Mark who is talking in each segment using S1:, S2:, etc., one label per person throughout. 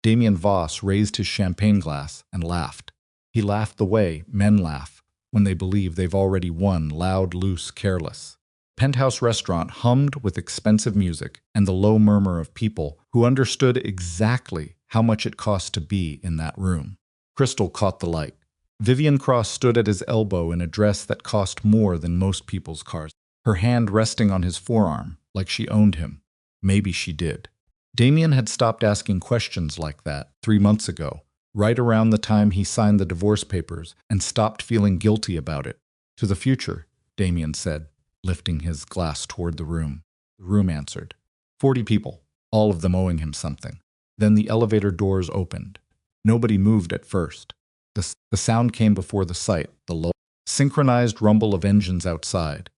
S1: Damien Voss raised his champagne glass and laughed. He laughed the way men laugh when they believe they've already won, loud, loose, careless. Penthouse restaurant hummed with expensive music and the low murmur of people who understood exactly how much it cost to be in that room. Crystal caught the light. Vivian Cross stood at his elbow in a dress that cost more than most people's cars, her hand resting on his forearm like she owned him. Maybe she did. Damien had stopped asking questions like that 3 months ago, right around the time he signed the divorce papers and stopped feeling guilty about it. To the future, Damien said, lifting his glass toward the room. The room answered. 40 people, all of them owing him something. Then the elevator doors opened. Nobody moved at first. The sound came before the sight, the low, synchronized rumble of engines outside.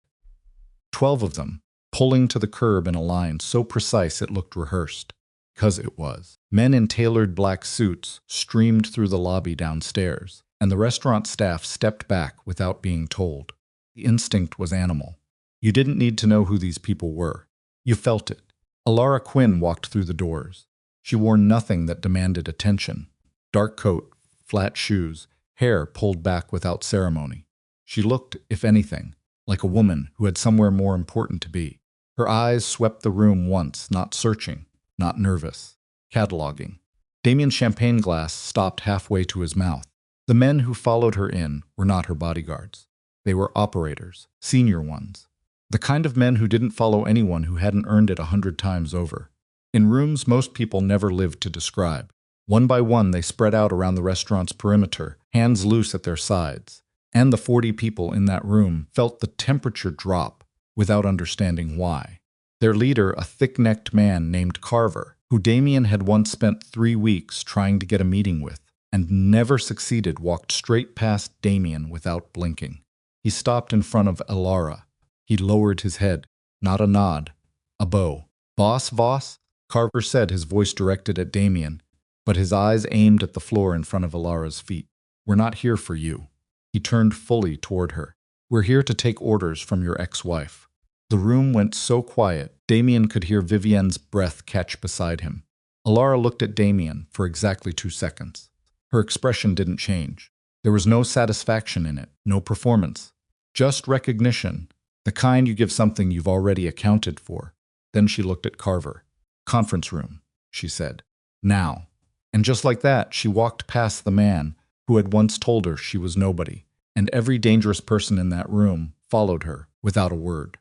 S1: 12 of them, pulling to the curb in a line so precise it looked rehearsed. Because it was. Men in tailored black suits streamed through the lobby downstairs, and the restaurant staff stepped back without being told. The instinct was animal. You didn't need to know who these people were. You felt it. Alara Quinn walked through the doors. She wore nothing that demanded attention. Dark coat, flat shoes, hair pulled back without ceremony. She looked, if anything, like a woman who had somewhere more important to be. Her eyes swept the room once, not searching, not nervous, cataloging. Damien's champagne glass stopped halfway to his mouth. The men who followed her in were not her bodyguards. They were operators, senior ones. The kind of men who didn't follow anyone who hadn't earned it 100 times over. In rooms most people never lived to describe. One by one they spread out around the restaurant's perimeter, hands loose at their sides. And the 40 people in that room felt the temperature drop without understanding why. Their leader, a thick-necked man named Carver, who Damien had once spent 3 weeks trying to get a meeting with, and never succeeded, walked straight past Damien without blinking. He stopped in front of Alara. He lowered his head. Not a nod. A bow. "Boss, Voss?" Carver said, his voice directed at Damien, but his eyes aimed at the floor in front of Alara's feet. "We're not here for you." He turned fully toward her. "We're here to take orders from your ex-wife." The room went so quiet, Damien could hear Vivienne's breath catch beside him. Alara looked at Damien for exactly 2 seconds. Her expression didn't change. There was no satisfaction in it, no performance. Just recognition, the kind you give something you've already accounted for. Then she looked at Carver. "Conference room," she said. "Now." And just like that, she walked past the man who had once told her she was nobody, and every dangerous person in that room followed her without a word.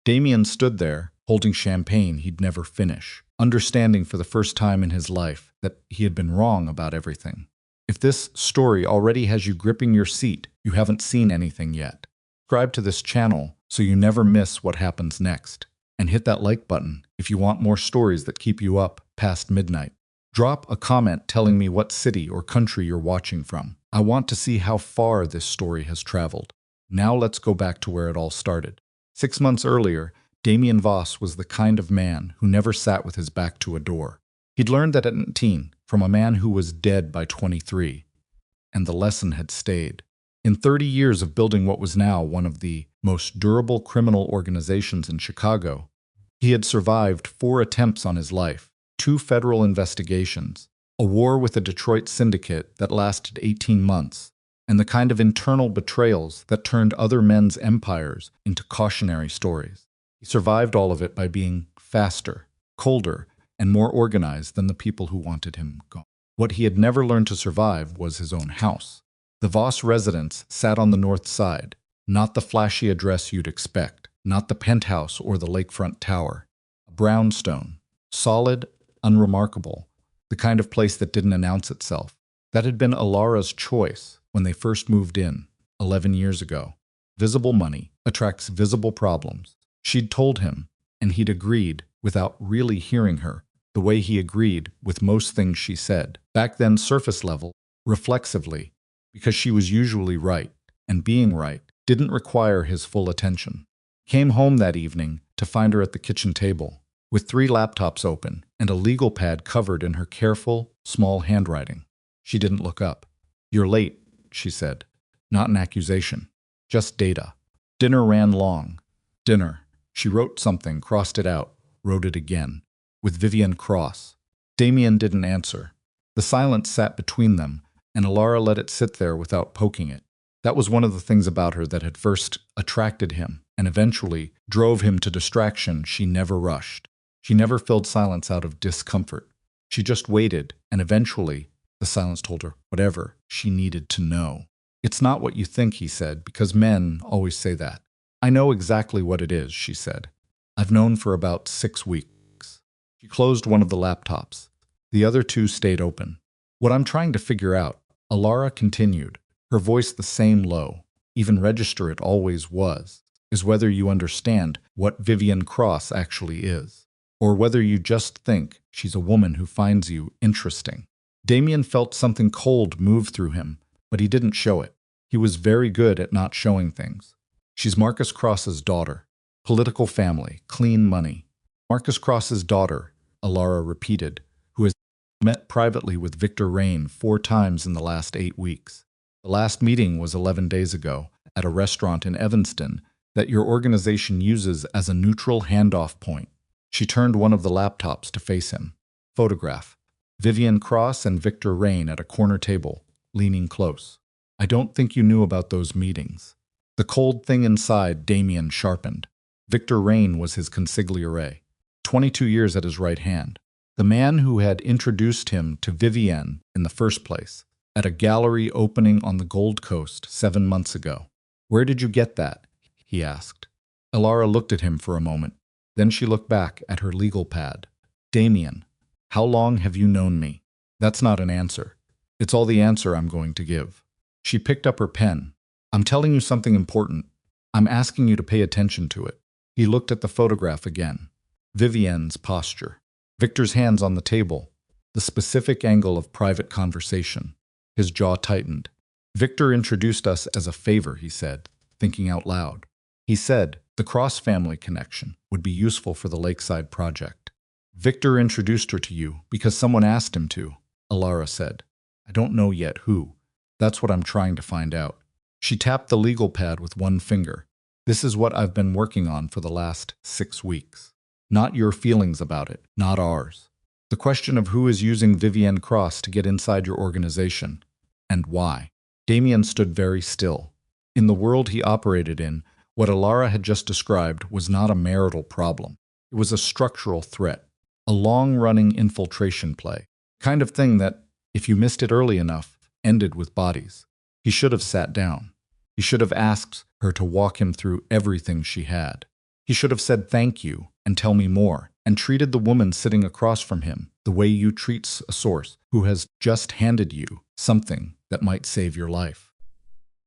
S1: Damien stood there, holding champagne he'd never finish, understanding for the first time in his life that he had been wrong about everything. If this story already has you gripping your seat, you haven't seen anything yet. Subscribe to this channel so you never miss what happens next, and hit that like button if you want more stories that keep you up past midnight. Drop a comment telling me what city or country you're watching from. I want to see how far this story has traveled. Now let's go back to where it all started. 6 months earlier, Damien Voss was the kind of man who never sat with his back to a door. He'd learned that at 19 from a man who was dead by 23, and the lesson had stayed. In 30 years of building what was now one of the most durable criminal organizations in Chicago, he had survived 4 attempts on his life, 2 federal investigations, a war with a Detroit syndicate that lasted 18 months, and the kind of internal betrayals that turned other men's empires into cautionary stories. He survived all of it by being faster, colder, and more organized than the people who wanted him gone. What he had never learned to survive was his own house. The Voss residence sat on the north side, not the flashy address you'd expect, not the penthouse or the lakefront tower. A brownstone, solid, unremarkable, the kind of place that didn't announce itself. That had been Alara's choice when they first moved in, 11 years ago. Visible money attracts visible problems. She'd told him, and he'd agreed without really hearing her, the way he agreed with most things she said. Back then, surface level, reflexively, because she was usually right, and being right didn't require his full attention. Came home that evening to find her at the kitchen table, with 3 laptops open and a legal pad covered in her careful, small handwriting. She didn't look up. "You're late," she said. Not an accusation, just data. "Dinner ran long." Dinner. She wrote something, crossed it out, wrote it again. With Vivian Cross. Damien didn't answer. The silence sat between them, and Alara let it sit there without poking it. That was one of the things about her that had first attracted him, and eventually drove him to distraction. She never rushed. She never filled silence out of discomfort. She just waited, and eventually the silence told her whatever she needed to know. "It's not what you think," he said, "because men always say that." "I know exactly what it is," she said. "I've known for about 6 weeks." She closed one of the laptops. The other two stayed open. "What I'm trying to figure out," Alara continued, her voice the same low, even register it always was, "is whether you understand what Vivian Cross actually is, or whether you just think she's a woman who finds you interesting." Damien felt something cold move through him, but he didn't show it. He was very good at not showing things. "She's Marcus Cross's daughter. Political family, clean money." "Marcus Cross's daughter," Alara repeated, "who has met privately with Victor Rain 4 times in the last 8 weeks. The last meeting was 11 days ago at a restaurant in Evanston that your organization uses as a neutral handoff point." She turned one of the laptops to face him. Photograph. Vivian Cross and Victor Rain at a corner table, leaning close. "I don't think you knew about those meetings." The cold thing inside Damien sharpened. Victor Rain was his consigliere, 22 years at his right hand. The man who had introduced him to Vivienne in the first place, at a gallery opening on the Gold Coast 7 months ago. "Where did you get that?" he asked. Alara looked at him for a moment. Then she looked back at her legal pad. "Damien, how long have you known me?" "That's not an answer. It's all the answer I'm going to give." She picked up her pen. "I'm telling you something important. I'm asking you to pay attention to it." He looked at the photograph again. Vivienne's posture. Victor's hands on the table. The specific angle of private conversation. His jaw tightened. "Victor introduced us as a favor," he said, thinking out loud. He said the Cross family connection would be useful for the Lakeside project. "Victor introduced her to you because someone asked him to," Alara said. "I don't know yet who. That's what I'm trying to find out." She tapped the legal pad with one finger. "This is what I've been working on for the last 6 weeks. Not your feelings about it, not ours. The question of who is using Vivienne Cross to get inside your organization, and why." Damien stood very still. In the world he operated in, what Alara had just described was not a marital problem. It was a structural threat, a long-running infiltration play, kind of thing that, if you missed it early enough, ended with bodies. He should have sat down. He should have asked her to walk him through everything she had. He should have said thank you and tell me more, and treated the woman sitting across from him the way you treat a source who has just handed you something that might save your life.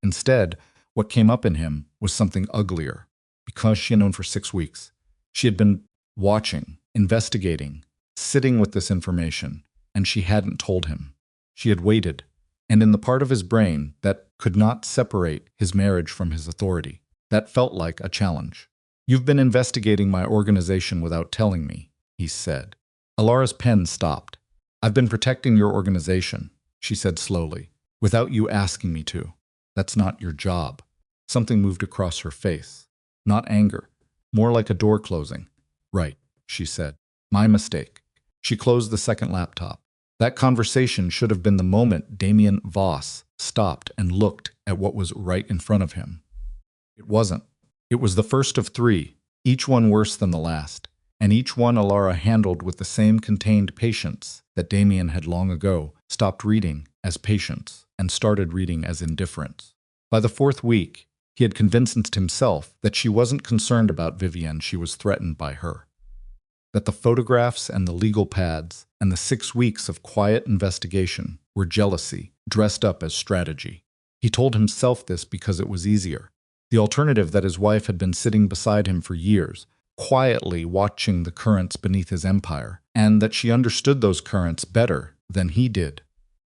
S1: Instead, what came up in him was something uglier. Because she had known for 6 weeks, she had been watching, investigating, sitting with this information, and she hadn't told him. She had waited, and in the part of his brain that could not separate his marriage from his authority, that felt like a challenge. "You've been investigating my organization without telling me," he said. Alara's pen stopped. "I've been protecting your organization," she said slowly, "without you asking me to. That's not your job." Something moved across her face. Not anger, more like a door closing. "Right," she said. "My mistake." She closed the second laptop. That conversation should have been the moment Damien Voss stopped and looked at what was right in front of him. It wasn't. It was the first of 3, each one worse than the last, and each one Alara handled with the same contained patience that Damien had long ago stopped reading as patience and started reading as indifference. By the 4th week, he had convinced himself that she wasn't concerned about Vivienne, she was threatened by her. That the photographs and the legal pads and the 6 weeks of quiet investigation were jealousy dressed up as strategy. He told himself this because it was easier. The alternative that his wife had been sitting beside him for years, quietly watching the currents beneath his empire, and that she understood those currents better than he did,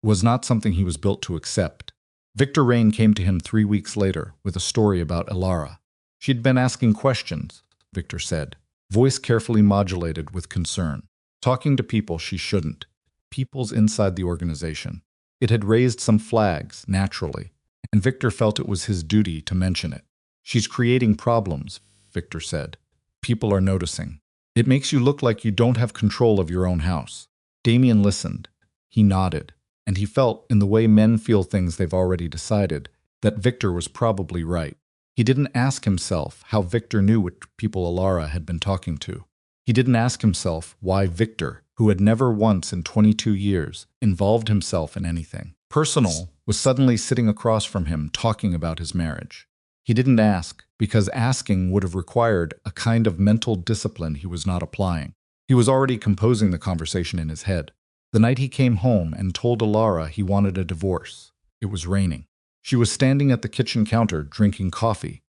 S1: was not something he was built to accept. Victor Rain came to him 3 weeks later with a story about Alara. She'd been asking questions, Victor said, voice carefully modulated with concern, talking to people she shouldn't, peoples inside the organization. It had raised some flags, naturally, and Victor felt it was his duty to mention it. "She's creating problems," Victor said. "People are noticing. It makes you look like you don't have control of your own house." Damien listened. He nodded, and he felt, in the way men feel things they've already decided, that Victor was probably right. He didn't ask himself how Victor knew which people Alara had been talking to. He didn't ask himself why Victor, who had never once in 22 years involved himself in anything personal, was suddenly sitting across from him talking about his marriage. He didn't ask, because asking would have required a kind of mental discipline he was not applying. He was already composing the conversation in his head. The night he came home and told Alara he wanted a divorce, it was raining. She was standing at the kitchen counter drinking coffee,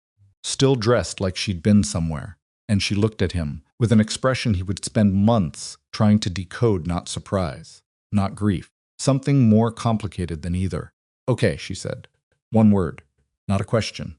S1: still dressed like she'd been somewhere, and she looked at him with an expression he would spend months trying to decode. Not surprise, not grief, something more complicated than either. "Okay," she said. One word, not a question.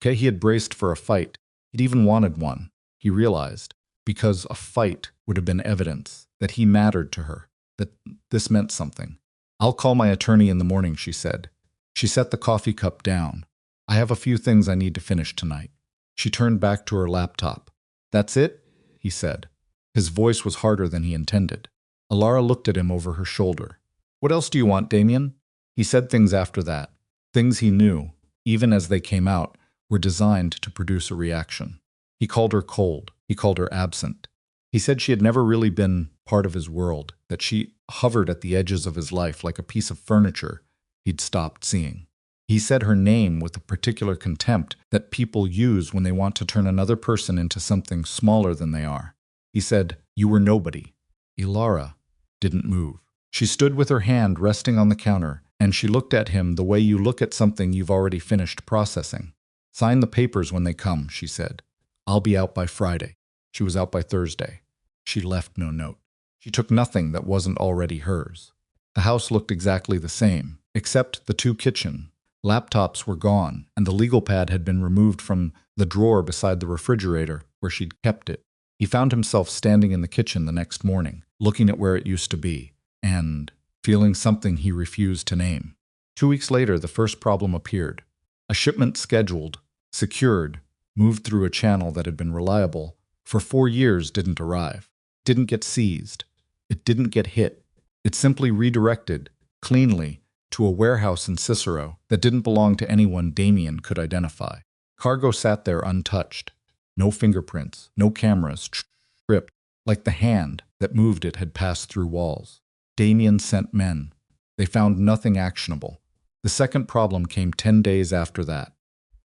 S1: Okay, he had braced for a fight. He'd even wanted one, he realized, because a fight would have been evidence that he mattered to her, that this meant something. "I'll call my attorney in the morning," she said. She set the coffee cup down. "I have a few things I need to finish tonight." She turned back to her laptop. "That's it?" he said. His voice was harder than he intended. Alara looked at him over her shoulder. "What else do you want, Damien?" He said things after that. Things he knew, even as they came out, were designed to produce a reaction. He called her cold. He called her absent. He said she had never really been part of his world, that she hovered at the edges of his life like a piece of furniture he'd stopped seeing. He said her name with a particular contempt that people use when they want to turn another person into something smaller than they are. He said, "You were nobody." Alara didn't move. She stood with her hand resting on the counter, and she looked at him the way you look at something you've already finished processing. "Sign the papers when they come," she said. "I'll be out by Friday." She was out by Thursday. She left no note. She took nothing that wasn't already hers. The house looked exactly the same, except the two kitchen. Laptops were gone, and the legal pad had been removed from the drawer beside the refrigerator where she'd kept it. He found himself standing in the kitchen the next morning, looking at where it used to be, and feeling something he refused to name. 2 weeks later, the first problem appeared. A shipment scheduled, secured, moved through a channel that had been reliable for 4 years didn't arrive. Didn't get seized. It didn't get hit. It simply redirected, cleanly, to a warehouse in Cicero that didn't belong to anyone Damien could identify. Cargo sat there untouched. No fingerprints, no cameras, stripped, like the hand that moved it had passed through walls. Damien sent men. They found nothing actionable. The second problem came 10 days after that.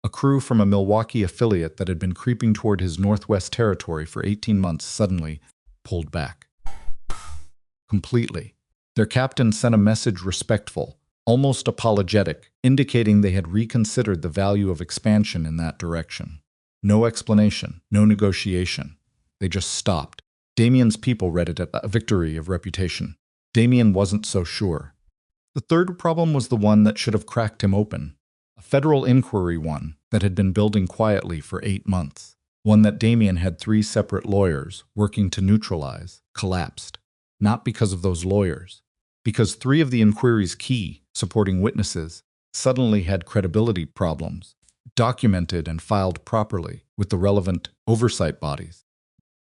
S1: A crew from a Milwaukee affiliate that had been creeping toward his Northwest territory for 18 months suddenly pulled back. Completely. Their captain sent a message respectful, almost apologetic, indicating they had reconsidered the value of expansion in that direction. No explanation, no negotiation. They just stopped. Damien's people read it as a victory of reputation. Damien wasn't so sure. The third problem was the one that should have cracked him open. A federal inquiry one that had been building quietly for 8 months. One that Damien had 3 separate lawyers working to neutralize, collapsed. Not because of those lawyers. Because 3 of the inquiry's key supporting witnesses suddenly had credibility problems, documented and filed properly with the relevant oversight bodies.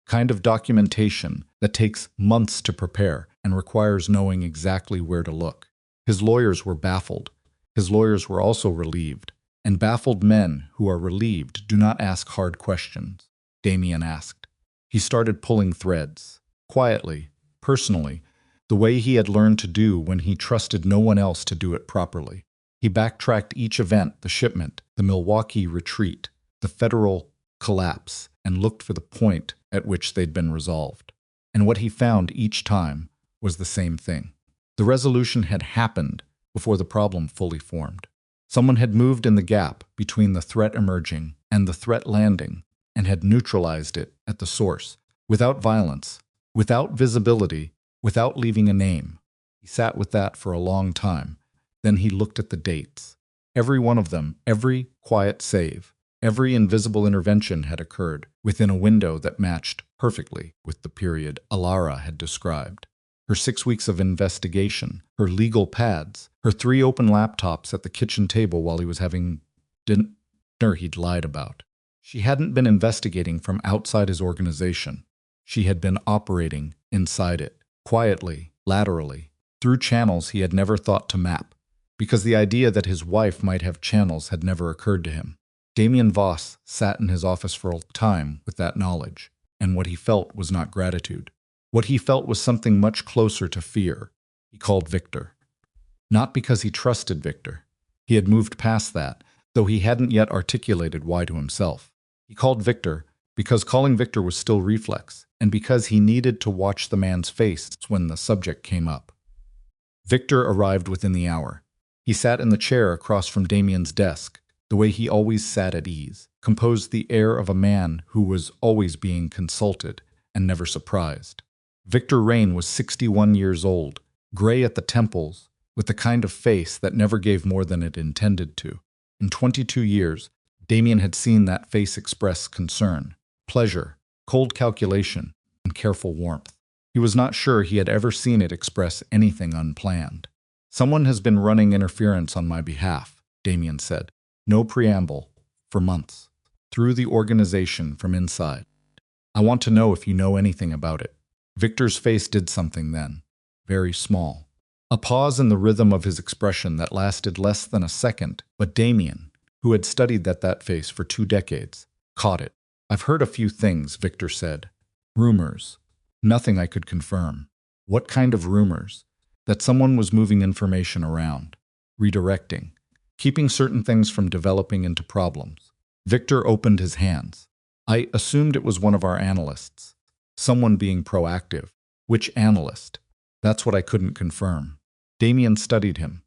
S1: Kind of documentation that takes months to prepare and requires knowing exactly where to look. His lawyers were baffled. His lawyers were also relieved. And baffled men who are relieved do not ask hard questions. Damien asked. He started pulling threads. Quietly, personally, the way he had learned to do when he trusted no one else to do it properly. He backtracked each event, the shipment, the Milwaukee retreat, the federal collapse, and looked for the point at which they'd been resolved. And what he found each time was the same thing. The resolution had happened before the problem fully formed. Someone had moved in the gap between the threat emerging and the threat landing and had neutralized it at the source, without violence, without visibility, without leaving a name. He sat with that for a long time. Then he looked at the dates. Every one of them, every quiet save, every invisible intervention had occurred within a window that matched perfectly with the period Alara had described. Her 6 weeks of investigation, her legal pads, her 3 open laptops at the kitchen table while he was having dinner he'd lied about. She hadn't been investigating from outside his organization. She had been operating inside it, quietly, laterally, through channels he had never thought to map, because the idea that his wife might have channels had never occurred to him. Damien Voss sat in his office for a time with that knowledge, and what he felt was not gratitude. What he felt was something much closer to fear. He called Victor. Not because he trusted Victor. He had moved past that, though he hadn't yet articulated why to himself. He called Victor because calling Victor was still reflex, and because he needed to watch the man's face when the subject came up. Victor arrived within the hour. He sat in the chair across from Damien's desk, the way he always sat at ease, composed the air of a man who was always being consulted and never surprised. Victor Rain was 61 years old, gray at the temples, with the kind of face that never gave more than it intended to. In 22 years, Damien had seen that face express concern, pleasure, cold calculation, and careful warmth. He was not sure he had ever seen it express anything unplanned. "Someone has been running interference on my behalf," Damien said. No preamble, for months. Through the organization from inside. "I want to know if you know anything about it." Victor's face did something then, very small. A pause in the rhythm of his expression that lasted less than a second, but Damien, who had studied that face for 2 decades, caught it. "I've heard a few things," Victor said. "Rumors. Nothing I could confirm." "What kind of rumors?" "That someone was moving information around, redirecting, keeping certain things from developing into problems." Victor opened his hands. "I assumed it was one of our analysts. Someone being proactive." "Which analyst?" "That's what I couldn't confirm." Damien studied him.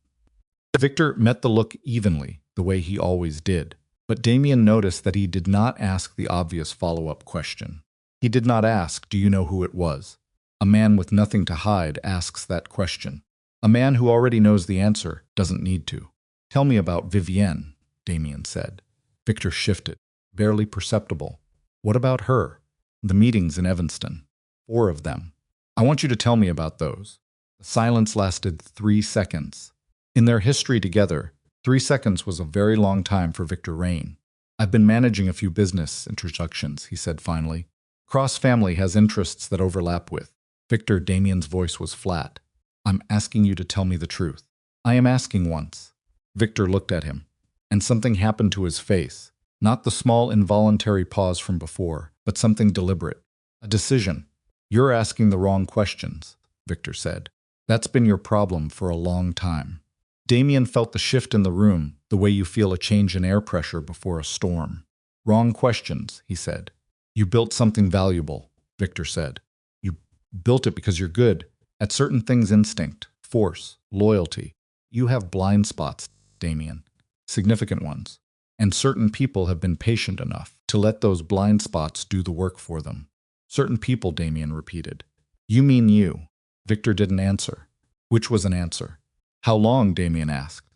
S1: Victor met the look evenly, the way he always did. But Damien noticed that he did not ask the obvious follow-up question. He did not ask, "Do you know who it was?" A man with nothing to hide asks that question. A man who already knows the answer doesn't need to. "Tell me about Vivienne," Damien said. Victor shifted, barely perceptible. "What about her?" "The meetings in Evanston. 4 of them. I want you to tell me about those." The silence lasted 3 seconds. In their history together, 3 seconds was a very long time for Victor Rain. "I've been managing a few business introductions," he said finally. "Cross family has interests that overlap with." Victor, Damien's voice was flat. "I'm asking you to tell me the truth." "I am asking once." Victor looked at him, and something happened to his face. Not the small involuntary pause from before, but something deliberate. A decision. "You're asking the wrong questions," Victor said. "That's been your problem for a long time." Damien felt the shift in the room, the way you feel a change in air pressure before a storm. "Wrong questions," he said. "You built something valuable," Victor said. "You built it because you're good at certain things: instinct, force, loyalty. You have blind spots, Damien, significant ones. And certain people have been patient enough to let those blind spots do the work for them." "Certain people," Damien repeated. "You mean you." Victor didn't answer. Which was an answer. "How long?" Damien asked.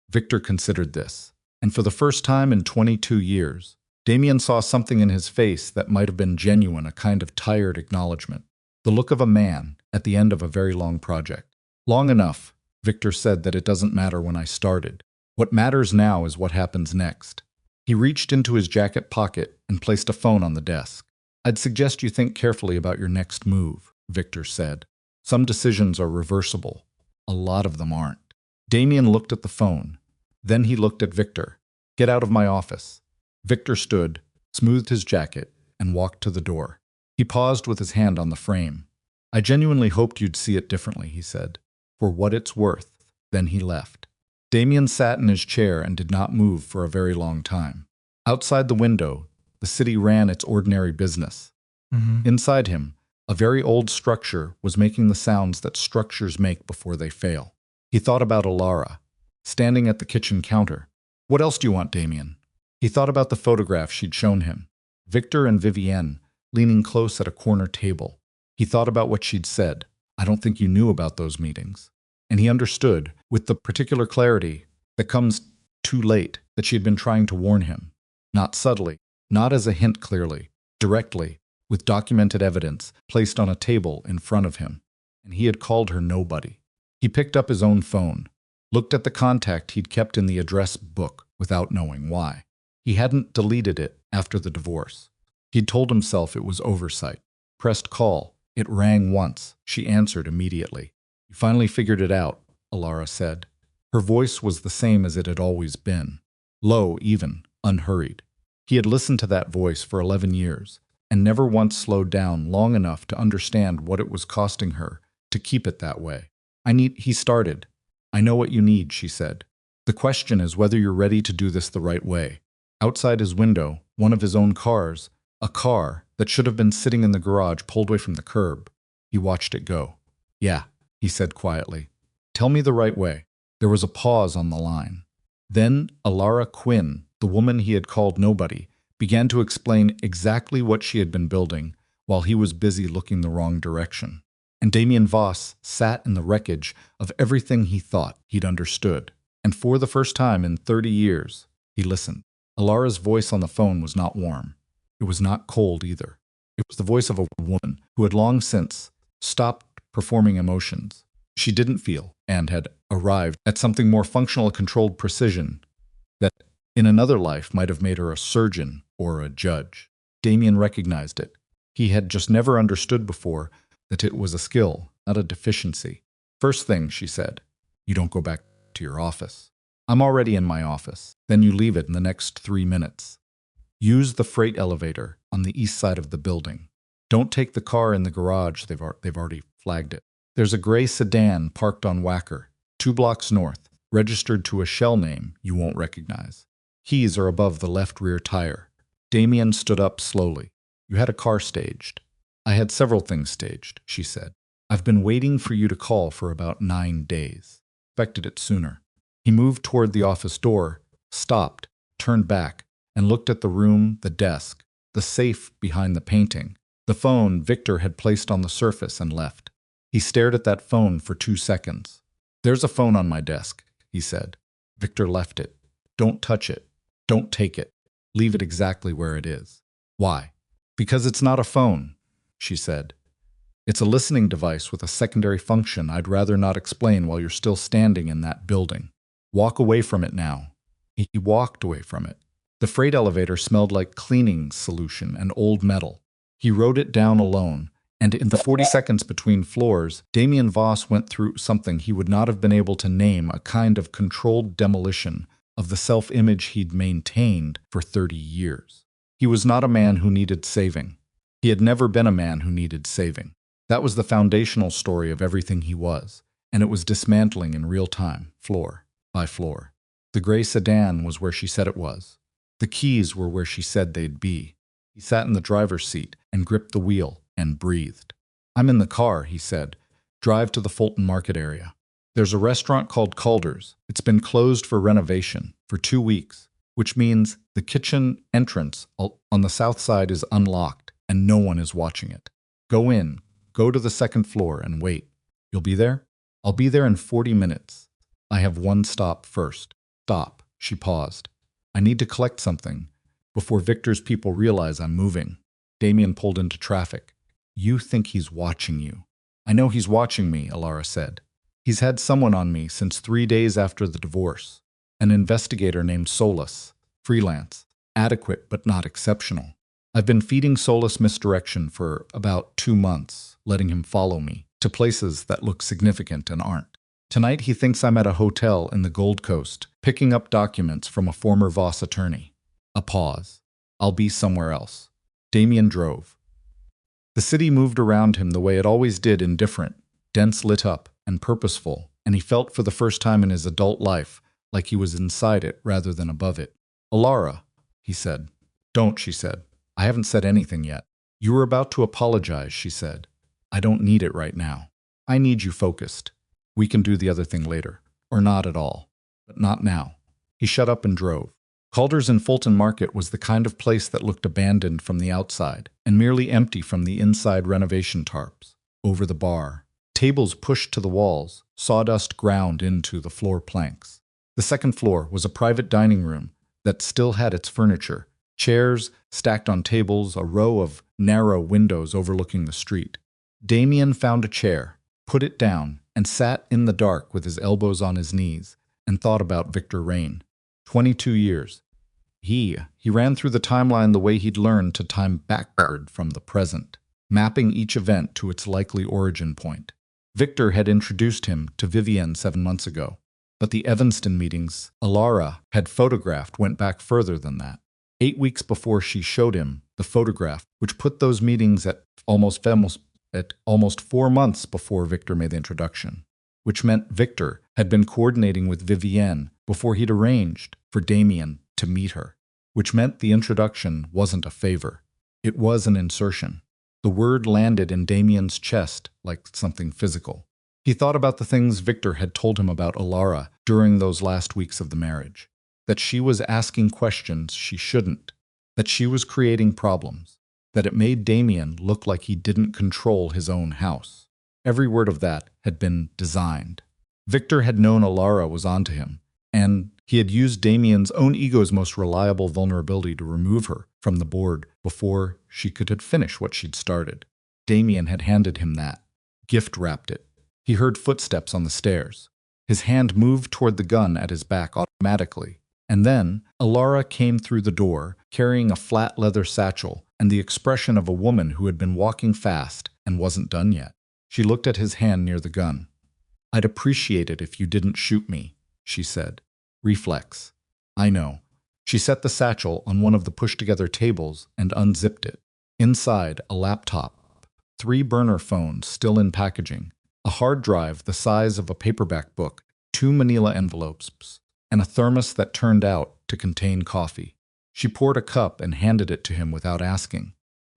S1: Victor considered this, and for the first time in 22 years, Damien saw something in his face that might have been genuine, a kind of tired acknowledgement. The look of a man at the end of a very long project. "Long enough," Victor said, "that it doesn't matter when I started. What matters now is what happens next." He reached into his jacket pocket and placed a phone on the desk. "I'd suggest you think carefully about your next move," Victor said. "Some decisions are reversible. A lot of them aren't." Damien looked at the phone. Then he looked at Victor. "Get out of my office." Victor stood, smoothed his jacket, and walked to the door. He paused with his hand on the frame. "I genuinely hoped you'd see it differently," he said. "For what it's worth." Then he left. Damien sat in his chair and did not move for a very long time. Outside the window, the city ran its ordinary business. Inside him, a very old structure was making the sounds that structures make before they fail. He thought about Alara, standing at the kitchen counter. "What else do you want, Damien?" He thought about the photograph she'd shown him. Victor and Vivienne, leaning close at a corner table. He thought about what she'd said. "I don't think you knew about those meetings." And he understood, with the particular clarity that comes too late, that she had been trying to warn him. Not subtly, not as a hint clearly, directly, with documented evidence placed on a table in front of him. And he had called her nobody. He picked up his own phone, looked at the contact he'd kept in the address book without knowing why. He hadn't deleted it after the divorce. He'd told himself it was oversight. Pressed call, It rang once. She answered immediately. "You finally figured it out," Alara said. Her voice was the same as it had always been. Low, even, unhurried. He had listened to that voice for 11 years, and never once slowed down long enough to understand what it was costing her to keep it that way. He started. "I know what you need," she said. "The question is whether you're ready to do this the right way." Outside his window, one of his own cars, a car that should have been sitting in the garage, pulled away from the curb. He watched it go. "Yeah," he said quietly. "Tell me the right way." There was a pause on the line. Then Alara Quinn, the woman he had called nobody, began to explain exactly what she had been building while he was busy looking the wrong direction. And Damien Voss sat in the wreckage of everything he thought he'd understood. And for the first time in 30 years, he listened. Alara's voice on the phone was not warm. It was not cold either. It was the voice of a woman who had long since stopped performing emotions. She didn't feel, and had arrived at something more functional, a controlled precision that in another life might have made her a surgeon or a judge. Damien recognized it. He had just never understood before that it was a skill, not a deficiency. "First thing," she said, "you don't go back to your office." "I'm already in my office." "Then you leave it in the next 3 minutes. Use the freight elevator on the east side of the building. Don't take the car in the garage, they've already flagged it. There's a gray sedan parked on Wacker, 2 blocks north, registered to a shell name you won't recognize. Keys are above the left rear tire." Damien stood up slowly. "You had a car staged." "I had several things staged," she said. "I've been waiting for you to call for about 9 days. Expected it sooner." He moved toward the office door, stopped, turned back, and looked at the room, the desk, the safe behind the painting, the phone Victor had placed on the surface and left. He stared at that phone for 2 seconds. "There's a phone on my desk," he said. Victor left it. "Don't touch it. Don't take it. Leave it exactly where it is." "Why?" "Because it's not a phone," she said. "It's a listening device with a secondary function I'd rather not explain while you're still standing in that building. Walk away from it now." He walked away from it. The freight elevator smelled like cleaning solution and old metal. He rode it down alone, and in the 40 seconds between floors, Damien Voss went through something he would not have been able to name, a kind of controlled demolition of the self-image he'd maintained for 30 years. He was not a man who needed saving. He had never been a man who needed saving. That was the foundational story of everything he was, and it was dismantling in real time, floor by floor. The gray sedan was where she said it was. The keys were where she said they'd be. He sat in the driver's seat and gripped the wheel and breathed. "I'm in the car," he said. "Drive to the Fulton Market area. There's a restaurant called Calder's. It's been closed for renovation for 2 weeks, which means the kitchen entrance on the south side is unlocked and no one is watching it. Go in, go to the 2nd floor and wait. You'll be there?" "I'll be there in 40 minutes. I have one stop first." "Stop." She paused. "I need to collect something before Victor's people realize I'm moving." Damien pulled into traffic. "You think he's watching you." "I know he's watching me," Alara said. "He's had someone on me since 3 days after the divorce. An investigator named Solis. Freelance. Adequate but not exceptional. I've been feeding Solis misdirection for about 2 months, letting him follow me to places that look significant and aren't. Tonight he thinks I'm at a hotel in the Gold Coast, picking up documents from a former Voss attorney." A pause. "I'll be somewhere else." Damien drove. The city moved around him the way it always did, indifferent, dense, lit up, and purposeful, and he felt for the first time in his adult life like he was inside it rather than above it. "Alara," he said. "Don't," she said. "I haven't said anything yet." "You were about to apologize," she said. "I don't need it right now. I need you focused. We can do the other thing later. Or not at all. But not now." He shut up and drove. Calder's in Fulton Market was the kind of place that looked abandoned from the outside and merely empty from the inside. Renovation tarps over the bar, tables pushed to the walls, sawdust ground into the floor planks. The 2nd floor was a private dining room that still had its furniture, chairs stacked on tables, a row of narrow windows overlooking the street. Damien found a chair, put it down, and sat in the dark with his elbows on his knees and thought about Victor Rain. 22 years. He ran through the timeline the way he'd learned to time backward from the present. mapping each event to its likely origin point. Victor had introduced him to Vivienne 7 months ago, but the Evanston meetings Alara had photographed went back further than that. 8 weeks before she showed him the photograph, which put those meetings at almost 4 months before Victor made the introduction, which meant Victor had been coordinating with Vivienne before he'd arranged for Damien to meet her, which meant the introduction wasn't a favor. It was an insertion. The word landed in Damien's chest like something physical. He thought about the things Victor had told him about Alara during those last weeks of the marriage. That she was asking questions she shouldn't. That she was creating problems. That it made Damien look like he didn't control his own house. Every word of that had been designed. Victor had known Alara was onto him, and he had used Damien's own ego's most reliable vulnerability to remove her from the board before she could have finished what she'd started. Damien had handed him that, gift-wrapped it. He heard footsteps on the stairs. His hand moved toward the gun at his back automatically, and then Alara came through the door, carrying a flat leather satchel and the expression of a woman who had been walking fast and wasn't done yet. She looked at his hand near the gun. "I'd appreciate it if you didn't shoot me," she said. Reflex. "I know." She set the satchel on one of the pushed-together tables and unzipped it. Inside, a laptop, 3 burner phones still in packaging, a hard drive the size of a paperback book, 2 manila envelopes, and a thermos that turned out to contain coffee. She poured a cup and handed it to him without asking.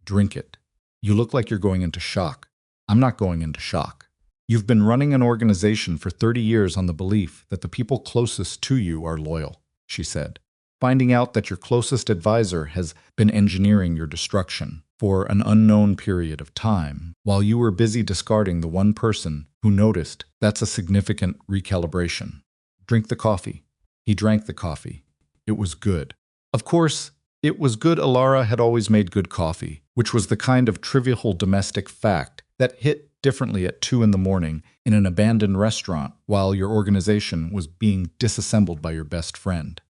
S1: "Drink it. You look like you're going into shock." "I'm not going into shock. You've been running an organization for 30 years on the belief that the people closest to you are loyal," she said. "Finding out that your closest advisor has been engineering your destruction for an unknown period of time, while you were busy discarding the one person who noticed, that's a significant recalibration. Drink the coffee." He drank the coffee. It was good. Of course, it was good. Alara had always made good coffee, which was the kind of trivial domestic fact that hit differently at 2 in the morning in an abandoned restaurant while your organization was being disassembled by your best friend.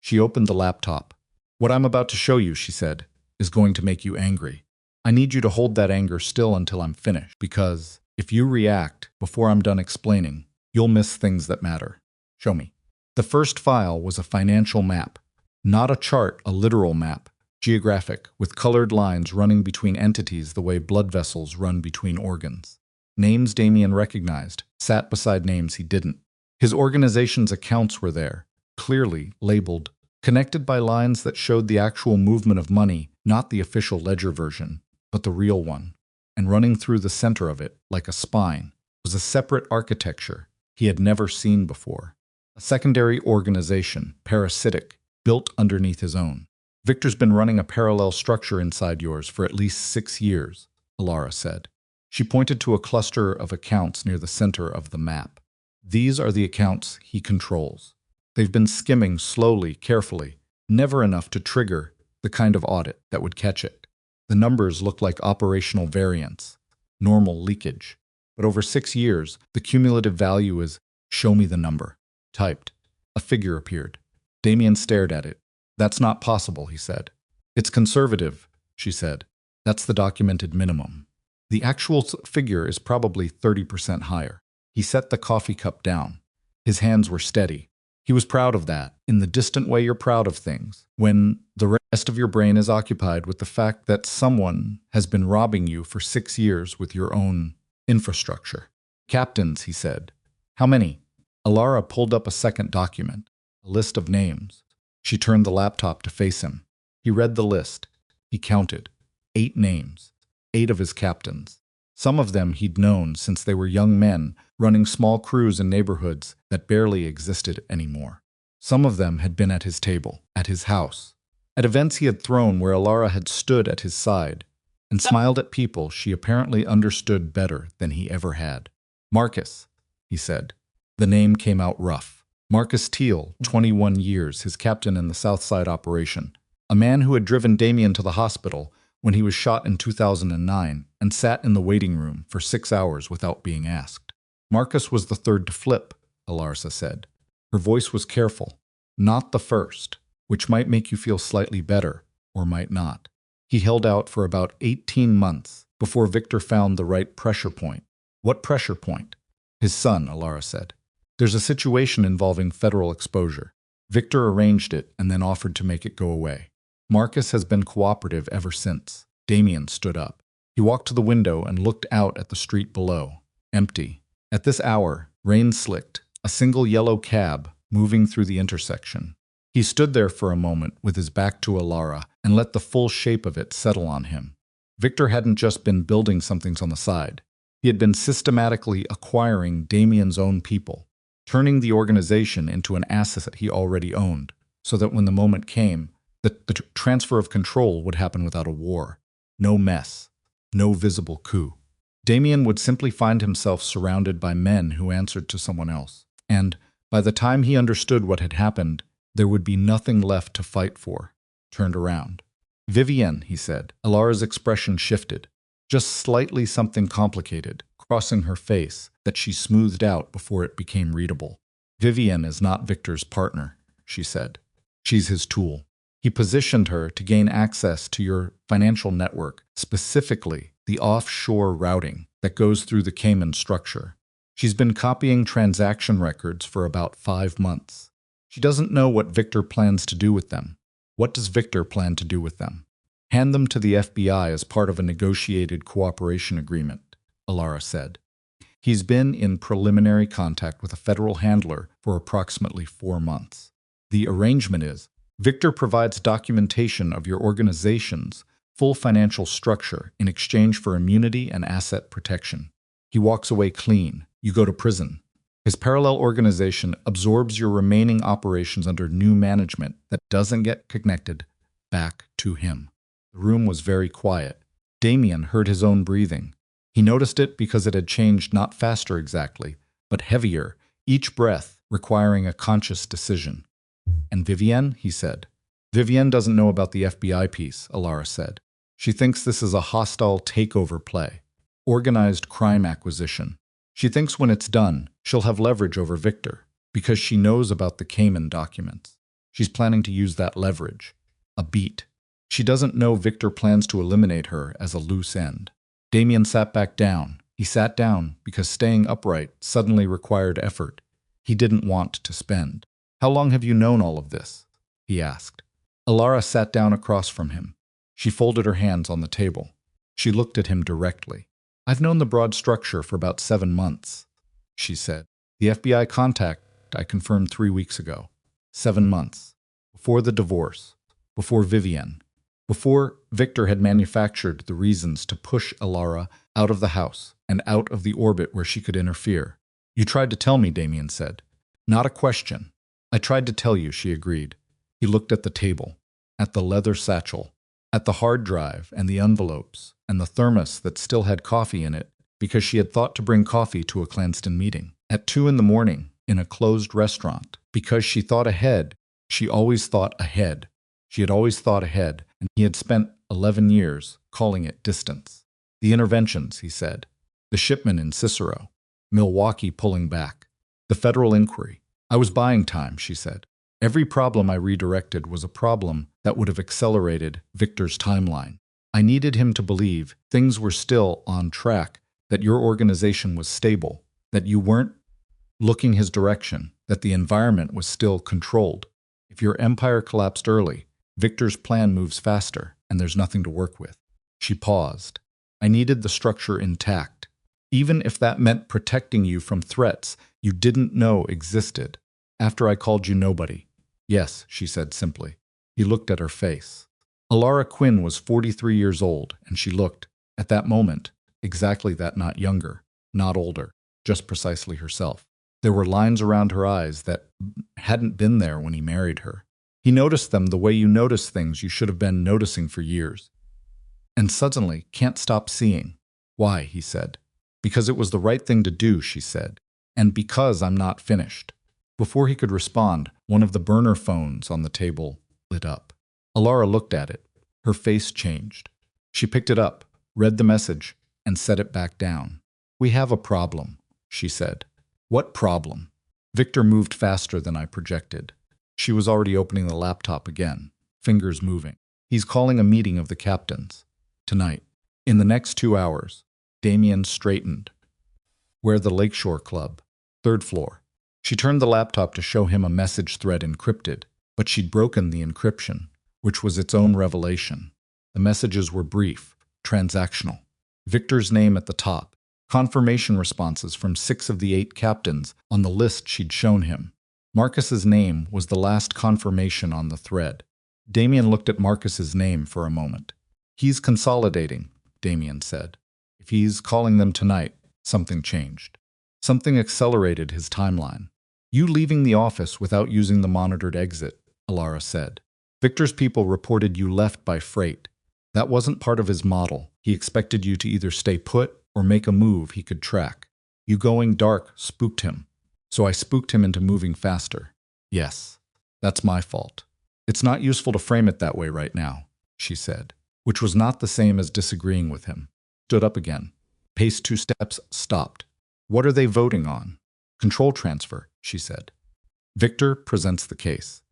S1: She opened the laptop. "What I'm about to show you," she said, "is going to make you angry. I need you to hold that anger still until I'm finished, because if you react before I'm done explaining, you'll miss things that matter. Show me." The first file was a financial map. Not a chart, a literal map. Geographic, with colored lines running between entities the way blood vessels run between organs. Names Damien recognized sat beside names he didn't. His organization's accounts were there, clearly labeled, connected by lines that showed the actual movement of money, not the official ledger version, but the real one. And running through the center of it, like a spine, was a separate architecture he had never seen before. A secondary organization, parasitic, built underneath his own. "Victor's been running a parallel structure inside yours for at least 6 years, Alara said. She pointed to a cluster of accounts near the center of the map. "These are the accounts he controls. They've been skimming slowly, carefully, never enough to trigger the kind of audit that would catch it. The numbers look like operational variance, normal leakage. But over 6 years, the cumulative value is, show me the number." Typed. A figure appeared. Damien stared at it. "That's not possible," he said. "It's conservative," she said. "That's the documented minimum. The actual figure is probably 30% higher." He set the coffee cup down. His hands were steady. He was proud of that, in the distant way you're proud of things, when the rest of your brain is occupied with the fact that someone has been robbing you for 6 years with your own infrastructure. "Captains," he said. "How many?" Alara pulled up a second document, a list of names. She turned the laptop to face him. He read the list. He counted. 8 names. 8 of his captains. Some of them he'd known since they were young men running small crews in neighborhoods that barely existed anymore. Some of them had been at his table, at his house, at events he had thrown where Alara had stood at his side and smiled at people she apparently understood better than he ever had. "Marcus," he said. The name came out rough. Marcus Teal, 21 years, his captain in the Southside operation. A man who had driven Damien to the hospital when he was shot in 2009 and sat in the waiting room for 6 hours without being asked. "Marcus was the third to flip," Alarsa said. Her voice was careful. "Not the first, which might make you feel slightly better, or might not. He held out for about 18 months, before Victor found the right pressure point. What pressure point? His son, Alara said. There's a situation involving federal exposure. Victor arranged it and then offered to make it go away. Marcus has been cooperative ever since. Damien stood up. He walked to the window and looked out at the street below. Empty. At this hour, rain slicked, a single yellow cab moving through the intersection. He stood there for a moment with his back to Alara and let the full shape of it settle on him. Victor hadn't just been building something on the side. He had been systematically acquiring Damien's own people, turning the organization into an asset he already owned, so that when the moment came, the transfer of control would happen without a war. No mess. No visible coup. Damien would simply find himself surrounded by men who answered to someone else. And, by the time he understood what had happened, there would be nothing left to fight for. Turned around. Vivienne, he said. Alara's expression shifted. Just slightly something complicated, crossing her face, that she smoothed out before it became readable. Vivienne is not Victor's partner, she said. She's his tool. He positioned her to gain access to your financial network, specifically the offshore routing that goes through the Cayman structure. She's been copying transaction records for about 5 months. She doesn't know what Victor plans to do with them. What does Victor plan to do with them? Hand them to the FBI as part of a negotiated cooperation agreement, Alara said. He's been in preliminary contact with a federal handler for approximately 4 months. The arrangement is, Victor provides documentation of your organization's full financial structure in exchange for immunity and asset protection. He walks away clean. You go to prison. His parallel organization absorbs your remaining operations under new management that doesn't get connected back to him. The room was very quiet. Damien heard his own breathing. He noticed it because it had changed not faster exactly, but heavier, each breath requiring a conscious decision. And Vivienne, he said. Vivienne doesn't know about the FBI piece, Alara said. She thinks this is a hostile takeover play, organized crime acquisition. She thinks when it's done, she'll have leverage over Victor, because she knows about the Cayman documents. She's planning to use that leverage. A beat. She doesn't know Victor plans to eliminate her as a loose end. Damien sat back down. He sat down because staying upright suddenly required effort he didn't want to spend. How long have you known all of this? He asked. Alara sat down across from him. She folded her hands on the table. She looked at him directly. I've known the broad structure for about 7 months, she said. The FBI contact I confirmed 3 weeks ago. 7 months. Before the divorce. Before Vivienne. Before Victor had manufactured the reasons to push Alara out of the house and out of the orbit where she could interfere. You tried to tell me, Damien said. Not a question. I tried to tell you, she agreed. He looked at the table, at the leather satchel, at the hard drive and the envelopes, and the thermos that still had coffee in it, because she had thought to bring coffee to a clandestine meeting. At 2 in the morning, in a closed restaurant, because she thought ahead. She always thought ahead. She had always thought ahead, and he had spent 11 years calling it distance. The interventions, he said. The shipment in Cicero. Milwaukee pulling back. The federal inquiry. I was buying time, she said. Every problem I redirected was a problem that would have accelerated Victor's timeline. I needed him to believe things were still on track, that your organization was stable, that you weren't looking his direction, that the environment was still controlled. If your empire collapsed early, Victor's plan moves faster, and there's nothing to work with. She paused. I needed the structure intact, even if that meant protecting you from threats you didn't know existed. After I called you nobody. Yes, she said simply. He looked at her face. Alara Quinn was 43 years old, and she looked, at that moment, exactly that, not younger, not older, just precisely herself. There were lines around her eyes that hadn't been there when he married her. He noticed them the way you notice things you should have been noticing for years. And suddenly, can't stop seeing. Why, he said. Because it was the right thing to do, she said. And because I'm not finished. Before he could respond, one of the burner phones on the table lit up. Alara looked at it. Her face changed. She picked it up, read the message, and set it back down. We have a problem, she said. What problem? Victor moved faster than I projected. She was already opening the laptop again, fingers moving. He's calling a meeting of the captains. Tonight. In the next 2 hours, Damien straightened. Where the Lakeshore Club, 3rd floor. She turned the laptop to show him a message thread encrypted, but she'd broken the encryption, which was its own revelation. The messages were brief, transactional. Victor's name at the top, confirmation responses from 6 of the 8 captains on the list she'd shown him. Marcus's name was the last confirmation on the thread. Damien looked at Marcus's name for a moment. He's consolidating, Damien said. If he's calling them tonight, something changed. Something accelerated his timeline. You leaving the office without using the monitored exit, Alara said. Victor's people reported you left by freight. That wasn't part of his model. He expected you to either stay put or make a move he could track. You going dark spooked him. So I spooked him into moving faster. Yes, that's my fault. It's not useful to frame it that way right now, she said, which was not the same as disagreeing with him. Stood up again. Paced 2 steps, stopped. What are they voting on? Control transfer, she said. Victor presents the case.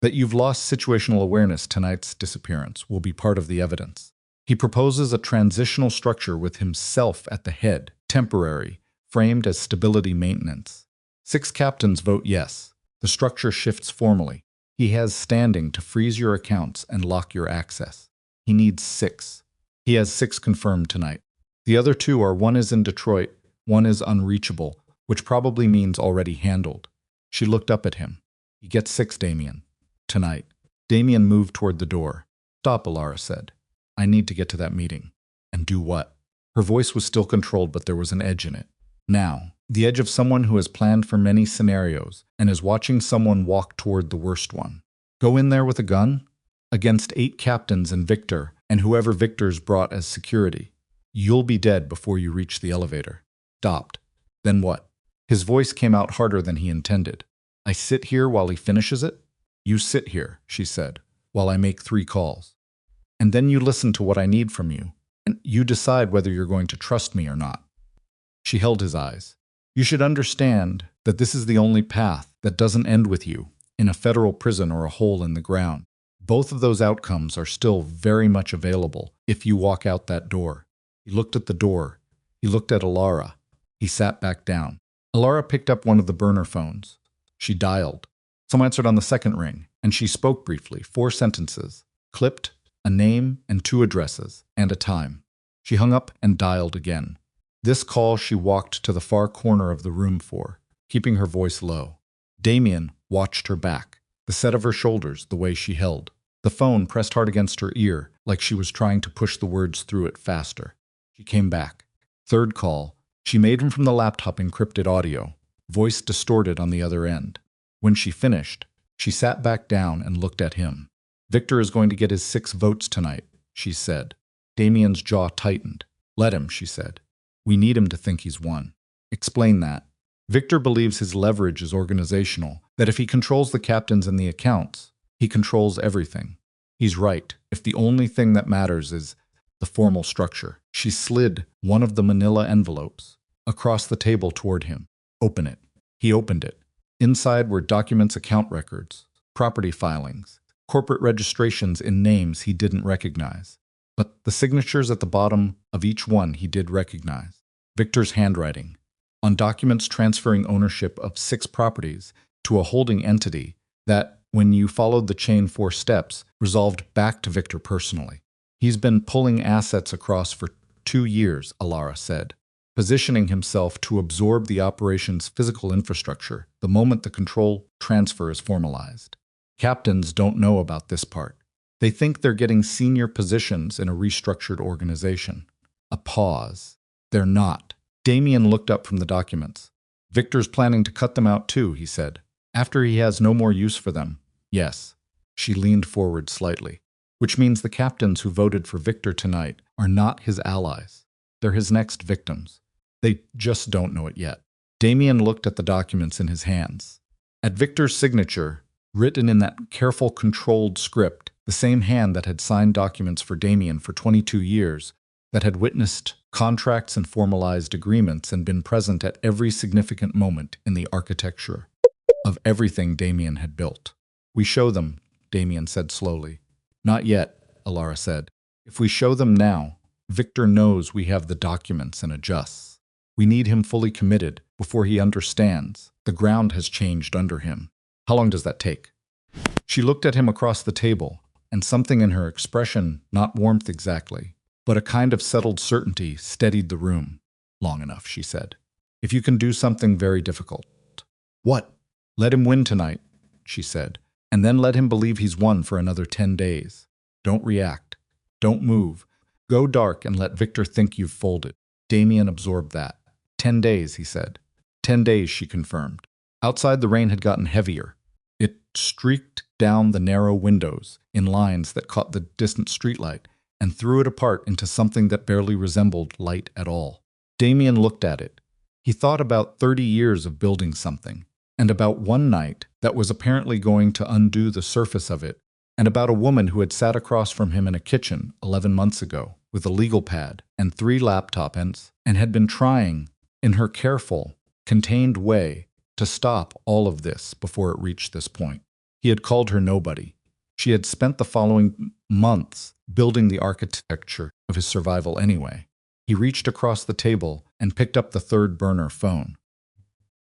S1: That you've lost situational awareness tonight's disappearance will be part of the evidence. He proposes a transitional structure with himself at the head, temporary, framed as stability maintenance. 6 captains vote yes. The structure shifts formally. He has standing to freeze your accounts and lock your access. He needs 6. He has 6 confirmed tonight. The other 2 are one is in Detroit, one is unreachable, which probably means already handled. She looked up at him. He gets 6, Damien. Tonight. Damien moved toward the door. Stop, Alara said. I need to get to that meeting. And do what? Her voice was still controlled, but there was an edge in it. Now, the edge of someone who has planned for many scenarios and is watching someone walk toward the worst one. Go in there with a gun? Against 8 captains and Victor, and whoever Victor's brought as security. You'll be dead before you reach the elevator. Stopped. Then what? His voice came out harder than he intended. I sit here while he finishes it? You sit here, she said, while I make 3 calls. And then you listen to what I need from you, and you decide whether you're going to trust me or not. She held his eyes. You should understand that this is the only path that doesn't end with you, in a federal prison or a hole in the ground. Both of those outcomes are still very much available if you walk out that door. He looked at the door. He looked at Alara. He sat back down. Alara picked up one of the burner phones. She dialed. Someone answered on the second ring, and she spoke briefly, 4 sentences, clipped, a name and 2 addresses, and a time. She hung up and dialed again. This call she walked to the far corner of the room for, keeping her voice low. Damien watched her back, the set of her shoulders, the way she held. The phone pressed hard against her ear, like she was trying to push the words through it faster. She came back. 3rd call. She made him from the laptop encrypted audio, voice distorted on the other end. When she finished, she sat back down and looked at him. Victor is going to get his 6 votes tonight, she said. Damien's jaw tightened. Let him, she said. We need him to think he's won. Explain that. Victor believes his leverage is organizational, that if he controls the captains and the accounts, he controls everything. He's right, if the only thing that matters is the formal structure. She slid one of the manila envelopes across the table toward him. Open it. He opened it. Inside were documents, account records, property filings, corporate registrations in names he didn't recognize. But the signatures at the bottom of each one he did recognize. Victor's handwriting. On documents transferring ownership of 6 properties to a holding entity that, when you followed the chain 4 steps, resolved back to Victor personally. He's been pulling assets across for 2 years, Alara said, positioning himself to absorb the operation's physical infrastructure the moment the control transfer is formalized. Captains don't know about this part. They think they're getting senior positions in a restructured organization. A pause. They're not. Damien looked up from the documents. Victor's planning to cut them out too, he said. After he has no more use for them. Yes. She leaned forward slightly. Which means the captains who voted for Victor tonight are not his allies. They're his next victims. They just don't know it yet. Damien looked at the documents in his hands. At Victor's signature, written in that careful, controlled script, the same hand that had signed documents for Damien for 22 years, that had witnessed contracts and formalized agreements and been present at every significant moment in the architecture of everything Damien had built. We show them, Damien said slowly. Not yet, Alara said. If we show them now, Victor knows we have the documents and adjusts. We need him fully committed before he understands the ground has changed under him. How long does that take? She looked at him across the table, and something in her expression, not warmth exactly, but a kind of settled certainty, steadied the room. Long enough, she said. If you can do something very difficult. What? Let him win tonight, she said, and then let him believe he's won for another 10 days. Don't react. Don't move. Go dark and let Victor think you've folded. Damien absorbed that. 10 days, he said. 10 days, she confirmed. Outside, the rain had gotten heavier. It streaked down the narrow windows in lines that caught the distant streetlight and threw it apart into something that barely resembled light at all. Damien looked at it. He thought about 30 years of building something, and about one night that was apparently going to undo the surface of it, and about a woman who had sat across from him in a kitchen 11 months ago with a legal pad and 3 laptops and had been trying, in her careful, contained way, to stop all of this before it reached this point. He had called her nobody. She had spent the following months building the architecture of his survival anyway. He reached across the table and picked up the 3rd burner phone.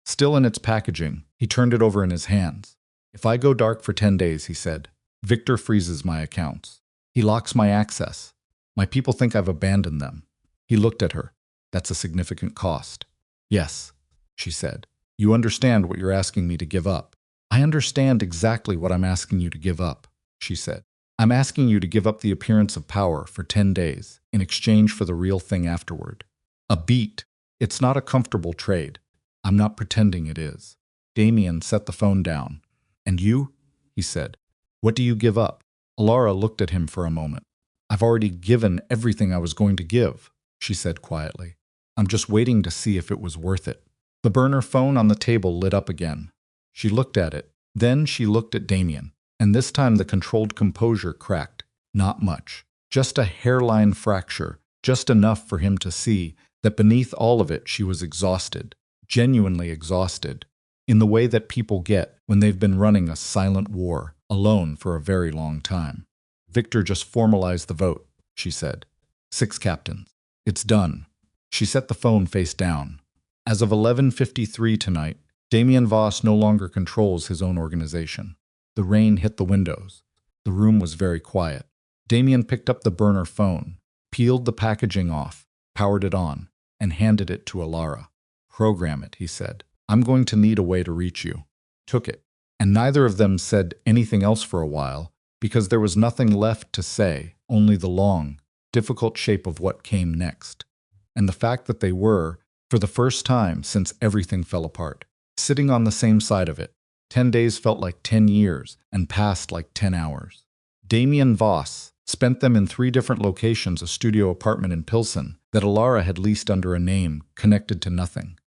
S1: Still in its packaging, he turned it over in his hands. If I go dark for 10 days, he said, Victor freezes my accounts. He locks my access. My people think I've abandoned them. He looked at her. That's a significant cost. Yes, she said. You understand what you're asking me to give up. I understand exactly what I'm asking you to give up, she said. I'm asking you to give up the appearance of power for 10 days in exchange for the real thing afterward. A beat. It's not a comfortable trade. I'm not pretending it is. Damien set the phone down. And you? He said. What do you give up? Alara looked at him for a moment. I've already given everything I was going to give, she said quietly. I'm just waiting to see if it was worth it. The burner phone on the table lit up again. She looked at it. Then she looked at Damien. And this time the controlled composure cracked. Not much. Just a hairline fracture. Just enough for him to see that beneath all of it she was exhausted. Genuinely exhausted. In the way that people get when they've been running a silent war, alone for a very long time. Victor just formalized the vote, she said. 6 captains. It's done. She set the phone face down. As of 11:53 tonight, Damien Voss no longer controls his own organization. The rain hit the windows. The room was very quiet. Damien picked up the burner phone, peeled the packaging off, powered it on, and handed it to Alara. Program it, he said. I'm going to need a way to reach you. Took it. And neither of them said anything else for a while, because there was nothing left to say, only the long, difficult shape of what came next. And the fact that they were, for the first time since everything fell apart, sitting on the same side of it. 10 days felt like 10 years and passed like 10 hours. Damien Voss spent them in 3 different locations, a studio apartment in Pilsen that Alara had leased under a name connected to nothing,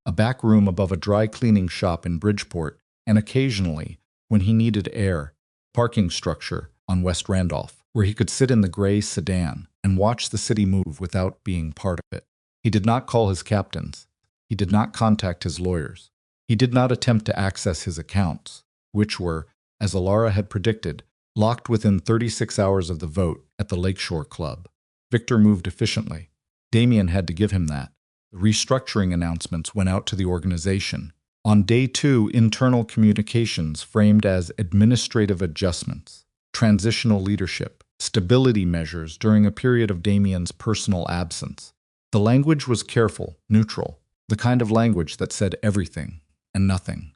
S1: a back room above a dry cleaning shop in Bridgeport, and occasionally, when he needed air, parking structure on West Randolph, where he could sit in the gray sedan and watch the city move without being part of it. He did not call his captains. He did not contact his lawyers. He did not attempt to access his accounts, which were, as Alara had predicted, locked within 36 hours of the vote at the Lakeshore Club. Victor moved efficiently. Damien had to give him that. The restructuring announcements went out to the organization. On day 2, internal communications framed as administrative adjustments, transitional leadership, stability measures during a period of Damien's personal absence. The language was careful, neutral, the kind of language that said everything and nothing.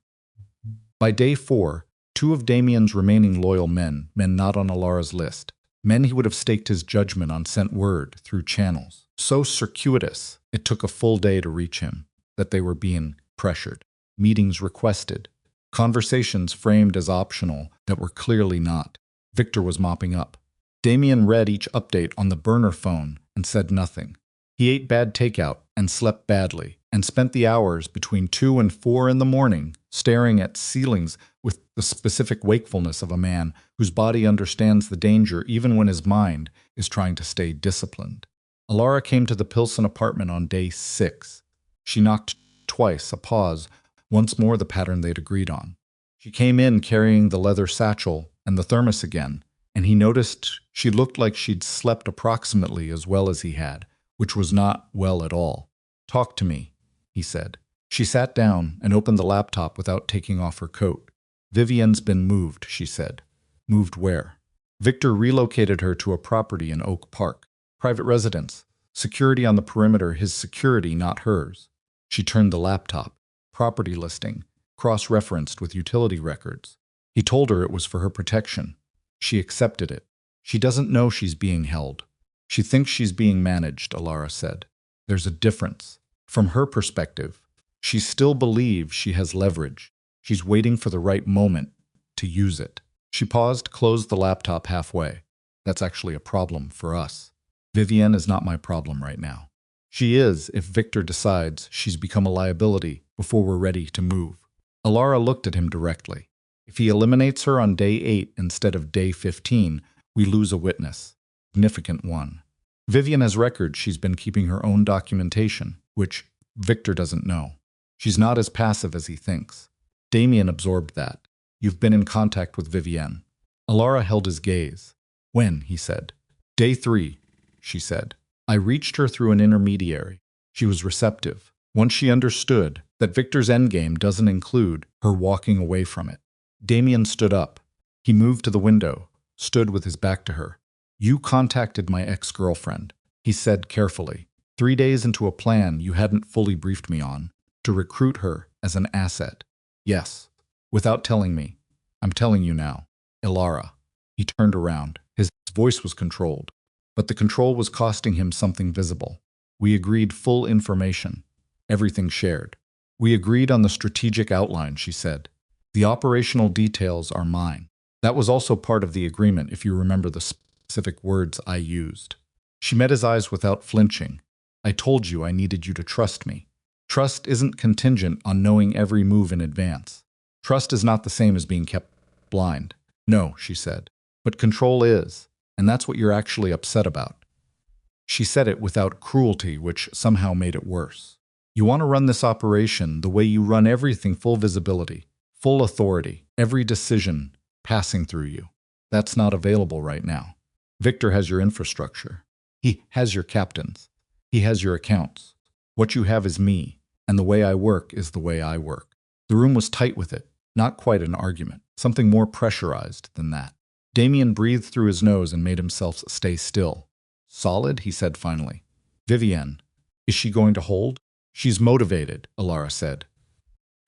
S1: By day 4, 2 of Damien's remaining loyal men not on Alara's list, men he would have staked his judgment on, sent word through channels so circuitous it took a full day to reach him that they were being pressured. Meetings requested. Conversations framed as optional that were clearly not. Victor was mopping up. Damien read each update on the burner phone and said nothing. He ate bad takeout and slept badly, and spent the hours between 2 and 4 in the morning staring at ceilings with the specific wakefulness of a man whose body understands the danger even when his mind is trying to stay disciplined. Alara came to the Pilsen apartment on day 6. She knocked twice, a pause, once more the pattern they'd agreed on. She came in carrying the leather satchel and the thermos again, and he noticed she looked like she'd slept approximately as well as he had, which was not well at all. "Talk to me," he said. She sat down and opened the laptop without taking off her coat. "Vivienne's been moved," she said. "Moved where?" Victor relocated her to a property in Oak Park. Private residence. Security on the perimeter, his security, not hers. She turned the laptop. Property listing. Cross-referenced with utility records. He told her it was for her protection. She accepted it. "She doesn't know she's being held. She thinks she's being managed," Alara said. "There's a difference. From her perspective, she still believes she has leverage. She's waiting for the right moment to use it." She paused, closed the laptop halfway. "That's actually a problem for us. Vivienne is not my problem right now. She is if Victor decides she's become a liability before we're ready to move." Alara looked at him directly. "If he eliminates her on day 8 instead of day 15, we lose a witness. Significant one. Vivienne has records she's been keeping her own documentation, which Victor doesn't know. She's not as passive as he thinks. Damien absorbed that. You've been in contact with Vivienne." Alara held his gaze. "When?" he said. "Day 3, she said. "I reached her through an intermediary. She was receptive. Once she understood that Victor's endgame doesn't include her walking away from it." Damien stood up. He moved to the window, stood with his back to her. "You contacted my ex-girlfriend," he said carefully. 3 days into a plan you hadn't fully briefed me on, to recruit her as an asset." "Yes. Without telling me. I'm telling you now. Alara." He turned around. His voice was controlled, but the control was costing him something visible. "We agreed full information. Everything shared. We agreed on the strategic outline," she said. "The operational details are mine. That was also part of the agreement, if you remember the specific words I used." She met his eyes without flinching. "I told you I needed you to trust me. Trust isn't contingent on knowing every move in advance. Trust is not the same as being kept blind." "No," she said. "But control is, and that's what you're actually upset about." She said it without cruelty, which somehow made it worse. "You want to run this operation the way you run everything, full visibility, full authority, every decision passing through you. That's not available right now. Victor has your infrastructure. He has your captains. He has your accounts. What you have is me, and the way I work is the way I work." The room was tight with it, not quite an argument, something more pressurized than that. Damien breathed through his nose and made himself stay still. "Solid," he said finally. "Vivienne, is she going to hold?" "She's motivated," Alara said.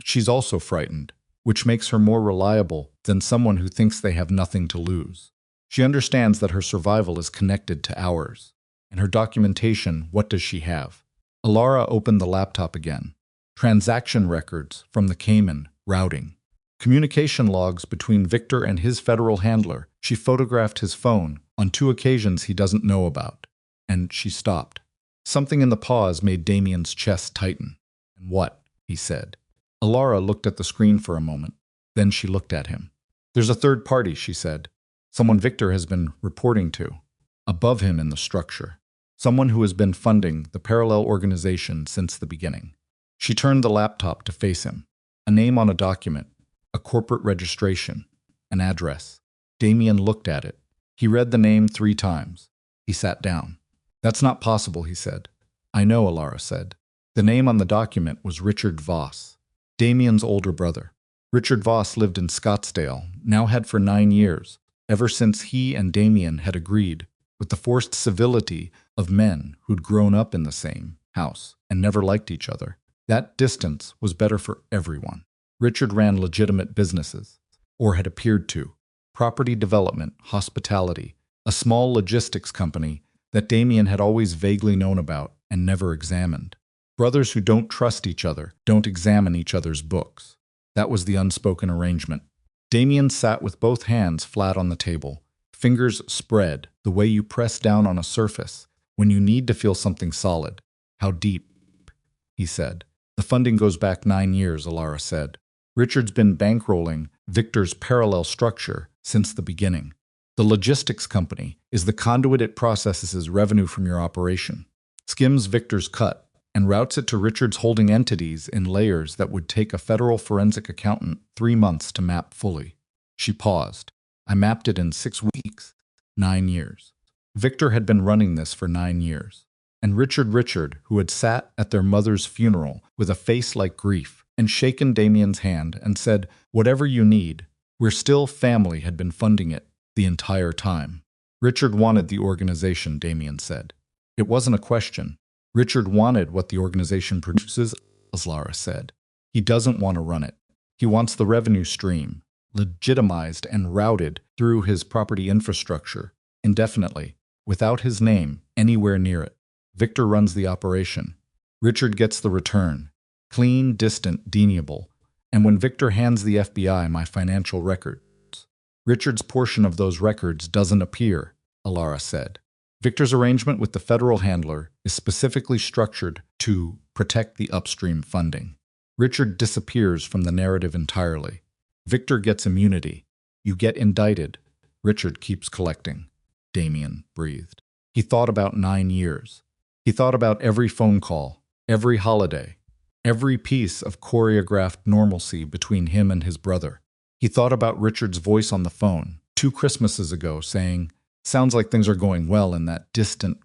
S1: "She's also frightened, which makes her more reliable than someone who thinks they have nothing to lose. She understands that her survival is connected to ours. And her documentation, what does she have?" Alara opened the laptop again. Transaction records from the Cayman, routing. Communication logs between Victor and his federal handler. She photographed his phone on 2 occasions he doesn't know about. And she stopped. Something in the pause made Damien's chest tighten. "And what?" he said. Alara looked at the screen for a moment. Then she looked at him. "There's a third party," she said. "Someone Victor has been reporting to. Above him in the structure. Someone who has been funding the parallel organization since the beginning." She turned the laptop to face him. A name on a document. A corporate registration. An address. Damien looked at it. He read the name 3 times. He sat down. "That's not possible," he said. "I know," Alara said. The name on the document was Richard Voss, Damien's older brother. Richard Voss lived in Scottsdale, now had for 9 years, ever since he and Damien had agreed, with the forced civility of men who'd grown up in the same house and never liked each other. That distance was better for everyone. Richard ran legitimate businesses, or had appeared to. Property development, hospitality, a small logistics company that Damien had always vaguely known about and never examined. Brothers who don't trust each other don't examine each other's books. That was the unspoken arrangement. Damien sat with both hands flat on the table, fingers spread, the way you press down on a surface when you need to feel something solid. "How deep?" he said. "The funding goes back 9 years, Alara said. Richard's been bankrolling Victor's parallel structure since the beginning. The logistics company is the conduit. It processes revenue from your operation, skims Victor's cut, and routes it to Richard's holding entities in layers that would take a federal forensic accountant 3 months to map fully." She paused. "I mapped it in 6 weeks. 9 years. Victor had been running this for 9 years. And Richard, who had sat at their mother's funeral with a face like grief and shaken Damien's hand and said, "Whatever you need, we're still family," had been funding it the entire time. Richard wanted the organization, Damien said. It wasn't a question. Richard wanted what the organization produces, as Lara said. He doesn't want to run it. He wants the revenue stream, legitimized and routed through his property infrastructure, indefinitely, without his name anywhere near it. Victor runs the operation. Richard gets the return. Clean, distant, deniable. And when Victor hands the FBI my financial records, Richard's portion of those records doesn't appear, Alara said. Victor's arrangement with the federal handler is specifically structured to protect the upstream funding. Richard disappears from the narrative entirely. Victor gets immunity. You get indicted. Richard keeps collecting. Damien breathed. He thought about 9 years. He thought about every phone call, every holiday, every piece of choreographed normalcy between him and his brother. He thought about Richard's voice on the phone 2 Christmases ago saying, "Sounds like things are going well," in that distant,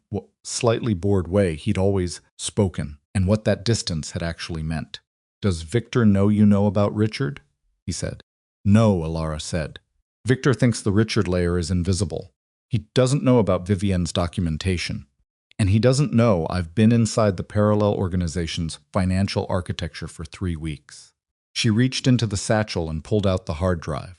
S1: slightly bored way he'd always spoken, and what that distance had actually meant. "Does Victor know you know about Richard?" he said. "No," Alara said. "Victor thinks the Richard layer is invisible. He doesn't know about Vivienne's documentation. And he doesn't know I've been inside the parallel organization's financial architecture for 3 weeks." She reached into the satchel and pulled out the hard drive.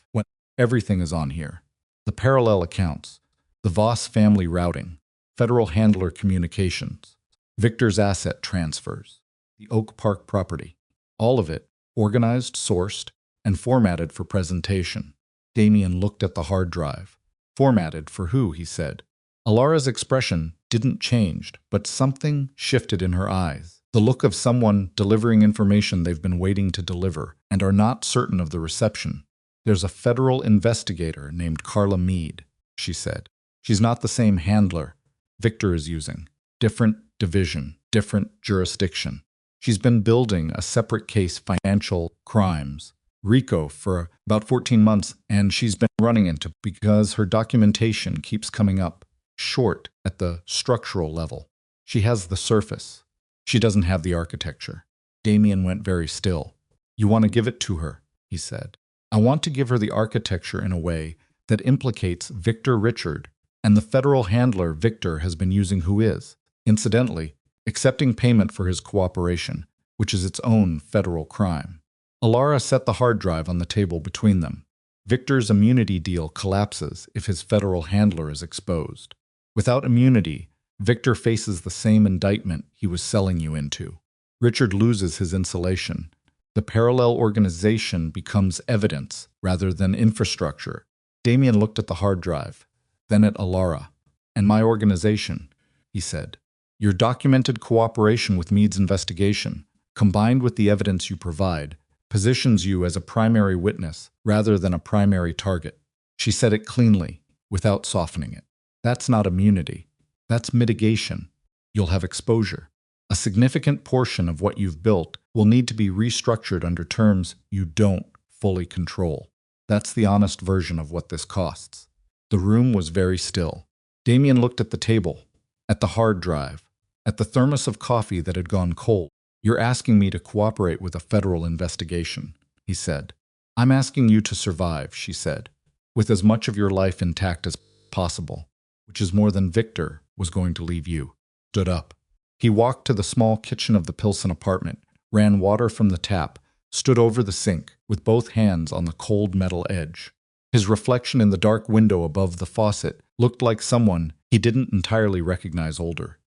S1: Everything is on here. The parallel accounts, the Voss family routing, federal handler communications, Victor's asset transfers, the Oak Park property. All of it, organized, sourced, and formatted for presentation. Damien looked at the hard drive. "Formatted for who?" he said. Alara's expression didn't change, but something shifted in her eyes. The look of someone delivering information they've been waiting to deliver and are not certain of the reception. "There's a federal investigator named Carla Mead," she said. "She's not the same handler Victor is using. Different division, different jurisdiction. She's been building a separate case, financial crimes, RICO, for about 14 months, and she's been running into because her documentation keeps coming up short at the structural level. She has the surface. She doesn't have the architecture." Damien went very still. "You want to give it to her," he said. "I want to give her the architecture in a way that implicates Victor Richard and the federal handler Victor has been using, who is, incidentally, accepting payment for his cooperation, which is its own federal crime." Alara set the hard drive on the table between them. Victor's immunity deal collapses if his federal handler is exposed. Without immunity, Victor faces the same indictment he was selling you into. Richard loses his insulation. The parallel organization becomes evidence rather than infrastructure. Damien looked at the hard drive, then at Alara. "And my organization," he said. "Your documented cooperation with Mead's investigation, combined with the evidence you provide, positions you as a primary witness rather than a primary target." She said it cleanly, without softening it. "That's not immunity. That's mitigation. You'll have exposure. A significant portion of what you've built will need to be restructured under terms you don't fully control. That's the honest version of what this costs." The room was very still. Damien looked at the table, at the hard drive, at the thermos of coffee that had gone cold. "You're asking me to cooperate with a federal investigation," he said. "I'm asking you to survive," she said, "with as much of your life intact as possible, which is more than Victor was going to leave you." Stood up. He walked to the small kitchen of the Pilsen apartment, ran water from the tap, stood over the sink, with both hands on the cold metal edge. His reflection in the dark window above the faucet looked like someone he didn't entirely recognize, older,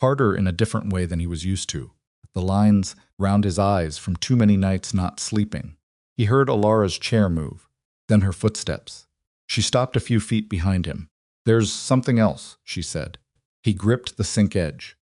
S1: harder in a different way than he was used to. The lines round his eyes from too many nights not sleeping. He heard Alara's chair move, then her footsteps. She stopped a few feet behind him. "There's something else," she said. He gripped the sink edge.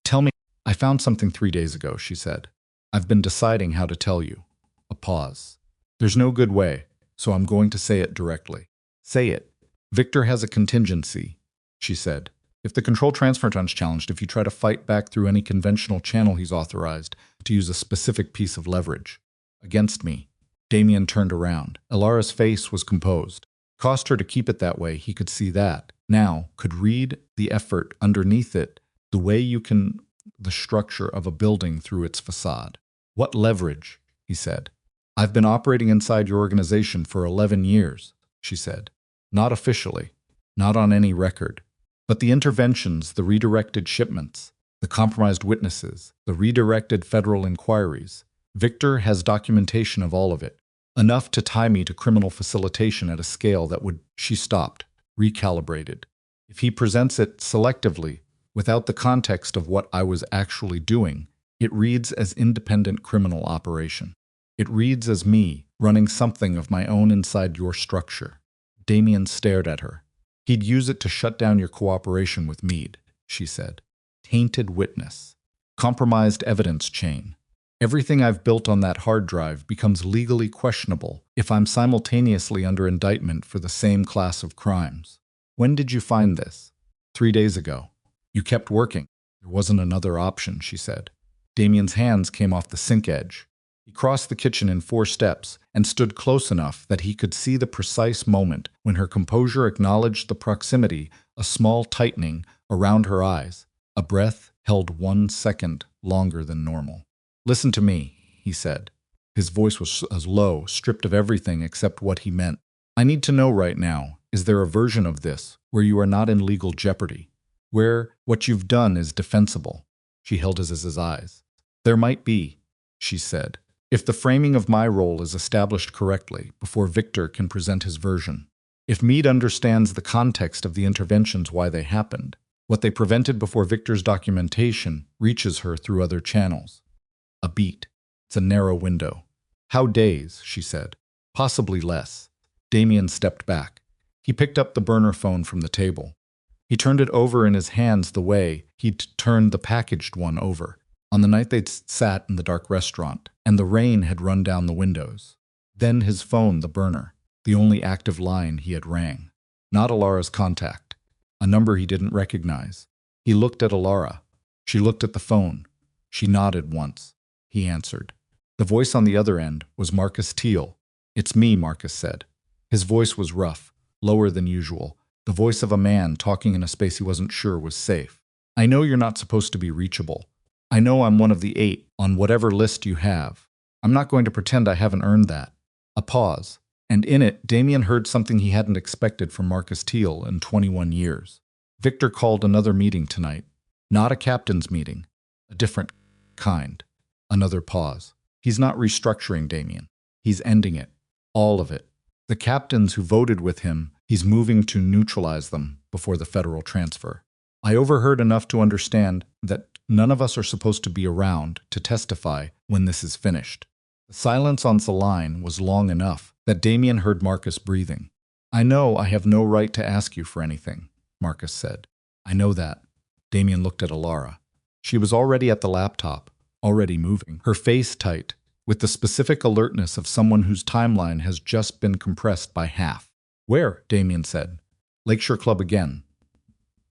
S1: "Tell me." "I found something 3 days ago," she said. "I've been deciding how to tell you." A pause. "There's no good way, so I'm going to say it directly." "Say it." "Victor has a contingency," she said. "If the control transfer is challenged, if you try to fight back through any conventional channel, he's authorized to use a specific piece of leverage. Against me." Damien turned around. Alara's face was composed. Cost her to keep it that way, he could see that. Now, could read the effort underneath it, the way you can the structure of a building through its facade. What leverage, he said. I've been operating inside your organization for 11 years, she said. Not officially, not on any record. But the interventions, the redirected shipments, the compromised witnesses, the redirected federal inquiries. Victor has documentation of all of it. Enough to tie me to criminal facilitation at a scale that would, she stopped, recalibrated. If he presents it selectively, without the context of what I was actually doing, it reads as independent criminal operation. It reads as me running something of my own inside your structure. Damien stared at her. He'd use it to shut down your cooperation with Meade, she said. Tainted witness. Compromised evidence chain. Everything I've built on that hard drive becomes legally questionable if I'm simultaneously under indictment for the same class of crimes. When did you find this? 3 days ago. You kept working. There wasn't another option, she said. Damien's hands came off the sink edge. He crossed the kitchen in 4 steps and stood close enough that he could see the precise moment when her composure acknowledged the proximity, a small tightening around her eyes. A breath held 1 second longer than normal. Listen to me, he said. His voice was as low, stripped of everything except what he meant. I need to know right now, is there a version of this where you are not in legal jeopardy? Where what you've done is defensible? She held his eyes. There might be, she said, if the framing of my role is established correctly before Victor can present his version. If Meade understands the context of the interventions, why they happened, what they prevented before Victor's documentation reaches her through other channels. A beat. It's a narrow window. How days, she said. Possibly less. Damien stepped back. He picked up the burner phone from the table. He turned it over in his hands the way he'd turned the packaged one over on the night they'd sat in the dark restaurant, and the rain had run down the windows. Then his phone, the burner, the only active line he had rang. Not Alara's contact, a number he didn't recognize. He looked at Alara. She looked at the phone. She nodded once. He answered. The voice on the other end was Marcus Teal. It's me, Marcus said. His voice was rough, lower than usual, the voice of a man talking in a space he wasn't sure was safe. I know you're not supposed to be reachable. I know I'm one of the 8 on whatever list you have. I'm not going to pretend I haven't earned that. A pause, and in it, Damien heard something he hadn't expected from Marcus Teal in 21 years. Victor called another meeting tonight. Not a captain's meeting. A different kind. Another pause. He's not restructuring Damien. He's ending it. All of it. The captains who voted with him, he's moving to neutralize them before the federal transfer. I overheard enough to understand that none of us are supposed to be around to testify when this is finished. The silence on the line was long enough that Damien heard Marcus breathing. I know I have no right to ask you for anything, Marcus said. I know that. Damien looked at Alara. She was already at the laptop, already moving, her face tight, with the specific alertness of someone whose timeline has just been compressed by half. Where? Damien said. Lakeshore Club again.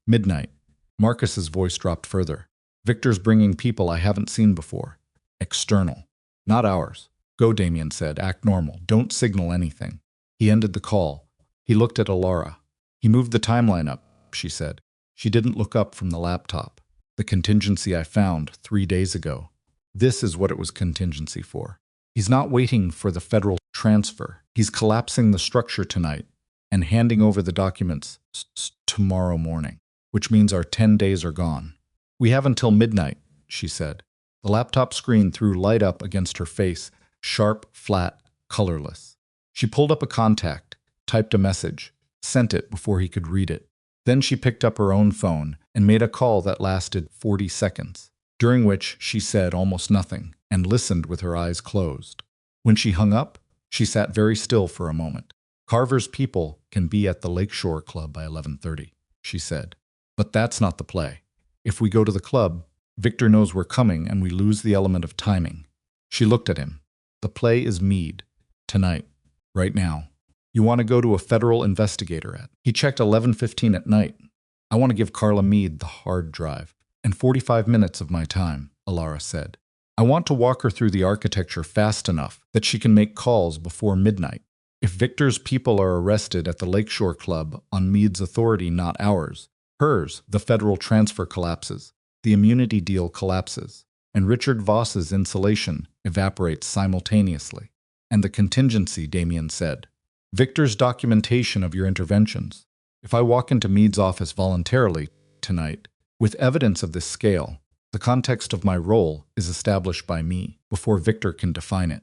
S1: Midnight. Marcus's voice dropped further. Victor's bringing people I haven't seen before. External. Not ours. Go, Damien said. Act normal. Don't signal anything. He ended the call. He looked at Alara. He moved the timeline up, she said. She didn't look up from the laptop. The contingency I found 3 days ago. This is what it was contingency for. He's not waiting for the federal transfer. He's collapsing the structure tonight and handing over the documents tomorrow morning, which means our 10 days are gone. We have until midnight, she said. The laptop screen threw light up against her face, sharp, flat, colorless. She pulled up a contact, typed a message, sent it before he could read it. Then she picked up her own phone and made a call that lasted 40 seconds, during which she said almost nothing and listened with her eyes closed. When she hung up, she sat very still for a moment. Carver's people can be at the Lakeshore Club by 11:30, she said. But that's not the play. If we go to the club, Victor knows we're coming and we lose the element of timing. She looked at him. The play is Meade. Tonight. Right now. You want to go to a federal investigator at. He checked 11:15 at night. I want to give Carla Meade the hard drive. And 45 minutes of my time, Alara said. I want to walk her through the architecture fast enough that she can make calls before midnight. If Victor's people are arrested at the Lakeshore Club on Meade's authority, not ours, hers, the federal transfer collapses, the immunity deal collapses, and Richard Voss's insulation evaporates simultaneously. And the contingency, Damien said. Victor's documentation of your interventions. If I walk into Meade's office voluntarily tonight, with evidence of this scale, the context of my role is established by me before Victor can define it.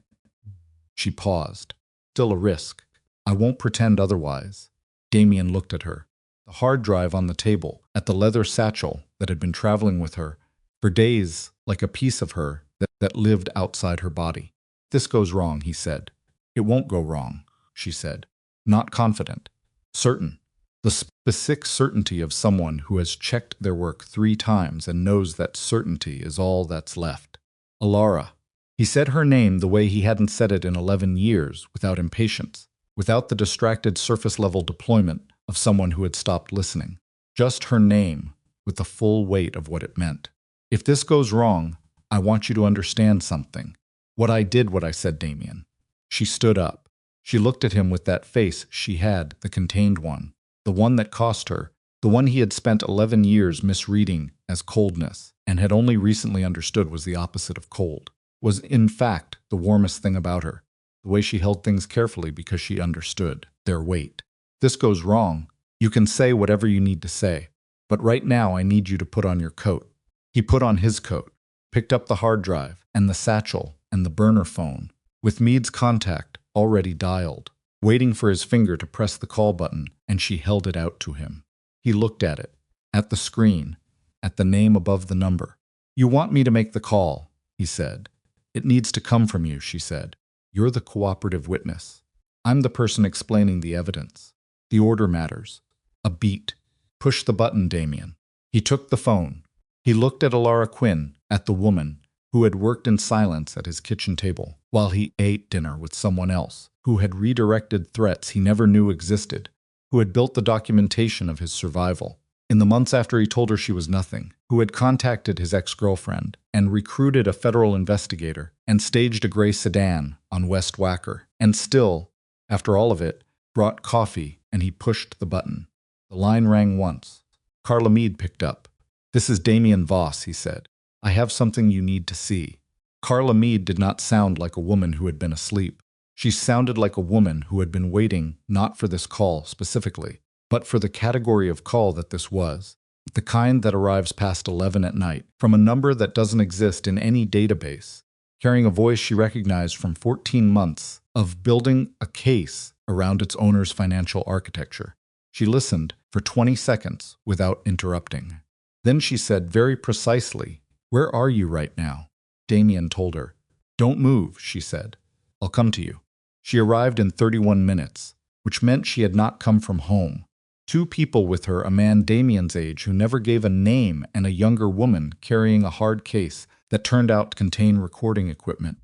S1: She paused. Still a risk. I won't pretend otherwise. Damien looked at her. The hard drive on the table, at the leather satchel that had been traveling with her for days, like a piece of her that lived outside her body. This goes wrong, he said. It won't go wrong, she said. Not confident. Certain. The specific certainty of someone who has checked their work 3 times and knows that certainty is all that's left. Alara. He said her name the way he hadn't said it in 11 years, without impatience, without the distracted surface-level deployment of someone who had stopped listening. Just her name, with the full weight of what it meant. If this goes wrong, I want you to understand something. What I said, Damien. She stood up. She looked at him with that face she had, the contained one, the one that cost her, the one he had spent 11 years misreading as coldness, and had only recently understood was the opposite of cold. Was in fact the warmest thing about her, the way she held things carefully because she understood their weight. This goes wrong. You can say whatever you need to say, but right now I need you to put on your coat. He put on his coat, picked up the hard drive and the satchel and the burner phone, with Meade's contact already dialed, waiting for his finger to press the call button, and she held it out to him. He looked at it, at the screen, at the name above the number. You want me to make the call, he said. It needs to come from you, she said. You're the cooperative witness. I'm the person explaining the evidence. The order matters. A beat. Push the button, Damien. He took the phone. He looked at Alara Quinn, at the woman, who had worked in silence at his kitchen table, while he ate dinner with someone else, who had redirected threats he never knew existed, who had built the documentation of his survival. In the months after he told her she was nothing, who had contacted his ex-girlfriend and recruited a federal investigator and staged a gray sedan on West Wacker, and still, after all of it, brought coffee, and he pushed the button. The line rang once. Carla Meade picked up. This is Damien Voss, he said. I have something you need to see. Carla Meade did not sound like a woman who had been asleep. She sounded like a woman who had been waiting not for this call specifically, but for the category of call that this was, the kind that arrives past 11 at night, from a number that doesn't exist in any database, carrying a voice she recognized from 14 months of building a case around its owner's financial architecture. She listened for 20 seconds without interrupting. Then she said very precisely, "Where are you right now?" Damien told her. "Don't move," she said. "I'll come to you." She arrived in 31 minutes, which meant she had not come from home. 2 people with her, a man Damien's age who never gave a name and a younger woman carrying a hard case that turned out to contain recording equipment.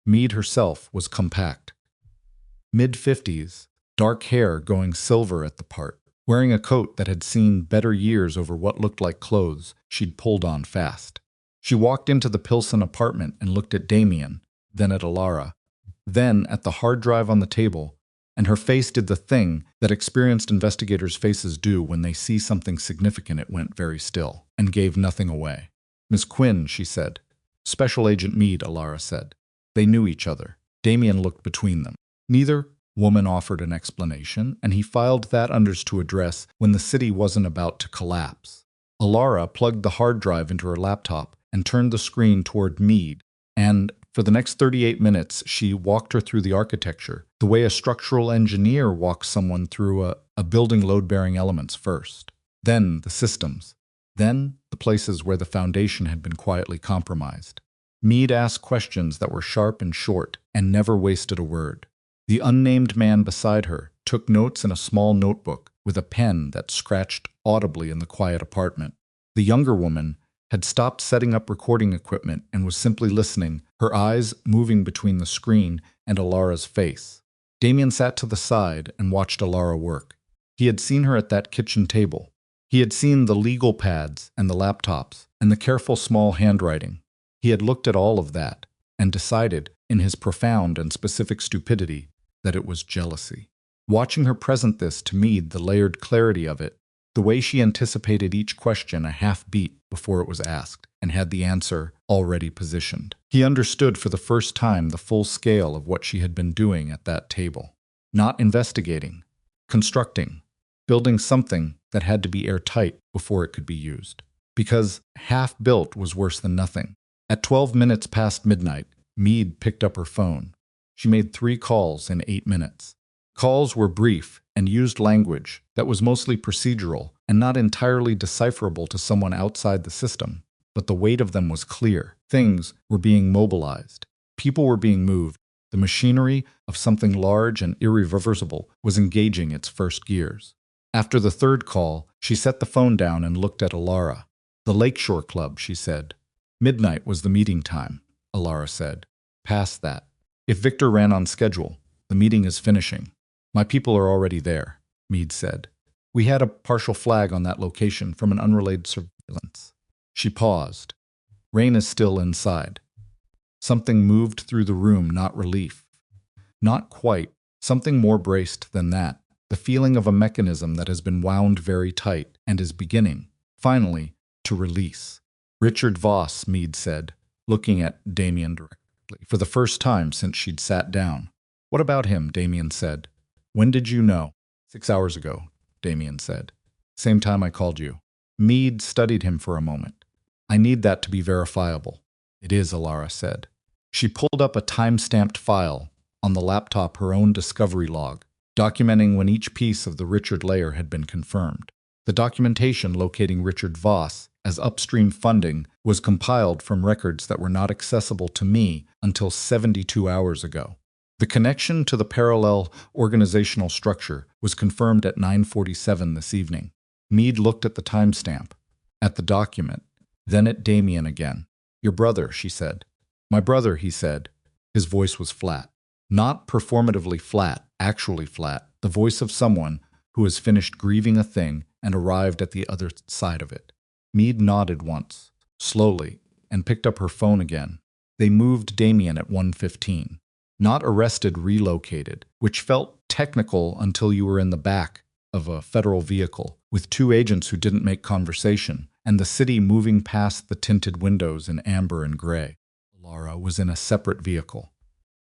S1: Meade herself was compact. Mid-50s, dark hair going silver at the part, wearing a coat that had seen better years over what looked like clothes she'd pulled on fast. She walked into the Pilsen apartment and looked at Damien, then at Alara, then at the hard drive on the table, and her face did the thing that experienced investigators' faces do when they see something significant. It went very still and gave nothing away. "Miss Quinn," she said. "Special Agent Meade," Alara said. They knew each other. Damien looked between them. Neither woman offered an explanation, and he filed that under to address when the city wasn't about to collapse. Alara plugged the hard drive into her laptop and turned the screen toward Meade, and for the next 38 minutes, she walked her through the architecture, the way a structural engineer walks someone through a building load-bearing elements first, then the systems, then the places where the foundation had been quietly compromised. Meade asked questions that were sharp and short and never wasted a word. The unnamed man beside her took notes in a small notebook with a pen that scratched audibly in the quiet apartment. The younger woman had stopped setting up recording equipment and was simply listening, her eyes moving between the screen and Alara's face. Damien sat to the side and watched Alara work. He had seen her at that kitchen table. He had seen the legal pads and the laptops and the careful small handwriting. He had looked at all of that and decided, in his profound and specific stupidity, that it was jealousy. Watching her present this to Meade, the layered clarity of it, the way she anticipated each question a half beat before it was asked, and had the answer already positioned. He understood for the first time the full scale of what she had been doing at that table. Not investigating, constructing, building something that had to be airtight before it could be used. Because half-built was worse than nothing. At 12 minutes past midnight, Meade picked up her phone. She made 3 calls in 8 minutes. Calls were brief and used language that was mostly procedural and not entirely decipherable to someone outside the system, but the weight of them was clear. Things were being mobilized. People were being moved. The machinery of something large and irreversible was engaging its first gears. After the 3rd call, she set the phone down and looked at Alara. "The Lakeshore Club," she said. "Midnight was the meeting time," Alara said. "Past that. If Victor ran on schedule, the meeting is finishing. My people are already there," Meade said. "We had a partial flag on that location from an unrelated surveillance." She paused. "Rain is still inside." Something moved through the room, not relief. Not quite. Something more braced than that. The feeling of a mechanism that has been wound very tight and is beginning, finally, to release. "Richard Voss," Meade said, looking at Damien directly, for the first time since she'd sat down. "What about him?" Damien said. "When did you know?" 6 hours ago, Damien said. "Same time I called you." Meade studied him for a moment. "I need that to be verifiable." "It is," Alara said. She pulled up a time-stamped file on the laptop, her own discovery log, documenting when each piece of the Richard layer had been confirmed. The documentation locating Richard Voss as upstream funding was compiled from records that were not accessible to me until 72 hours ago. The connection to the parallel organizational structure was confirmed at 9:47 this evening. Meade looked at the timestamp, at the document, then at Damien again. "Your brother," she said. "My brother," he said. His voice was flat. Not performatively flat, actually flat, the voice of someone who has finished grieving a thing and arrived at the other side of it. Meade nodded once, slowly, and picked up her phone again. They moved Damien at 1:15. Not arrested, relocated, which felt technical until you were in the back of a federal vehicle, with 2 agents who didn't make conversation, and the city moving past the tinted windows in amber and gray. Alara was in a separate vehicle.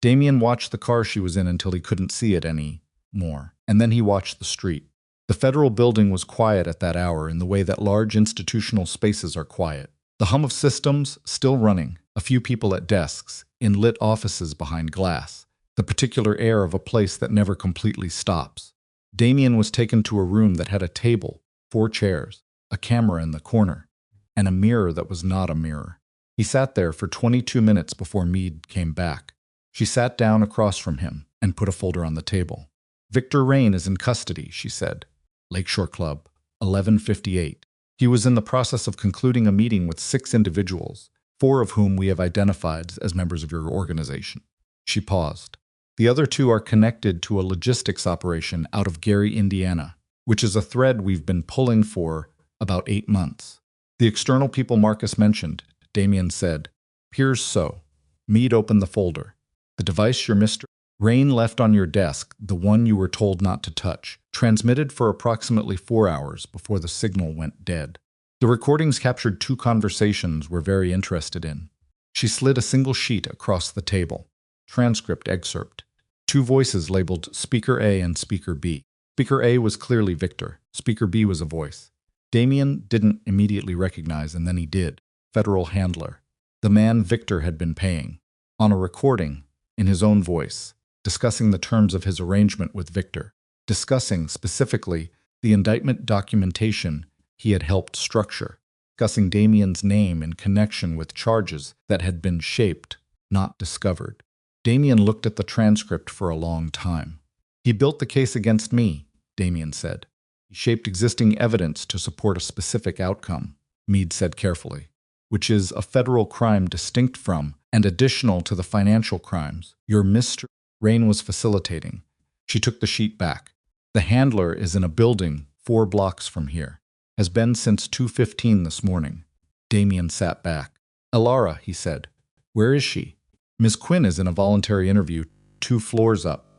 S1: Damien watched the car she was in until he couldn't see it any more, and then he watched the street. The federal building was quiet at that hour in the way that large institutional spaces are quiet. The hum of systems still running, a few people at desks, in lit offices behind glass, the particular air of a place that never completely stops. Damien was taken to a room that had a table, 4 chairs, a camera in the corner, and a mirror that was not a mirror. He sat there for 22 minutes before Meade came back. She sat down across from him and put a folder on the table. "Victor Rain is in custody," she said. "Lakeshore Club, 11:58. He was in the process of concluding a meeting with 6 individuals, 4 of whom we have identified as members of your organization." She paused. "The other 2 are connected to a logistics operation out of Gary, Indiana, which is a thread we've been pulling for about 8 months. The external people Marcus mentioned," Damien said. "Appears so." Meade opened the folder. "The device your Mr. Rain left on your desk, the one you were told not to touch, transmitted for approximately 4 hours before the signal went dead. The recordings captured 2 conversations we're very interested in." She slid a single sheet across the table. Transcript excerpt. 2 voices labeled Speaker A and Speaker B. Speaker A was clearly Victor. Speaker B was a voice Damien didn't immediately recognize, and then he did. Federal handler. The man Victor had been paying. On a recording, in his own voice, discussing the terms of his arrangement with Victor, discussing, specifically, the indictment documentation he had helped structure, discussing Damien's name in connection with charges that had been shaped, not discovered. Damien looked at the transcript for a long time. "He built the case against me," Damien said. "He shaped existing evidence to support a specific outcome," Meade said carefully, "which is a federal crime distinct from and additional to the financial crimes your Mr. Rain was facilitating." She took the sheet back. "The handler is in a building 4 blocks from here. Has been since 2:15 this morning." Damien sat back. "Alara," he said. "Where is she?" "Miss Quinn is in a voluntary interview 2 floors up."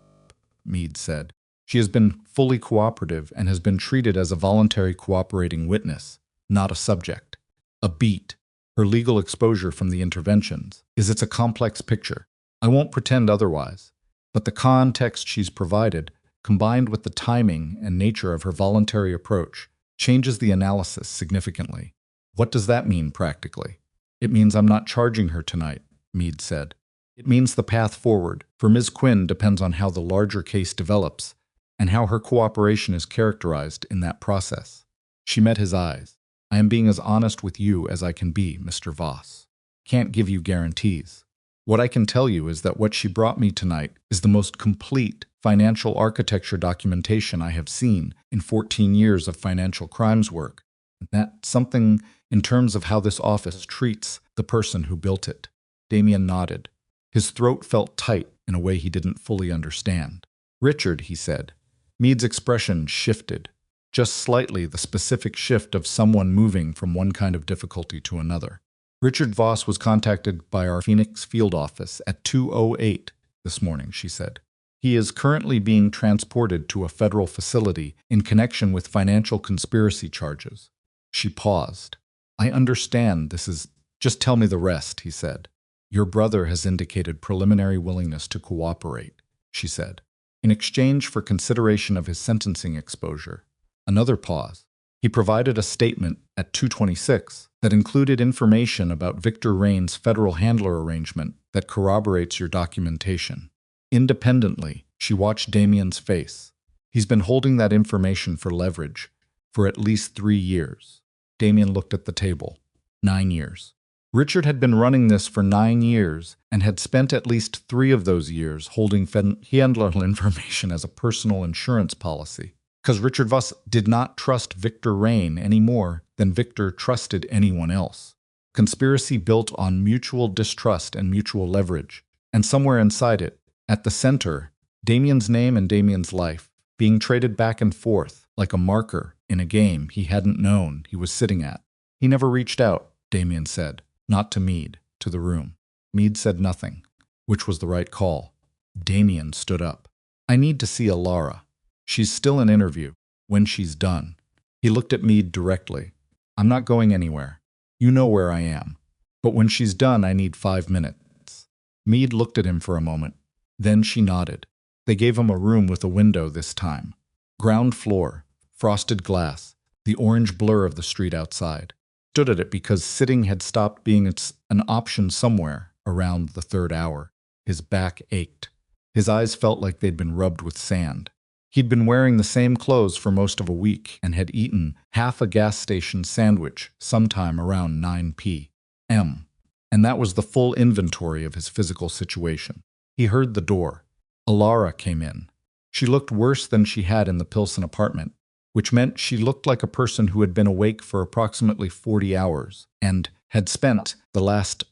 S1: Meade said. She has been fully cooperative and has been treated as a voluntary cooperating witness, not a subject. A beat. Her legal exposure from the interventions is it's a complex picture. I won't pretend otherwise. But the context she's provided, combined with the timing and nature of her voluntary approach, changes the analysis significantly. What does that mean practically? It means I'm not charging her tonight, Meade said. It means the path forward for Ms. Quinn depends on how the larger case develops and how her cooperation is characterized in that process. She met his eyes. I am being as honest with you as I can be, Mr. Voss. Can't give you guarantees. What I can tell you is that what she brought me tonight is the most complete financial architecture documentation I have seen in 14 years of financial crimes work. And that's something in terms of how this office treats the person who built it. Damien nodded. His throat felt tight in a way he didn't fully understand. Richard, he said. Meade's expression shifted. Just slightly the specific shift of someone moving from one kind of difficulty to another. Richard Voss was contacted by our Phoenix field office at 2:08 this morning, she said. He is currently being transported to a federal facility in connection with financial conspiracy charges. She paused. I understand this is... Just tell me the rest, he said. Your brother has indicated preliminary willingness to cooperate, she said, in exchange for consideration of his sentencing exposure. Another pause. He provided a statement at 2:26 that included information about Victor Rain's federal handler arrangement that corroborates your documentation. Independently, she watched Damien's face. He's been holding that information for leverage for at least 3 years. Damien looked at the table. 9 years. Richard had been running this for 9 years and had spent at least 3 of those years holding handler information as a personal insurance policy. Because Richard Voss did not trust Victor Rain any more than Victor trusted anyone else. Conspiracy built on mutual distrust and mutual leverage. And somewhere inside it, at the center, Damien's name and Damien's life, being traded back and forth like a marker in a game he hadn't known he was sitting at. He never reached out, Damien said. Not to Meade, to the room. Meade said nothing, which was the right call. Damien stood up. I need to see Alara. She's still in interview. When she's done. He looked at Meade directly. I'm not going anywhere. You know where I am. But when she's done, I need 5 minutes. Meade looked at him for a moment. Then she nodded. They gave him a room with a window this time. Ground floor, frosted glass, the orange blur of the street outside. Stood at it because sitting had stopped being an option somewhere around the 3rd hour. His back ached. His eyes felt like they'd been rubbed with sand. He'd been wearing the same clothes for most of a week and had eaten half a gas station sandwich sometime around 9 p.m. And that was the full inventory of his physical situation. He heard the door. Alara came in. She looked worse than she had in the Pilsen apartment, which meant she looked like a person who had been awake for approximately 40 hours and had spent the last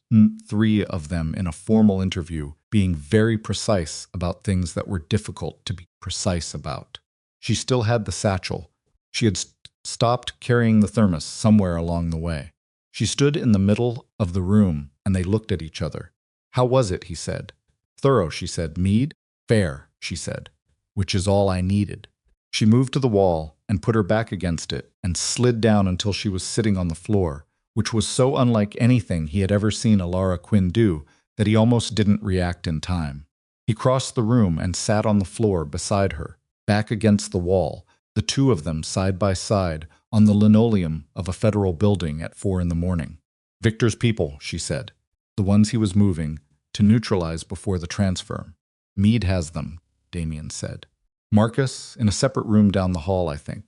S1: 3 of them in a formal interview being very precise about things that were difficult to be precise about. She still had the satchel. She had stopped carrying the thermos somewhere along the way. She stood in the middle of the room and they looked at each other. How was it, he said. Thorough, she said. Meade? Fair, she said. Which is all I needed. She moved to the wall and put her back against it and slid down until she was sitting on the floor, which was so unlike anything he had ever seen Alara Quinn do that he almost didn't react in time. He crossed the room and sat on the floor beside her, back against the wall, the 2 of them side by side on the linoleum of a federal building at 4 in the morning. Victor's people, she said, the ones he was moving, to neutralize before the transfer. Meade has them, Damien said. Marcus, in a separate room down the hall, I think.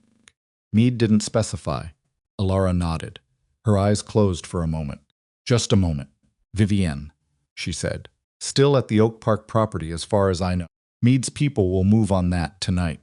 S1: Meade didn't specify. Alara nodded. Her eyes closed for a moment. Just a moment. Vivienne, she said. Still at the Oak Park property as far as I know. Meade's people will move on that tonight.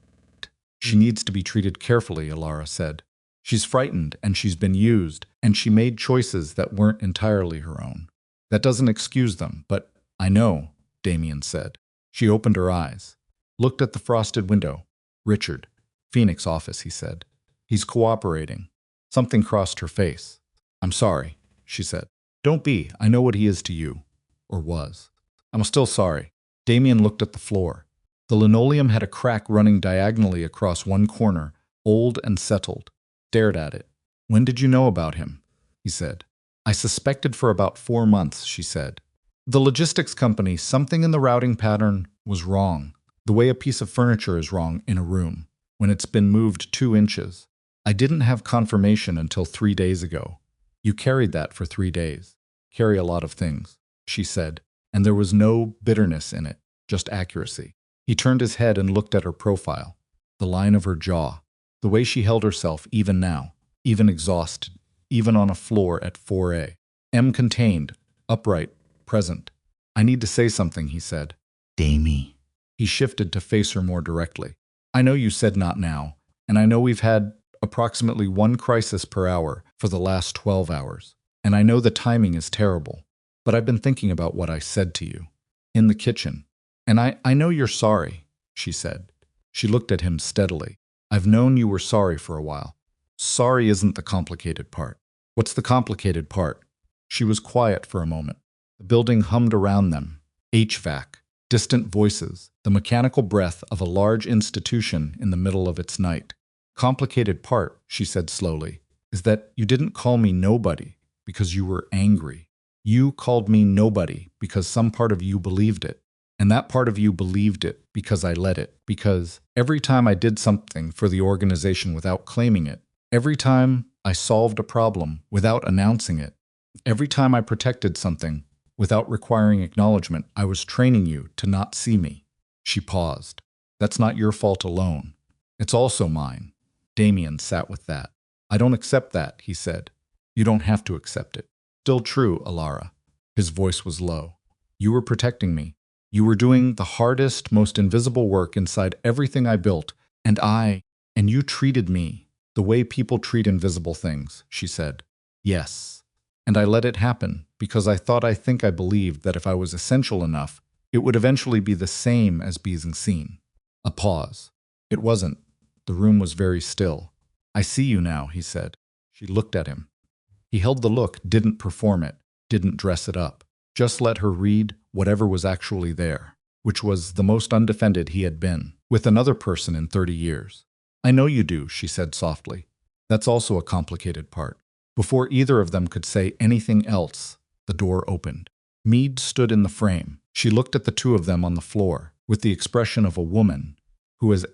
S1: She needs to be treated carefully, Alara said. She's frightened and she's been used, and she made choices that weren't entirely her own. That doesn't excuse them, but I know, Damien said. She opened her eyes. Looked at the frosted window. Richard. Phoenix office, he said. He's cooperating. Something crossed her face. I'm sorry, she said. Don't be. I know what he is to you. Or was. I'm still sorry. Damien looked at the floor. The linoleum had a crack running diagonally across one corner, old and settled. Stared at it. "When did you know about him?" he said. "I suspected for about 4 months," she said. "The logistics company, something in the routing pattern was wrong. The way a piece of furniture is wrong in a room, when it's been moved 2 inches. I didn't have confirmation until 3 days ago." "You carried that for 3 days. Carry a lot of things," she said, and there was no bitterness in it, just accuracy. He turned his head and looked at her profile, the line of her jaw, the way she held herself even now, even exhausted, even on a floor at 4A. M contained, upright, present. "I need to say something," he said. "Damie." He shifted to face her more directly. "I know you said not now, and I know we've had approximately 1 crisis per hour for the last 12 hours, and I know the timing is terrible, but I've been thinking about what I said to you in the kitchen. And I know you're sorry," she said. She looked at him steadily. "I've known you were sorry for a while." "Sorry isn't the complicated part." "What's the complicated part?" She was quiet for a moment. The building hummed around them. HVAC, distant voices, the mechanical breath of a large institution in the middle of its night. "Complicated part," she said slowly, "is that you didn't call me nobody because you were angry. You called me nobody because some part of you believed it. And that part of you believed it because I let it. Because every time I did something for the organization without claiming it, every time I solved a problem without announcing it, every time I protected something without requiring acknowledgement, I was training you to not see me." She paused. "That's not your fault alone. It's also mine." Damien sat with that. "I don't accept that," he said. "You don't have to accept it." "Still true, Alara." His voice was low. "You were protecting me. You were doing the hardest, most invisible work inside everything I built, and you treated me the way people treat invisible things," she said. "Yes. And I let it happen because I believed that if I was essential enough, it would eventually be the same as being seen." A pause. It wasn't. The room was very still. "I see you now," he said. She looked at him. He held the look, didn't perform it, didn't dress it up. Just let her read whatever was actually there, which was the most undefended he had been, with another person in 30 years. "I know you do," she said softly. "That's also a complicated part." Before either of them could say anything else, the door opened. Meade stood in the frame. She looked at the two of them on the floor, with the expression of a woman who has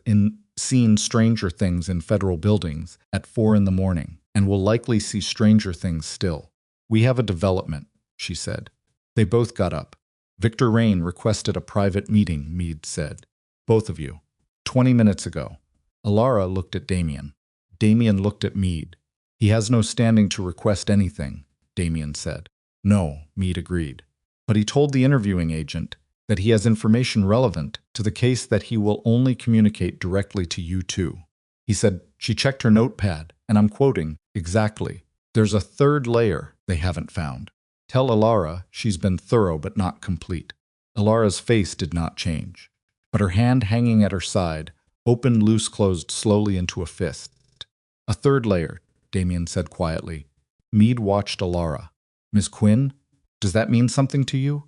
S1: seen stranger things in federal buildings at 4 in the morning, and will likely see stranger things still. "We have a development," she said. They both got up. "Victor Rain requested a private meeting," Meade said. "Both of you. 20 minutes ago." Alara looked at Damien. Damien looked at Meade. "He has no standing to request anything," Damien said. "No," Meade agreed. "But he told the interviewing agent that he has information relevant to the case that he will only communicate directly to you two." He said, she checked her notepad, and I'm quoting, "exactly. There's a 3rd layer they haven't found. Tell Alara she's been thorough but not complete." Alara's face did not change, but her hand hanging at her side, opened loose closed slowly into a fist. "A 3rd layer," Damien said quietly. Meade watched Alara. "Miss Quinn, does that mean something to you?"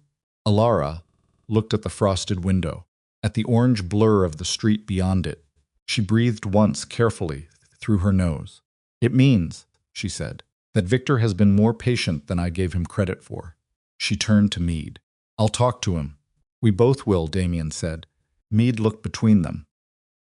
S1: Alara looked at the frosted window, at the orange blur of the street beyond it. She breathed once carefully through her nose. "It means," she said, "that Victor has been more patient than I gave him credit for." She turned to Meade. "I'll talk to him." "We both will," Damien said. Meade looked between them.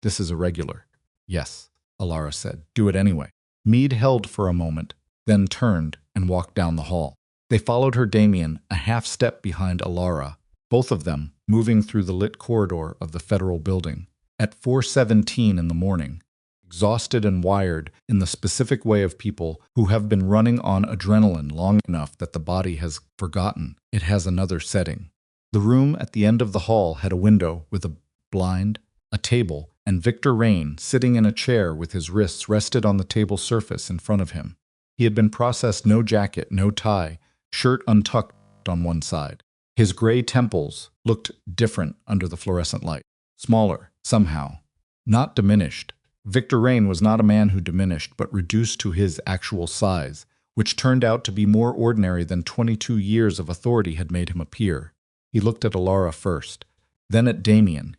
S1: "This is irregular." "Yes," Alara said. "Do it anyway." Meade held for a moment, then turned and walked down the hall. They followed her, Damien a half step behind Alara, both of them moving through the lit corridor of the federal building. At 4:17 in the morning, exhausted and wired in the specific way of people who have been running on adrenaline long enough that the body has forgotten it has another setting. The room at the end of the hall had a window with a blind, a table, and Victor Rain sitting in a chair with his wrists rested on the table surface in front of him. He had been processed, no jacket, no tie, shirt untucked on one side. His gray temples looked different under the fluorescent light. Smaller, somehow. Not diminished. Victor Rain was not a man who diminished, but reduced to his actual size, which turned out to be more ordinary than 22 years of authority had made him appear. He looked at Alara first, then at Damien.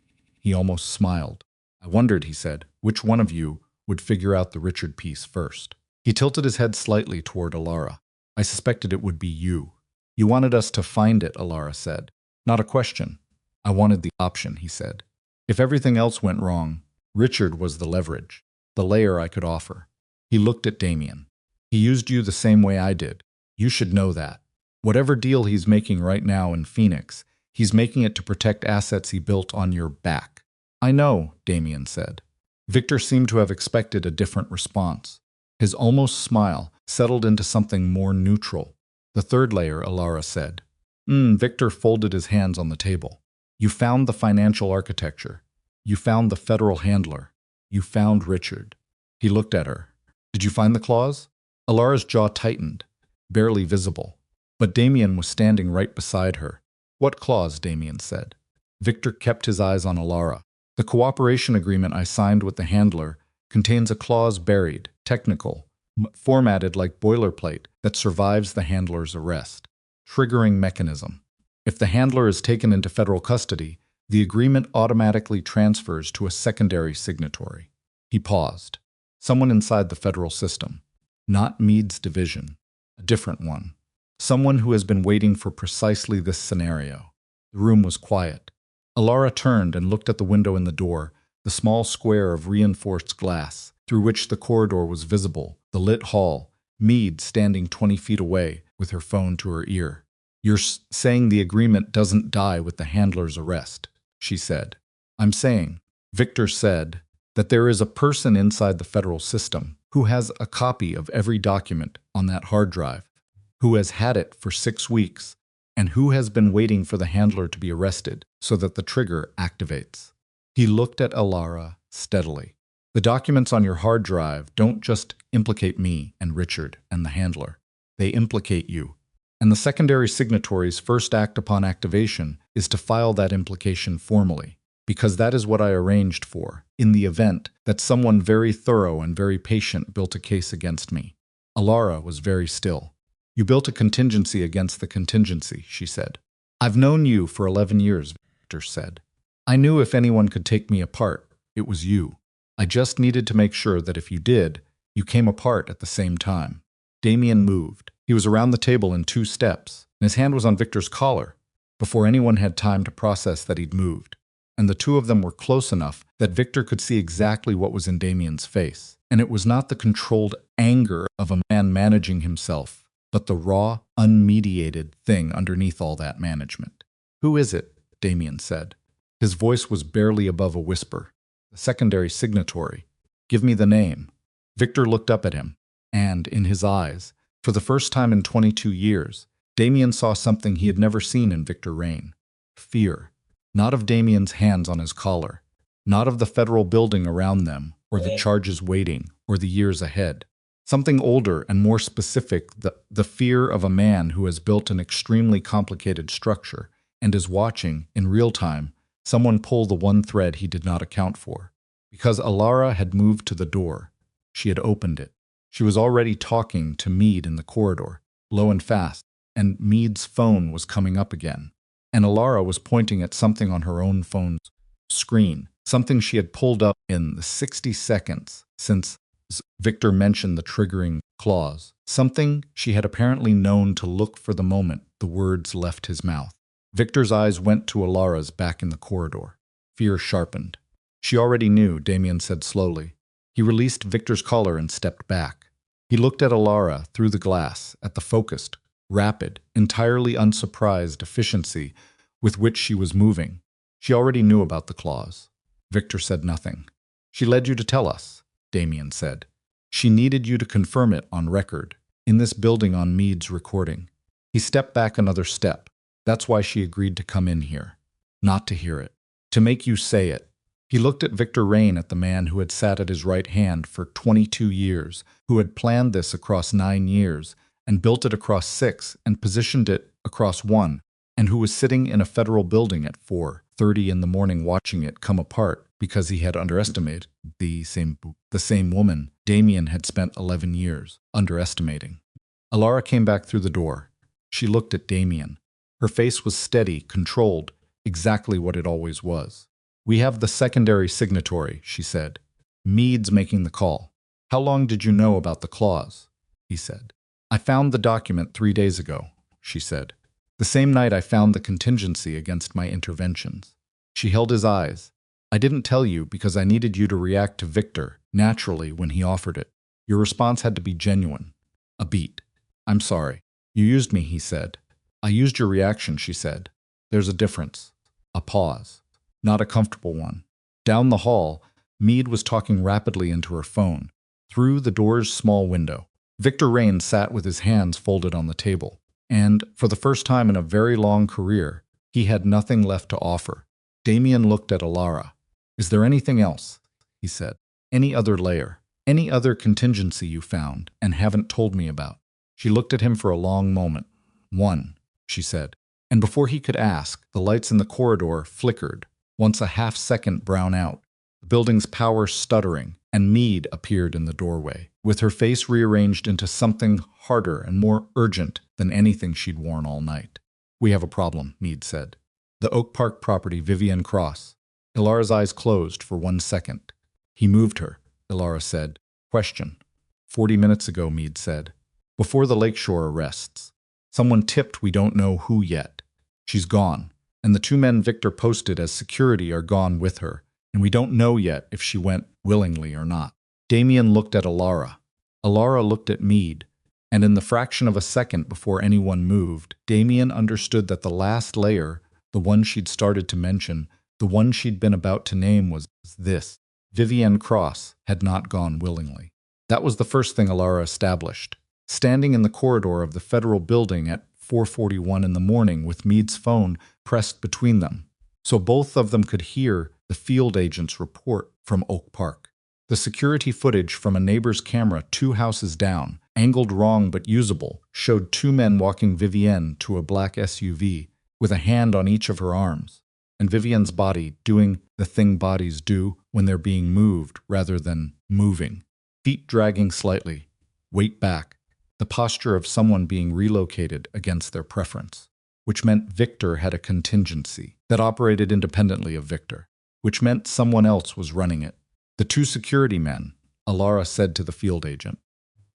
S1: He almost smiled. I wondered, he said, which one of you would figure out the Richard piece first. He tilted his head slightly toward Alara. I suspected it would be you. You wanted us to find it, Alara said. Not a question. I wanted the option, he said. If everything else went wrong, Richard was the leverage, the layer I could offer. He looked at Damien. He used you the same way I did. You should know that. Whatever deal he's making right now in Phoenix, he's making it to protect assets he built on your back. I know, Damien said. Victor seemed to have expected a different response. His almost smile settled into something more neutral. The third layer, Alara said. Victor folded his hands on the table. You found the financial architecture. You found the federal handler. You found Richard. He looked at her. Did you find the clause? Alara's jaw tightened, barely visible. But Damien was standing right beside her. What clause? Damien said. Victor kept his eyes on Alara. The cooperation agreement I signed with the handler contains a clause buried, technical, formatted like boilerplate that survives the handler's arrest. Triggering mechanism. If the handler is taken into federal custody, the agreement automatically transfers to a secondary signatory. He paused. Someone inside the federal system. Not Meade's division. A different one. Someone who has been waiting for precisely this scenario. The room was quiet. Alara turned and looked at the window in the door, the small square of reinforced glass, through which the corridor was visible, the lit hall, Meade standing 20 feet away with her phone to her ear. You're saying the agreement doesn't die with the handler's arrest, she said. I'm saying, Victor said, that there is a person inside the federal system who has a copy of every document on that hard drive, who has had it for 6 weeks, and who has been waiting for the handler to be arrested so that the trigger activates. He looked at Alara steadily. The documents on your hard drive don't just implicate me and Richard and the handler. They implicate you. And the secondary signatory's first act upon activation is to file that implication formally, because that is what I arranged for, in the event that someone very thorough and very patient built a case against me. Alara was very still. You built a contingency against the contingency, she said. I've known you for 11 years, Victor said. I knew if anyone could take me apart, it was you. I just needed to make sure that if you did, you came apart at the same time. Damien moved. He was around the table in 2 steps, and his hand was on Victor's collar, before anyone had time to process that he'd moved. And the two of them were close enough that Victor could see exactly what was in Damien's face. And it was not the controlled anger of a man managing himself, but the raw, unmediated thing underneath all that management. Who is it? Damien said. His voice was barely above a whisper. The secondary signatory. Give me the name. Victor looked up at him, and in his eyes, for the first time in 22 years, Damien saw something he had never seen in Victor Rain. Fear. Not of Damien's hands on his collar, not of the federal building around them, or the charges waiting, or the years ahead. Something older and more specific, the fear of a man who has built an extremely complicated structure and is watching, in real time, someone pull the one thread he did not account for. Because Alara had moved to the door, she had opened it. She was already talking to Meade in the corridor, low and fast, and Meade's phone was coming up again. And Alara was pointing at something on her own phone's screen, something she had pulled up in the 60 seconds since Victor mentioned the triggering clause, something she had apparently known to look for the moment the words left his mouth. Victor's eyes went to Alara's back in the corridor. Fear sharpened. She already knew, Damien said slowly. He released Victor's collar and stepped back. He looked at Alara through the glass, at the focused, rapid, entirely unsurprised efficiency with which she was moving. She already knew about the clause. Victor said nothing. She led you to tell us, Damien said. She needed you to confirm it on record, in this building on Meade's recording. He stepped back another step. That's why she agreed to come in here. Not to hear it. To make you say it. He looked at Victor Rain, at the man who had sat at his right hand for 22 years, who had planned this across 9 years, and built it across 6, and positioned it across 1, and who was sitting in a federal building at 4:30 in the morning watching it come apart because he had underestimated the same woman Damien had spent 11 years underestimating. Alara came back through the door. She looked at Damien. Her face was steady, controlled, exactly what it always was. We have the secondary signatory, she said. Meade's making the call. How long did you know about the clause? He said. I found the document 3 days ago, she said. The same night I found the contingency against my interventions. She held his eyes. I didn't tell you because I needed you to react to Victor naturally when he offered it. Your response had to be genuine. A beat. I'm sorry. You used me, he said. I used your reaction, she said. There's a difference. A pause. Not a comfortable one. Down the hall, Meade was talking rapidly into her phone, through the door's small window. Victor Rain sat with his hands folded on the table, and, for the first time in a very long career, he had nothing left to offer. Damien looked at Alara. Is there anything else? He said. Any other layer? Any other contingency you found and haven't told me about? She looked at him for a long moment. One, she said. And before he could ask, the lights in the corridor flickered, once a half-second brown out, the building's power stuttering, and Meade appeared in the doorway, with her face rearranged into something harder and more urgent than anything she'd worn all night. We have a problem, Meade said. The Oak Park property, Vivienne Cross. Ilara's eyes closed for 1 second. He moved her, Ilara said. Question. 40 minutes ago, Meade said. Before the lakeshore arrests. Someone tipped we don't know who yet. She's gone, and the 2 men Victor posted as security are gone with her, and we don't know yet if she went willingly or not. Damien looked at Alara. Alara looked at Meade, and in the fraction of a second before anyone moved, Damien understood that the last layer, the one she'd started to mention, the one she'd been about to name was this. Vivienne Cross had not gone willingly. That was the first thing Alara established. Standing in the corridor of the federal building at 4:41 in the morning with Meade's phone pressed between them, so both of them could hear the field agent's report from Oak Park. The security footage from a neighbor's camera 2 houses down, angled wrong but usable, showed 2 men walking Vivienne to a black SUV with a hand on each of her arms, and Vivienne's body doing the thing bodies do when they're being moved rather than moving. Feet dragging slightly, weight back, the posture of someone being relocated against their preference, which meant Victor had a contingency that operated independently of Victor, which meant someone else was running it. The 2 security men, Alara said to the field agent,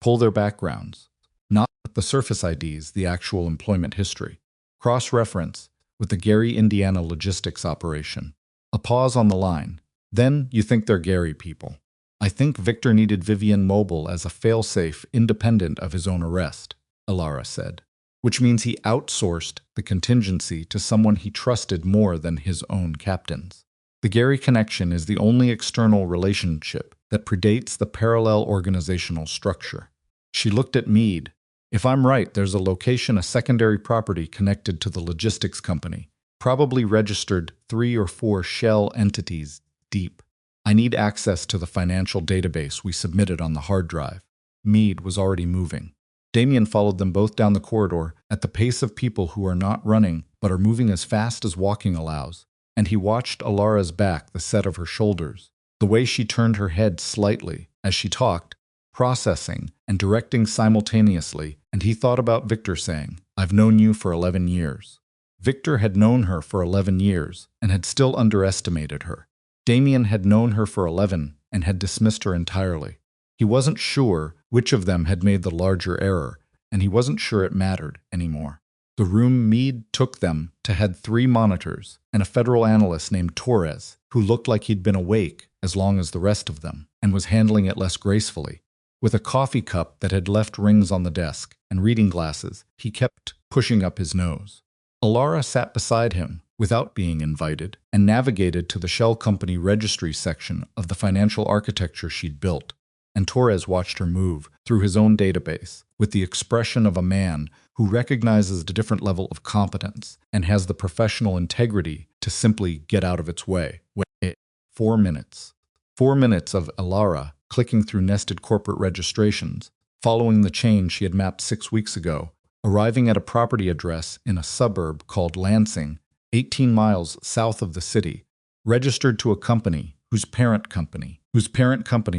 S1: pull their backgrounds, not the surface IDs, the actual employment history. Cross-reference with the Gary, Indiana logistics operation. A pause on the line. Then you think they're Gary people. I think Victor needed Vivienne mobile as a fail-safe, independent of his own arrest, Alara said, which means he outsourced the contingency to someone he trusted more than his own captains. The Gary connection is the only external relationship that predates the parallel organizational structure. She looked at Meade. If I'm right, there's a location, a secondary property connected to the logistics company, probably registered 3 or 4 shell entities deep. I need access to the financial database we submitted on the hard drive. Meade was already moving. Damien followed them both down the corridor at the pace of people who are not running but are moving as fast as walking allows, and he watched Alara's back, the set of her shoulders, the way she turned her head slightly as she talked, processing and directing simultaneously, and he thought about Victor saying, I've known you for 11 years. Victor had known her for 11 years and had still underestimated her. Damien had known her for 11 and had dismissed her entirely. He wasn't sure which of them had made the larger error, and he wasn't sure it mattered anymore. The room Meade took them to had 3 monitors and a federal analyst named Torres, who looked like he'd been awake as long as the rest of them and was handling it less gracefully. With a coffee cup that had left rings on the desk and reading glasses, he kept pushing up his nose. Alara sat beside him without being invited and navigated to the shell company registry section of the financial architecture she'd built, and Torres watched her move through his own database with the expression of a man who recognizes a different level of competence and has the professional integrity to simply get out of its way. 4 minutes. 4 minutes of Alara clicking through nested corporate registrations, following the chain she had mapped 6 weeks ago, arriving at a property address in a suburb called Lansing, 18 miles south of the city, registered to a company whose parent company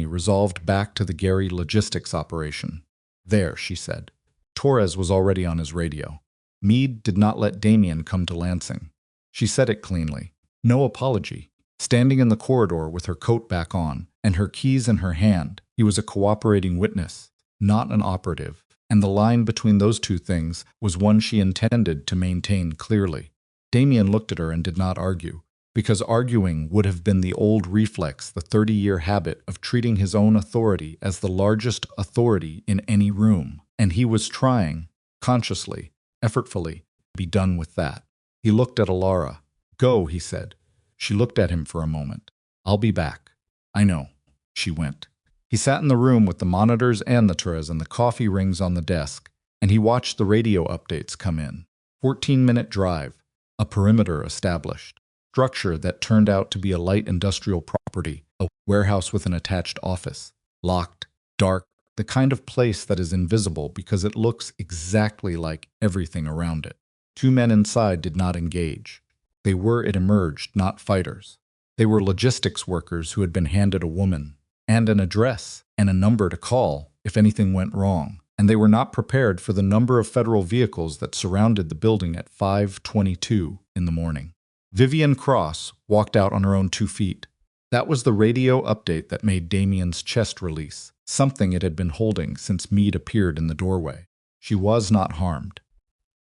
S1: resolved back to the Gary logistics operation. There, she said. Torres was already on his radio. Meade did not let Damien come to Lansing. She said it cleanly. No apology. Standing in the corridor with her coat back on and her keys in her hand, he was a cooperating witness, not an operative, and the line between those two things was one she intended to maintain clearly. Damien looked at her and did not argue, because arguing would have been the old reflex, the 30-year habit of treating his own authority as the largest authority in any room, and he was trying, consciously, effortfully, to be done with that. He looked at Alara. "Go," he said. She looked at him for a moment. "I'll be back." "I know." She went. He sat in the room with the monitors and the turres and the coffee rings on the desk, and he watched the radio updates come in. 14-minute drive, a perimeter established, structure that turned out to be a light industrial property, a warehouse with an attached office, locked, dark, the kind of place that is invisible because it looks exactly like everything around it. 2 men inside did not engage. They were, it emerged, not fighters. They were logistics workers who had been handed a woman, and an address, and a number to call if anything went wrong, and they were not prepared for the number of federal vehicles that surrounded the building at 5:22 in the morning. Vivian Cross walked out on her own 2 feet. That was the radio update that made Damien's chest release, something it had been holding since Meade appeared in the doorway. She was not harmed.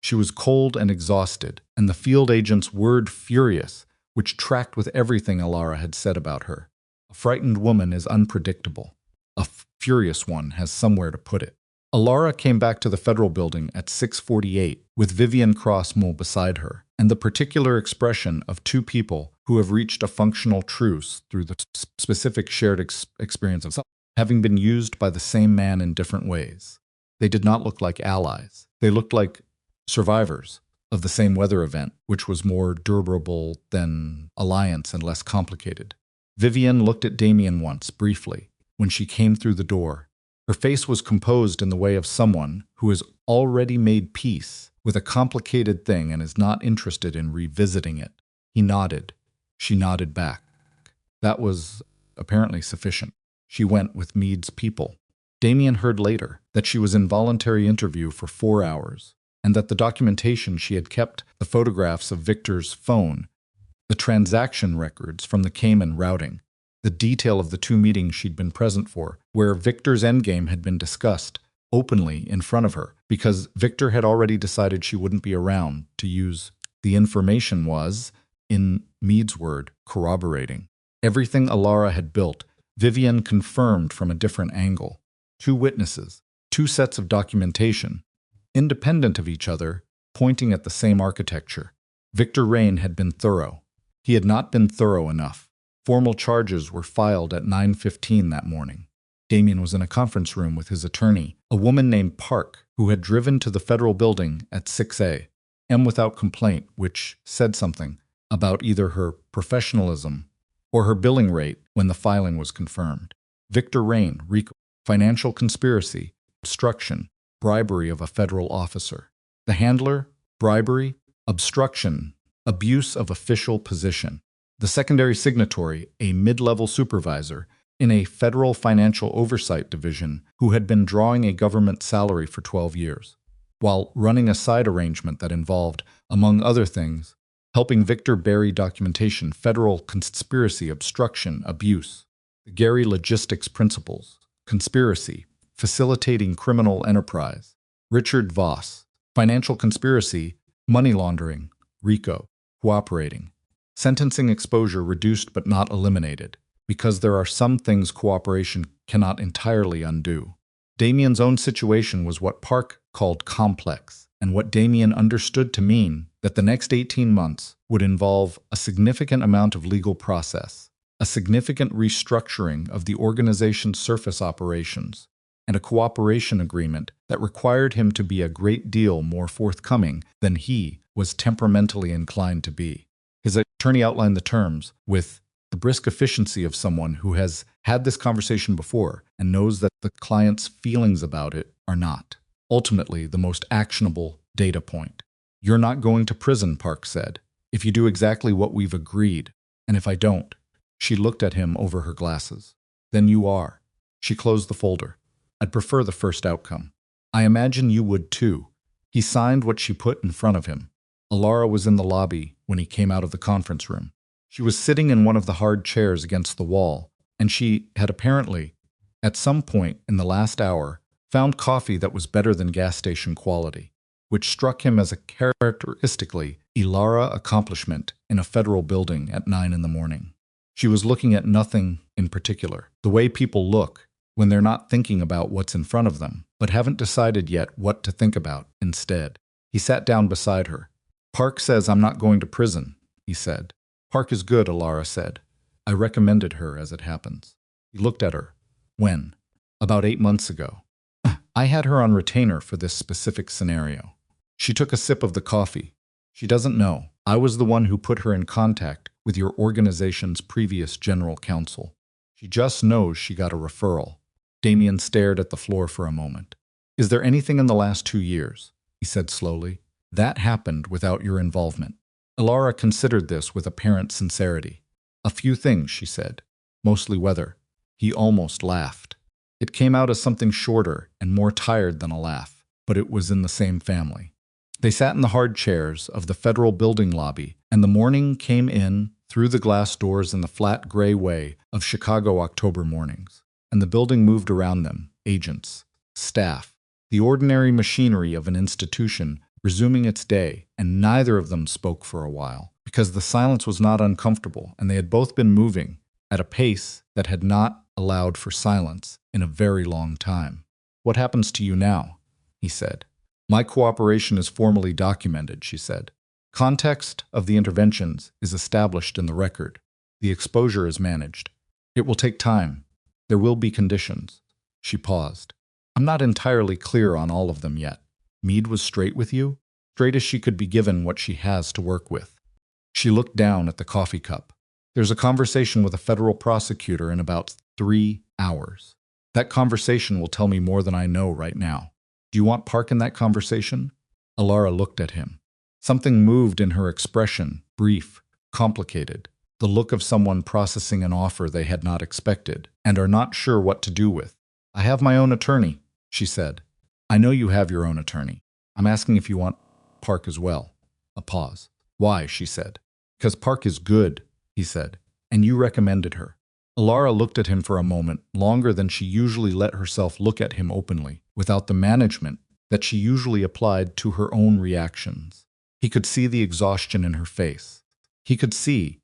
S1: She was cold and exhausted, and the field agent's word furious, which tracked with everything Alara had said about her. A frightened woman is unpredictable. A furious one has somewhere to put it. Alara came back to the federal building at 6:48 with Vivian Crossmole beside her, and the particular expression of 2 people who have reached a functional truce through the specific shared experience of having been used by the same man in different ways. They did not look like allies. They looked like survivors of the same weather event, which was more durable than alliance and less complicated. Vivian looked at Damien once, briefly, when she came through the door. Her face was composed in the way of someone who has already made peace with a complicated thing and is not interested in revisiting it. He nodded. She nodded back. That was apparently sufficient. She went with Meade's people. Damien heard later that she was in voluntary interview for 4 hours, and that the documentation she had kept, the photographs of Victor's phone, the transaction records from the Cayman routing, the detail of the 2 meetings she'd been present for, where Victor's endgame had been discussed openly in front of her, because Victor had already decided she wouldn't be around to use. The information was, in Meade's word, corroborating. Everything Alara had built, Vivian confirmed from a different angle. 2 witnesses, 2 sets of documentation, independent of each other, pointing at the same architecture. Victor Rain had been thorough. He had not been thorough enough. Formal charges were filed at 9:15 that morning. Damien was in a conference room with his attorney, a woman named Park, who had driven to the federal building at 6 a.m. without complaint, which said something about either her professionalism or her billing rate when the filing was confirmed. Victor Rain, RICO, financial conspiracy, obstruction, bribery of a federal officer. The handler, bribery, obstruction, abuse of official position. The secondary signatory, a mid-level supervisor in a federal financial oversight division who had been drawing a government salary for 12 years, while running a side arrangement that involved, among other things, helping Victor bury documentation, federal conspiracy, obstruction, abuse. The Gary logistics principles, conspiracy, facilitating criminal enterprise. Richard Voss, financial conspiracy, money laundering, RICO, cooperating. Sentencing exposure reduced but not eliminated, because there are some things cooperation cannot entirely undo. Damien's own situation was what Park called complex, and what Damien understood to mean that the next 18 months would involve a significant amount of legal process, a significant restructuring of the organization's surface operations, and a cooperation agreement that required him to be a great deal more forthcoming than he was temperamentally inclined to be. His attorney outlined the terms with the brisk efficiency of someone who has had this conversation before and knows that the client's feelings about it are not, ultimately, the most actionable data point. "You're not going to prison," Park said, "if you do exactly what we've agreed. And if I don't," she looked at him over her glasses, "then you are." She closed the folder. "I'd prefer the first outcome." "I imagine you would too." He signed what she put in front of him. Alara was in the lobby when he came out of the conference room. She was sitting in one of the hard chairs against the wall, and she had apparently, at some point in the last hour, found coffee that was better than gas station quality, which struck him as a characteristically Ilara accomplishment in a federal building at 9 in the morning. She was looking at nothing in particular, the way people look when they're not thinking about what's in front of them, but haven't decided yet what to think about instead. He sat down beside her. "Park says I'm not going to prison," he said. "Park is good," Ilara said. "I recommended her, as it happens." He looked at her. "When?" "About 8 months ago. I had her on retainer for this specific scenario." She took a sip of the coffee. "She doesn't know. I was the one who put her in contact with your organization's previous general counsel. She just knows she got a referral." Damien stared at the floor for a moment. "Is there anything in the last 2 years?" he said slowly. "That happened without your involvement." Ilara considered this with apparent sincerity. "A few things," she said. "Mostly weather." He almost laughed. It came out as something shorter and more tired than a laugh, but it was in the same family. They sat in the hard chairs of the federal building lobby, and the morning came in through the glass doors in the flat gray way of Chicago October mornings. And the building moved around them, agents, staff, the ordinary machinery of an institution resuming its day, and neither of them spoke for a while, because the silence was not uncomfortable, and they had both been moving at a pace that had not allowed for silence in a very long time. "What happens to you now?" he said. "My cooperation is formally documented," she said. "Context of the interventions is established in the record. The exposure is managed. It will take time. There will be conditions." She paused. "I'm not entirely clear on all of them yet." "Meade was straight with you?" "Straight as she could be given what she has to work with." She looked down at the coffee cup. "There's a conversation with a federal prosecutor in about 3 hours. That conversation will tell me more than I know right now. Do you want Park in that conversation?" Ilara looked at him. Something moved in her expression, brief, complicated. The look of someone processing an offer they had not expected, and are not sure what to do with. "I have my own attorney," she said. "I know you have your own attorney. I'm asking if you want Park as well." A pause. "Why?" she said. "Because Park is good," he said, "and you recommended her." Ilara looked at him for a moment, longer than she usually let herself look at him openly, without the management that she usually applied to her own reactions. He could see the exhaustion in her face. He could see,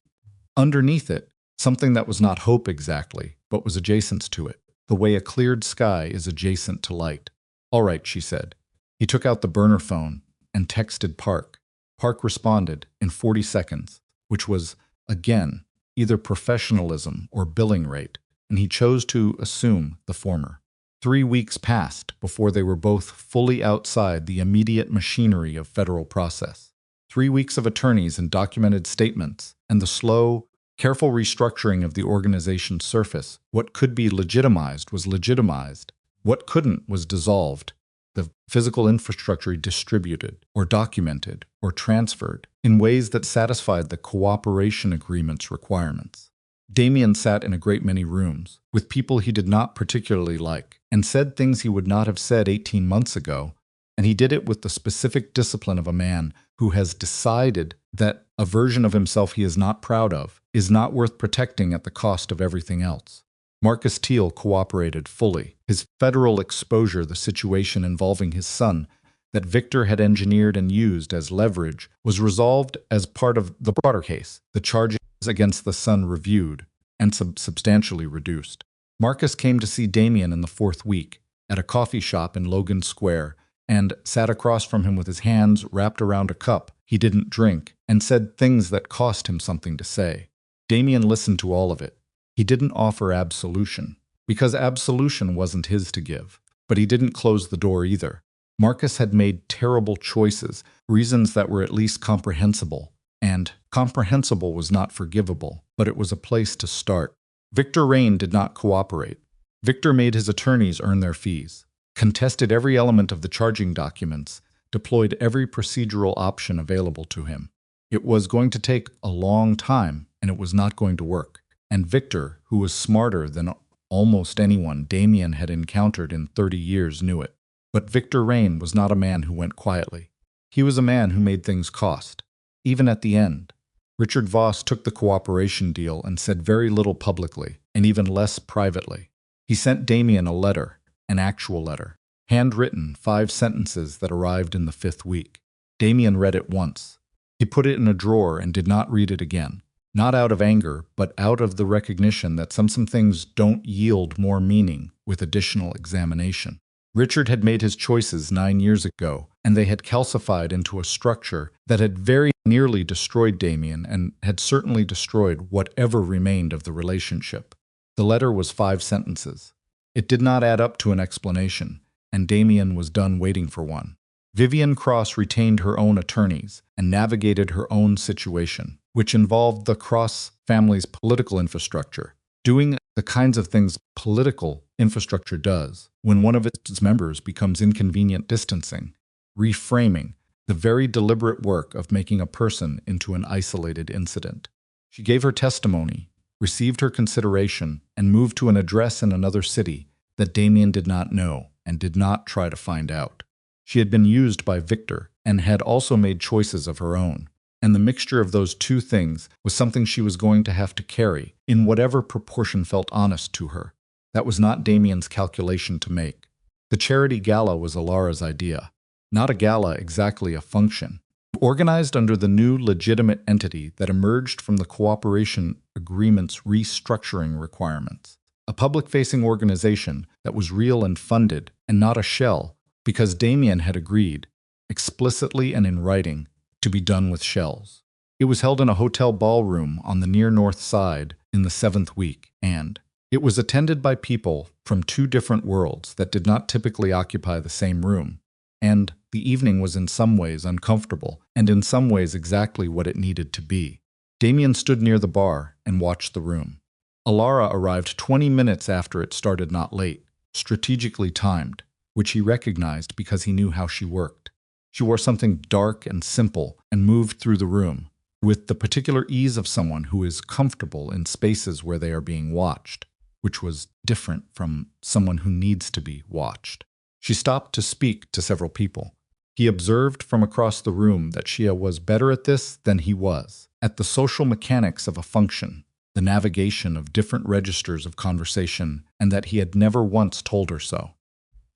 S1: underneath it, something that was not hope exactly, but was adjacent to it, the way a cleared sky is adjacent to light. "All right," she said. He took out the burner phone and texted Park. Park responded in 40 seconds, which was, again, either professionalism or billing rate, and he chose to assume the former. 3 weeks passed before they were both fully outside the immediate machinery of federal process. 3 weeks of attorneys and documented statements, and the slow, careful restructuring of the organization's surface. What could be legitimized was legitimized. What couldn't was dissolved. The physical infrastructure distributed, or documented, or transferred in ways that satisfied the cooperation agreement's requirements. Damien sat in a great many rooms, with people he did not particularly like, and said things he would not have said 18 months ago, and he did it with the specific discipline of a man who has decided that a version of himself he is not proud of is not worth protecting at the cost of everything else. Marcus Teal cooperated fully. His federal exposure, the situation involving his son, that Victor had engineered and used as leverage, was resolved as part of the broader case, the charges against the son reviewed and substantially reduced. Marcus came to see Damien in the 4th week, at a coffee shop in Logan Square, and sat across from him with his hands wrapped around a cup he didn't drink, and said things that cost him something to say. Damien listened to all of it. He didn't offer absolution, because absolution wasn't his to give, but he didn't close the door either. Marcus had made terrible choices, reasons that were at least comprehensible, and comprehensible was not forgivable, but it was a place to start. Victor Rain did not cooperate. Victor made his attorneys earn their fees, contested every element of the charging documents, deployed every procedural option available to him. It was going to take a long time, and it was not going to work. And Victor, who was smarter than almost anyone Damien had encountered in 30 years, knew it. But Victor Rain was not a man who went quietly. He was a man who made things cost, even at the end. Richard Voss took the cooperation deal and said very little publicly, and even less privately. He sent Damien a letter, an actual letter, handwritten, 5 sentences that arrived in the 5th week. Damien read it once. He put it in a drawer and did not read it again. Not out of anger, but out of the recognition that some things don't yield more meaning with additional examination. Richard had made his choices 9 years ago, and they had calcified into a structure that had very nearly destroyed Damien and had certainly destroyed whatever remained of the relationship. The letter was 5 sentences. It did not add up to an explanation, and Damien was done waiting for one. Vivian Cross retained her own attorneys and navigated her own situation, which involved the Cross family's political infrastructure, doing the kinds of things political infrastructure does when one of its members becomes inconvenient, distancing, reframing, the very deliberate work of making a person into an isolated incident. She gave her testimony, received her consideration, and moved to an address in another city that Damien did not know and did not try to find out. She had been used by Victor and had also made choices of her own, and the mixture of those two things was something she was going to have to carry in whatever proportion felt honest to her. That was not Damien's calculation to make. The charity gala was Alara's idea. Not a gala, exactly a function. Organized under the new legitimate entity that emerged from the cooperation agreement's restructuring requirements. A public-facing organization that was real and funded, and not a shell, because Damien had agreed, explicitly and in writing, to be done with shells. It was held in a hotel ballroom on the near north side in the 7th week, and it was attended by people from 2 different worlds that did not typically occupy the same room, and the evening was in some ways uncomfortable, and in some ways exactly what it needed to be. Damien stood near the bar and watched the room. Alara arrived 20 minutes after it started, not late, strategically timed, which he recognized because he knew how she worked. She wore something dark and simple and moved through the room with the particular ease of someone who is comfortable in spaces where they are being watched, which was different from someone who needs to be watched. She stopped to speak to several people. He observed from across the room that she was better at this than he was, at the social mechanics of a function, the navigation of different registers of conversation, and that he had never once told her so.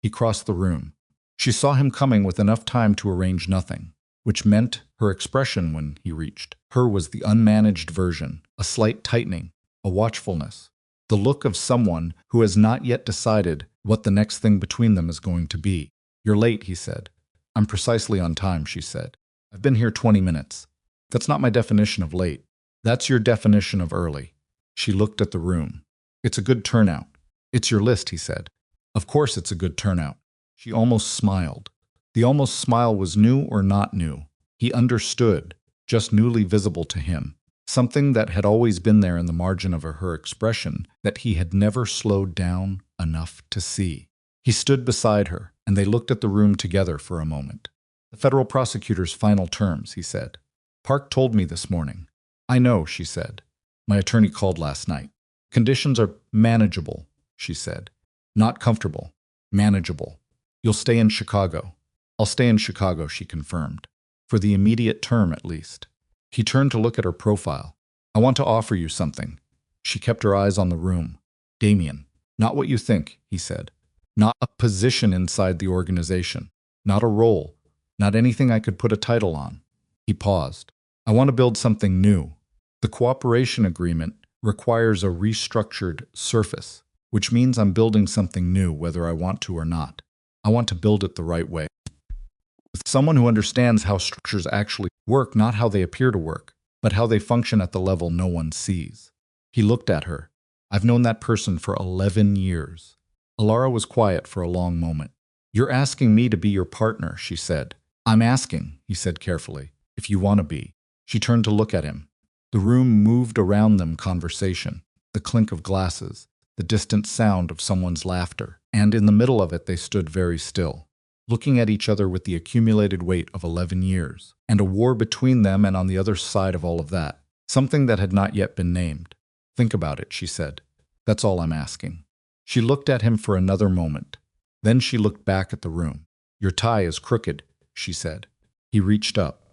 S1: He crossed the room. She saw him coming with enough time to arrange nothing, which meant her expression when he reached her was the unmanaged version, a slight tightening, a watchfulness, the look of someone who has not yet decided what the next thing between them is going to be. "You're late," he said. "I'm precisely on time," she said. "I've been here 20 minutes. That's not my definition of late. That's your definition of early." She looked at the room. "It's a good turnout." "It's your list," he said. "Of course it's a good turnout." She almost smiled. The almost smile was new or not new. He understood, just newly visible to him, something that had always been there in the margin of her expression that he had never slowed down enough to see. He stood beside her, and they looked at the room together for a moment. "The federal prosecutor's final terms," he said. "Park told me this morning." "I know," she said. "My attorney called last night." "Conditions are manageable," she said. "Not comfortable. Manageable. You'll stay in Chicago." "I'll stay in Chicago," she confirmed. "For the immediate term, at least." He turned to look at her profile. "I want to offer you something." She kept her eyes on the room. "Damien, not what you think," he said. "Not a position inside the organization. Not a role. Not anything I could put a title on." He paused. "I want to build something new. The cooperation agreement requires a restructured surface, which means I'm building something new whether I want to or not. I want to build it the right way. With someone who understands how structures actually work, not how they appear to work, but how they function at the level no one sees." He looked at her. "I've known that person for 11 years. Alara was quiet for a long moment. "You're asking me to be your partner," she said. "I'm asking," he said carefully, "if you want to be." She turned to look at him. The room moved around them, conversation, the clink of glasses, the distant sound of someone's laughter, and in the middle of it they stood very still, looking at each other with the accumulated weight of 11 years, and a war between them and on the other side of all of that, something that had not yet been named. "Think about it," she said. "That's all I'm asking." She looked at him for another moment. Then she looked back at the room. "Your tie is crooked," she said. He reached up.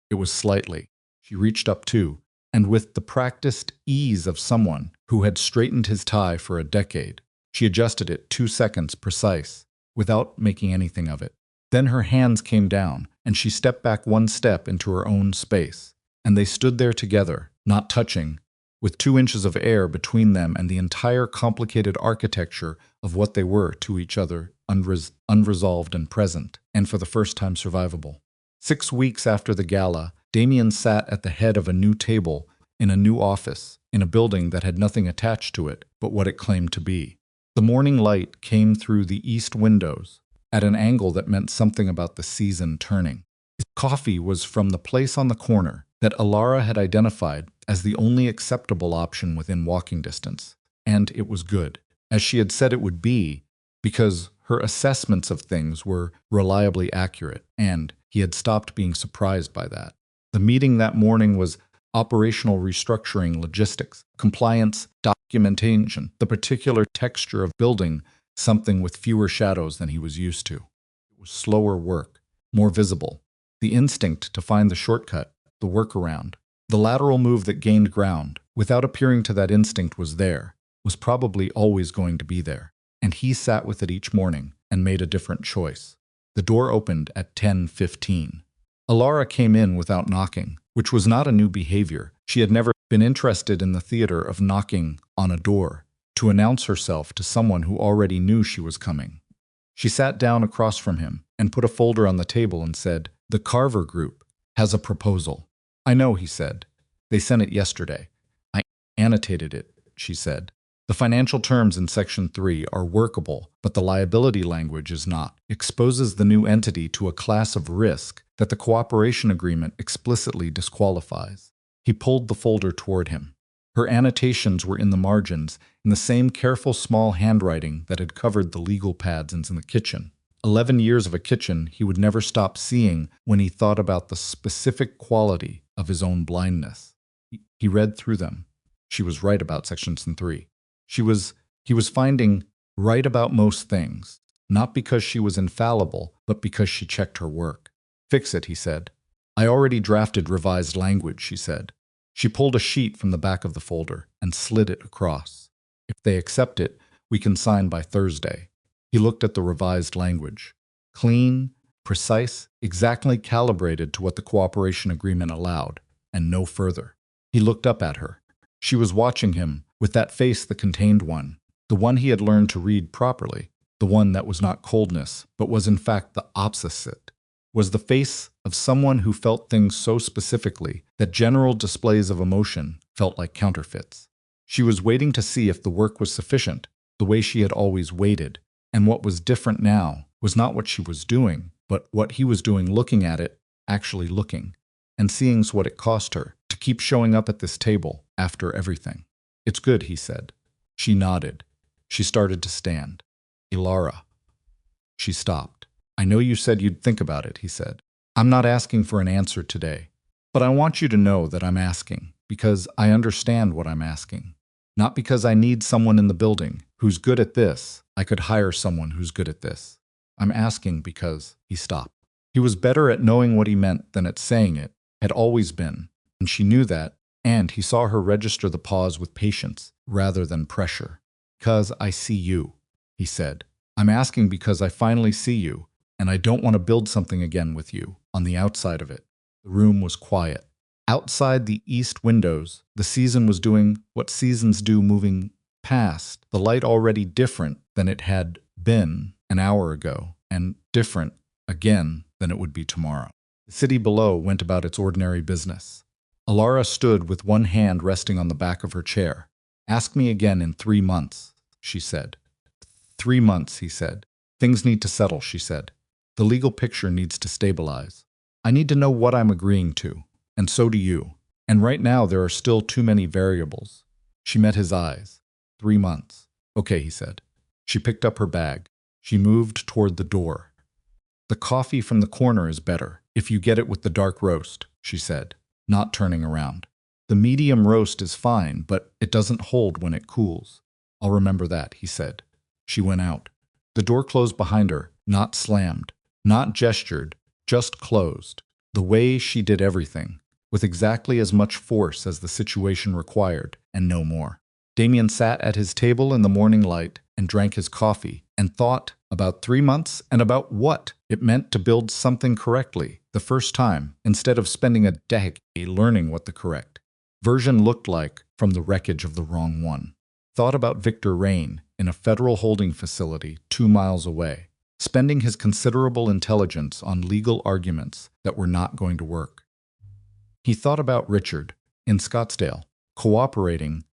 S1: It was slightly. She reached up too, and with the practiced ease of someone who had straightened his tie for a decade, she adjusted it 2 seconds precise, without making anything of it. Then her hands came down, and she stepped back 1 step into her own space, and they stood there together, not touching, with 2 inches of air between them and the entire complicated architecture of what they were to each other, unresolved and present, and for the first time survivable. 6 weeks after the gala, Damien sat at the head of a new table in a new office, in a building that had nothing attached to it but what it claimed to be. The morning light came through the east windows, at an angle that meant something about the season turning. His coffee was from the place on the corner that Alara had identified as the only acceptable option within walking distance, and it was good, as she had said it would be, because her assessments of things were reliably accurate, and he had stopped being surprised by that. The meeting that morning was operational restructuring, logistics, compliance, documentation, the particular texture of building something with fewer shadows than he was used to. It was slower work, more visible. The instinct to find the shortcut, the workaround, the lateral move that gained ground, without appearing to that instinct was there, was probably always going to be there. And he sat with it each morning and made a different choice. The door opened at 10:15. Alara came in without knocking, which was not a new behavior. She had never been interested in the theater of knocking on a door to announce herself to someone who already knew she was coming. She sat down across from him and put a folder on the table and said, "The Carver Group has a proposal." "I know," he said. "They sent it yesterday." "I annotated it," she said. "The financial terms in Section 3 are workable, but the liability language is not. Exposes the new entity to a class of risk that the cooperation agreement explicitly disqualifies." He pulled the folder toward him. Her annotations were in the margins, in the same careful small handwriting that had covered the legal pads in the kitchen. 11 years of a kitchen he would never stop seeing when he thought about the specific quality of his own blindness. He read through them. She was right about Section 3. He was finding right about most things, not because she was infallible, but because she checked her work. "Fix it," he said. "I already drafted revised language," she said. She pulled a sheet from the back of the folder and slid it across. "If they accept it, we can sign by Thursday." He looked at the revised language. Clean, precise, exactly calibrated to what the cooperation agreement allowed, and no further. He looked up at her. She was watching him, with that face that contained one, the one he had learned to read properly, the one that was not coldness, but was in fact the opposite, was the face of someone who felt things so specifically that general displays of emotion felt like counterfeits. She was waiting to see if the work was sufficient, the way she had always waited, and what was different now was not what she was doing, but what he was doing, looking at it, actually looking, and seeing what it cost her to keep showing up at this table after everything. "It's good," he said. She nodded. She started to stand. "Alara." She stopped. "I know you said you'd think about it," he said. "I'm not asking for an answer today, but I want you to know that I'm asking, because I understand what I'm asking. Not because I need someone in the building who's good at this. I could hire someone who's good at this. I'm asking because..." He stopped. He was better at knowing what he meant than at saying it, had always been, and she knew that, and he saw her register the pause with patience rather than pressure. "Because I see you," he said. "I'm asking because I finally see you, and I don't want to build something again with you on the outside of it." The room was quiet. Outside the east windows, the season was doing what seasons do, moving past, the light already different than it had been an hour ago, and different again than it would be tomorrow. The city below went about its ordinary business. Alara stood with one hand resting on the back of her chair. "Ask me again in 3 months, she said. 3 months, he said. "Things need to settle," she said. "The legal picture needs to stabilize. I need to know what I'm agreeing to, and so do you. And right now there are still too many variables." She met his eyes. 3 months. "Okay," he said. She picked up her bag. She moved toward the door. "The coffee from the corner is better, if you get it with the dark roast," she said, not turning around. "The medium roast is fine, but it doesn't hold when it cools." "I'll remember that," he said. She went out. The door closed behind her, not slammed, not gestured, just closed, the way she did everything. with exactly as much force as the situation required, and no more. Damien sat at his table in the morning light and drank his coffee and thought about 3 months and about what it meant to build something correctly the first time, instead of spending a decade learning what the correct version looked like from the wreckage of the wrong one. Thought about Victor Rain in a federal holding facility 2 miles away, spending his considerable intelligence on legal arguments that were not going to work. He thought about Richard in Scottsdale, cooperating,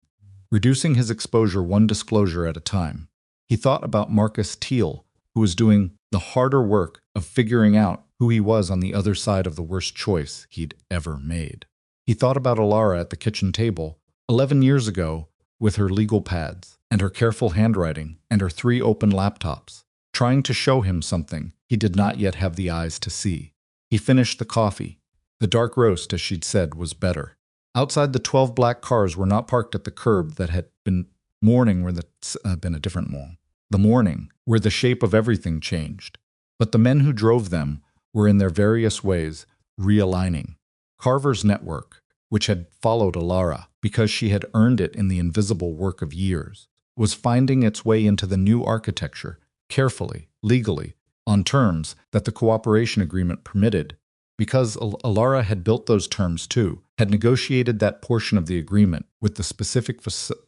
S1: reducing his exposure one disclosure at a time. He thought about Marcus Teal, who was doing the harder work of figuring out who he was on the other side of the worst choice he'd ever made. He thought about Alara at the kitchen table 11 years ago with her legal pads and her careful handwriting and her 3 open laptops, trying to show him something he did not yet have the eyes to see. He finished the coffee. The dark roast, as she'd said, was better. Outside, the 12 black cars were not parked at the curb that had been morning where been a different one. The morning where the shape of everything changed. But the men who drove them were in their various ways realigning. Carver's network, which had followed Alara because she had earned it in the invisible work of years, was finding its way into the new architecture, carefully, legally, on terms that the cooperation agreement permitted, because Alara had built those terms too, had negotiated that portion of the agreement with the specific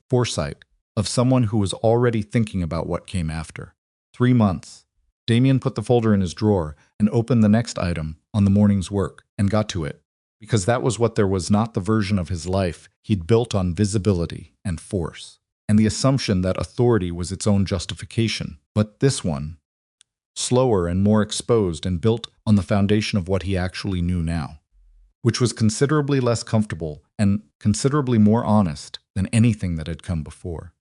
S1: foresight of someone who was already thinking about what came after. 3 months. Damien put the folder in his drawer and opened the next item on the morning's work and got to it, because that was what there was not the version of his life he'd built on visibility and force, and the assumption that authority was its own justification, but this one, slower and more exposed and built on the foundation of what he actually knew now, which was considerably less comfortable and considerably more honest than anything that had come before.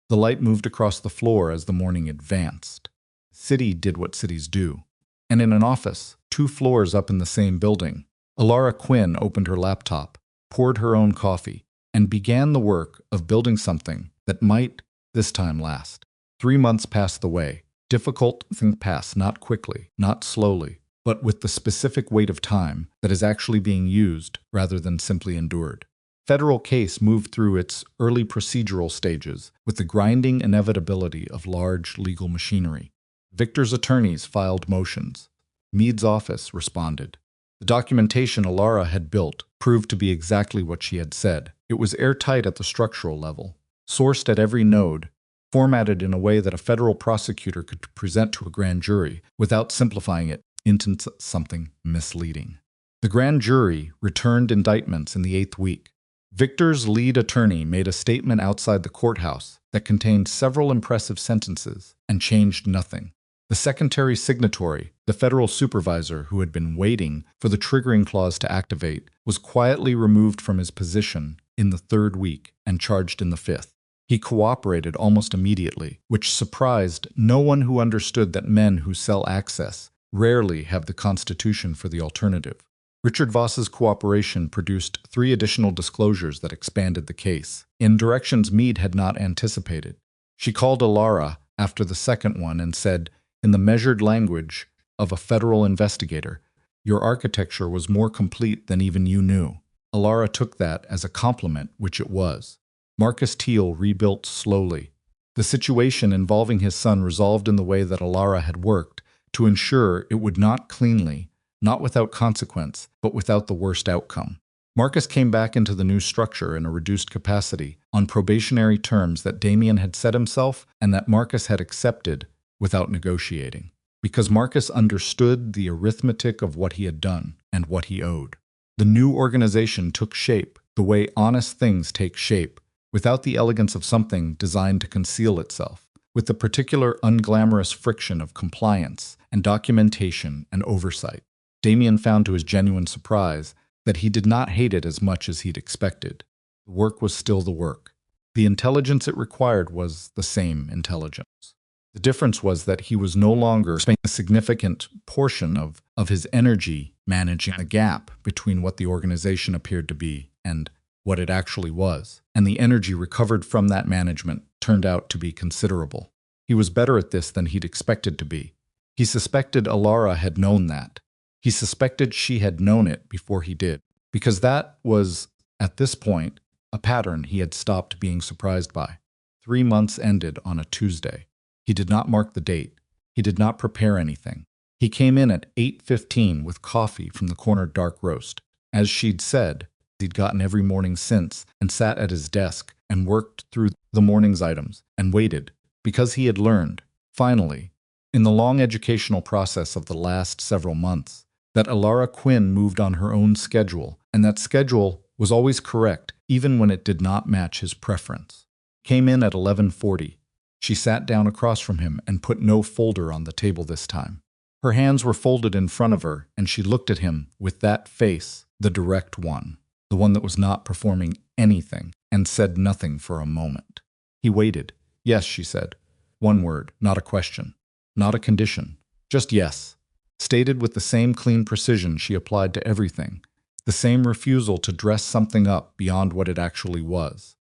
S1: The light moved across the floor as the morning advanced. The city did what cities do. And in an office, 2 floors up in the same building, Alara Quinn opened her laptop, poured her own coffee, and began the work of building something that might, this time, last. 3 months passed the way. Difficult things pass not quickly, not slowly, but with the specific weight of time that is actually being used rather than simply endured. Federal case moved through its early procedural stages with the grinding inevitability of large legal machinery. Victor's attorneys filed motions. Meade's office responded. The documentation Alara had built proved to be exactly what she had said. It was airtight at the structural level, sourced at every node, formatted in a way that a federal prosecutor could present to a grand jury without simplifying it into something misleading. The grand jury returned indictments in the 8th week. Victor's lead attorney made a statement outside the courthouse that contained several impressive sentences and changed nothing. The secondary signatory, the federal supervisor who had been waiting for the triggering clause to activate, was quietly removed from his position in the 3rd week and charged in the 5th. He cooperated almost immediately, which surprised no one who understood that men who sell access rarely have the constitution for the alternative. Richard Voss's cooperation produced 3 additional disclosures that expanded the case, in directions Meade had not anticipated. She called Alara after the second one and said, in the measured language of a federal investigator, "Your architecture was more complete than even you knew." Alara took that as a compliment, which it was. Marcus Teal rebuilt slowly. The situation involving his son resolved in the way that Alara had worked to ensure it would not cleanly, not without consequence, but without the worst outcome. Marcus came back into the new structure in a reduced capacity, on probationary terms that Damien had set himself and that Marcus had accepted without negotiating, because Marcus understood the arithmetic of what he had done and what he owed. The new organization took shape the way honest things take shape, without the elegance of something designed to conceal itself, with the particular unglamorous friction of compliance and documentation and oversight. Damien found to his genuine surprise that he did not hate it as much as he'd expected. The work was still the work. The intelligence it required was the same intelligence. The difference was that he was no longer spending a significant portion of his energy managing the gap between what the organization appeared to be and what it actually was, and the energy recovered from that management turned out to be considerable. He was better at this than he'd expected to be. He suspected Alara had known that. He suspected she had known it before he did. because that was, at this point, a pattern he had stopped being surprised by. 3 months ended on a Tuesday. He did not mark the date. He did not prepare anything. He came in at 8:15 with coffee from the corner dark roast. As she'd said, he'd gotten every morning since, and sat at his desk and worked through the morning's items and waited, because he had learned, finally, in the long educational process of the last several months, that Alara Quinn moved on her own schedule, and that schedule was always correct even when it did not match his preference. Came in at 11:40. She sat down across from him and put no folder on the table this time. Her hands were folded in front of her, and she looked at him with that face, the direct one, the one that was not performing anything, and said nothing for a moment. He waited. Yes, she said. One word, not a question, not a condition, just yes, stated with the same clean precision she applied to everything, the same refusal to dress something up beyond what it actually was.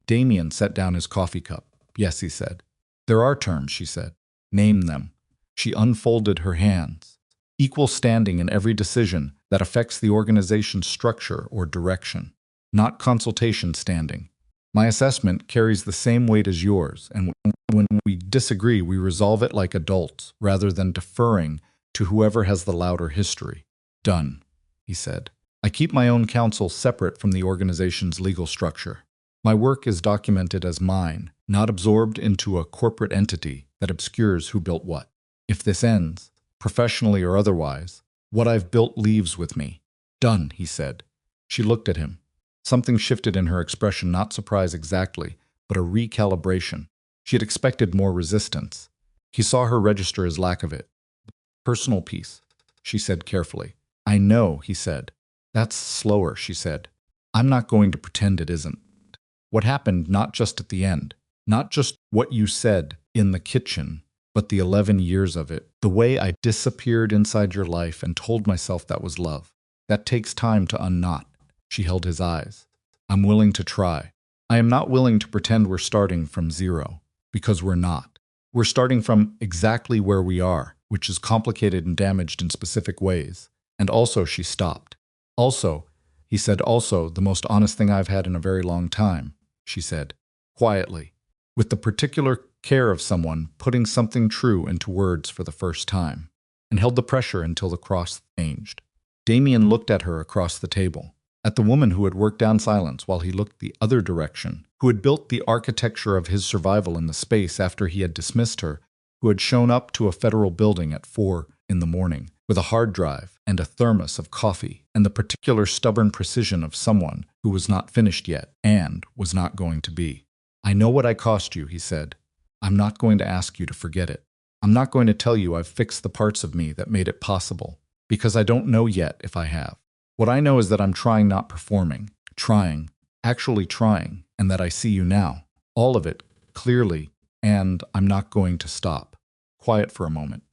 S1: Damien set down his coffee cup. Yes, he said. There are terms, she said. Name them. She unfolded her hands. Equal standing in every decision that affects the organization's structure or direction. Not consultation standing. My assessment carries the same weight as yours, and when we disagree, we resolve it like adults, rather than deferring to whoever has the louder history. Done, he said. I keep my own counsel separate from the organization's legal structure. My work is documented as mine, not absorbed into a corporate entity that obscures who built what. If this ends, professionally or otherwise, what I've built leaves with me. Done, he said. She looked at him. Something shifted in her expression, not surprise exactly, but a recalibration. She had expected more resistance. He saw her register his lack of it. Personal piece, she said carefully. I know, he said. That's slower, she said. I'm not going to pretend it isn't. What happened not just at the end, not just what you said in the kitchen, but the 11 years of it, the way I disappeared inside your life and told myself that was love. That takes time to unknot. She held his eyes. I'm willing to try. I am not willing to pretend we're starting from zero, because we're not. We're starting from exactly where we are, which is complicated and damaged in specific ways. And also, she stopped. Also, he said, also, the most honest thing I've had in a very long time, she said, quietly, with the particular care of someone putting something true into words for the first time, and held the pressure until the cross changed. Damien looked at her across the table, at the woman who had worked down silence while he looked the other direction, who had built the architecture of his survival in the space after he had dismissed her, who had shown up to a federal building at 4 in the morning, with a hard drive and a thermos of coffee, and the particular stubborn precision of someone who was not finished yet and was not going to be. I know what I cost you, he said. I'm not going to ask you to forget it. I'm not going to tell you I've fixed the parts of me that made it possible, because I don't know yet if I have. What I know is that I'm trying, not performing, trying, actually trying, and that I see you now, all of it, clearly, and I'm not going to stop. Quiet for a moment.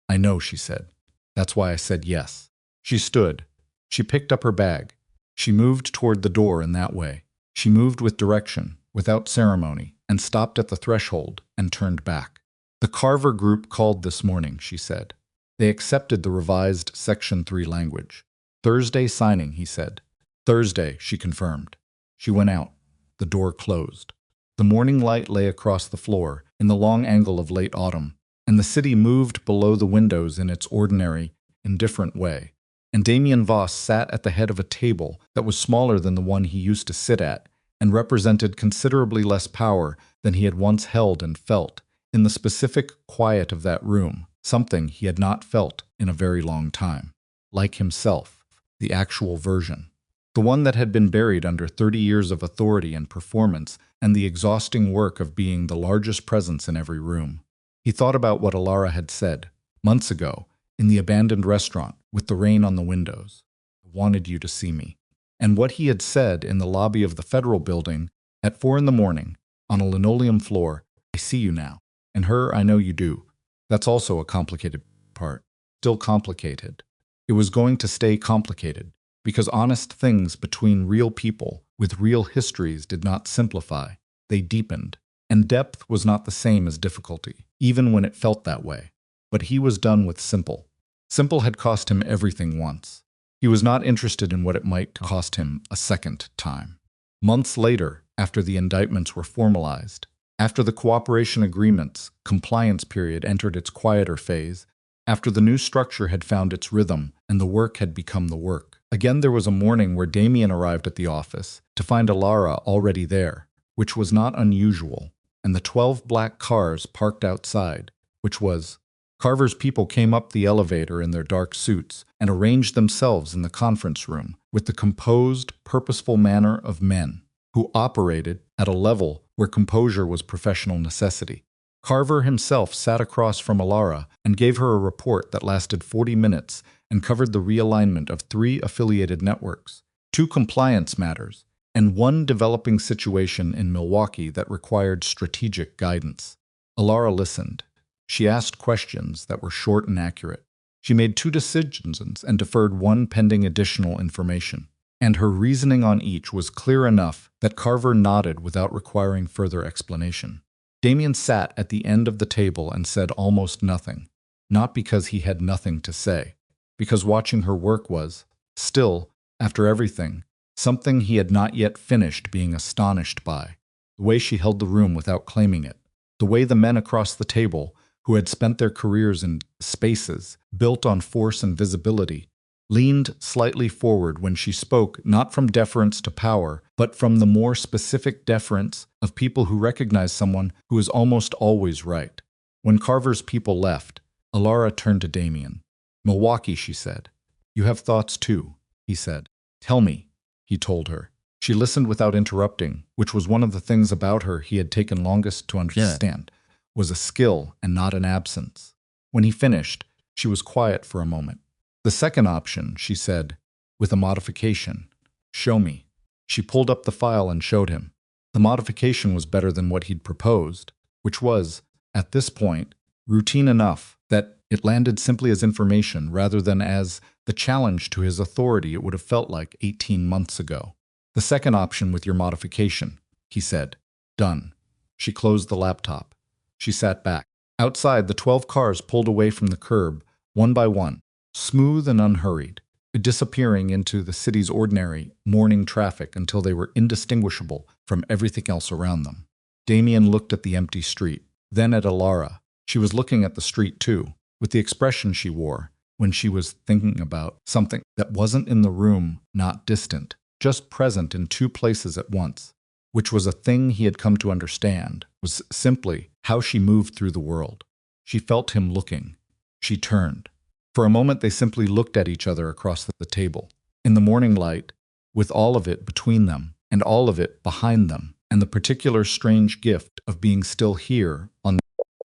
S1: I know, she said. That's why I said yes. She stood. She picked up her bag. She moved toward the door in that way. She moved with direction, without ceremony, and stopped at the threshold and turned back. The Carver group called this morning, she said. They accepted the revised Section 3 language. Thursday signing, he said. Thursday, she confirmed. She went out. The door closed. The morning light lay across the floor in the long angle of late autumn, and the city moved below the windows in its ordinary, indifferent way. And Damien Voss sat at the head of a table that was smaller than the one he used to sit at, and represented considerably less power than he had once held and felt, in the specific quiet of that room, something he had not felt in a very long time. Like himself, the actual version. The one that had been buried under 30 years of authority and performance and the exhausting work of being the largest presence in every room. He thought about what Alara had said, months ago, in the abandoned restaurant with the rain on the windows. I wanted you to see me. And what he had said in the lobby of the federal building at 4 in the morning, on a linoleum floor, I see you now. And her, I know you do. That's also a complicated part. Still complicated. It was going to stay complicated, because honest things between real people with real histories did not simplify. They deepened. And depth was not the same as difficulty, even when it felt that way. But he was done with simple. Simple had cost him everything once. He was not interested in what it might cost him a second time. Months later, after the indictments were formalized, after the cooperation agreement's compliance period entered its quieter phase, after the new structure had found its rhythm and the work had become the work, again there was a morning where Damien arrived at the office to find Alara already there, which was not unusual, and the 12 black cars parked outside, which was. Carver's people came up the elevator in their dark suits and arranged themselves in the conference room with the composed, purposeful manner of men who operated at a level where composure was professional necessity. Carver himself sat across from Alara and gave her a report that lasted 40 minutes and covered the realignment of 3 affiliated networks, 2 compliance matters, and 1 developing situation in Milwaukee that required strategic guidance. Alara listened. She asked questions that were short and accurate. She made 2 decisions and deferred 1 pending additional information. And her reasoning on each was clear enough that Carver nodded without requiring further explanation. Damien sat at the end of the table and said almost nothing, not because he had nothing to say, because watching her work was, still, after everything, something he had not yet finished being astonished by. The way she held the room without claiming it, the way the men across the table, who had spent their careers in spaces built on force and visibility, leaned slightly forward when she spoke, not from deference to power, but from the more specific deference of people who recognize someone who is almost always right. When Carver's people left, Alara turned to Damien. "Milwaukee," she said. "You have thoughts too," he said. "Tell me," he told her. She listened without interrupting, which was one of the things about her he had taken longest to understand. Was a skill and not an absence. When he finished, she was quiet for a moment. "The second option," she said, with a modification. "Show me." She pulled up the file and showed him. The modification was better than what he'd proposed, which was, at this point, routine enough that it landed simply as information rather than as the challenge to his authority it would have felt like 18 months ago. "The second option with your modification," he said. "Done." She closed the laptop. She sat back. Outside, the 12 cars pulled away from the curb, one by one, smooth and unhurried, disappearing into the city's ordinary morning traffic until they were indistinguishable from everything else around them. Damien looked at the empty street, then at Alara. She was looking at the street too, with the expression she wore when she was thinking about something that wasn't in the room, not distant, just present in 2 places at once, which was a thing he had come to understand, was simply how she moved through the world. She felt him looking. She turned. For a moment they simply looked at each other across the table. In the morning light, with all of it between them, and all of it behind them, and the particular strange gift of being still here on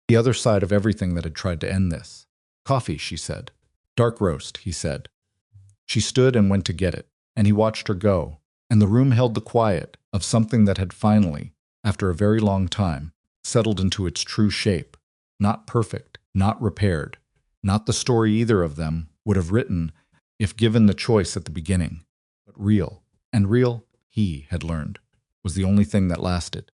S1: the other side of everything that had tried to end this. "Coffee," she said. "Dark roast," he said. She stood and went to get it, and he watched her go, and the room held the quiet of something that had finally, after a very long time, settled into its true shape, not perfect, not repaired, not the story either of them would have written if given the choice at the beginning, but real, and real, he had learned, was the only thing that lasted.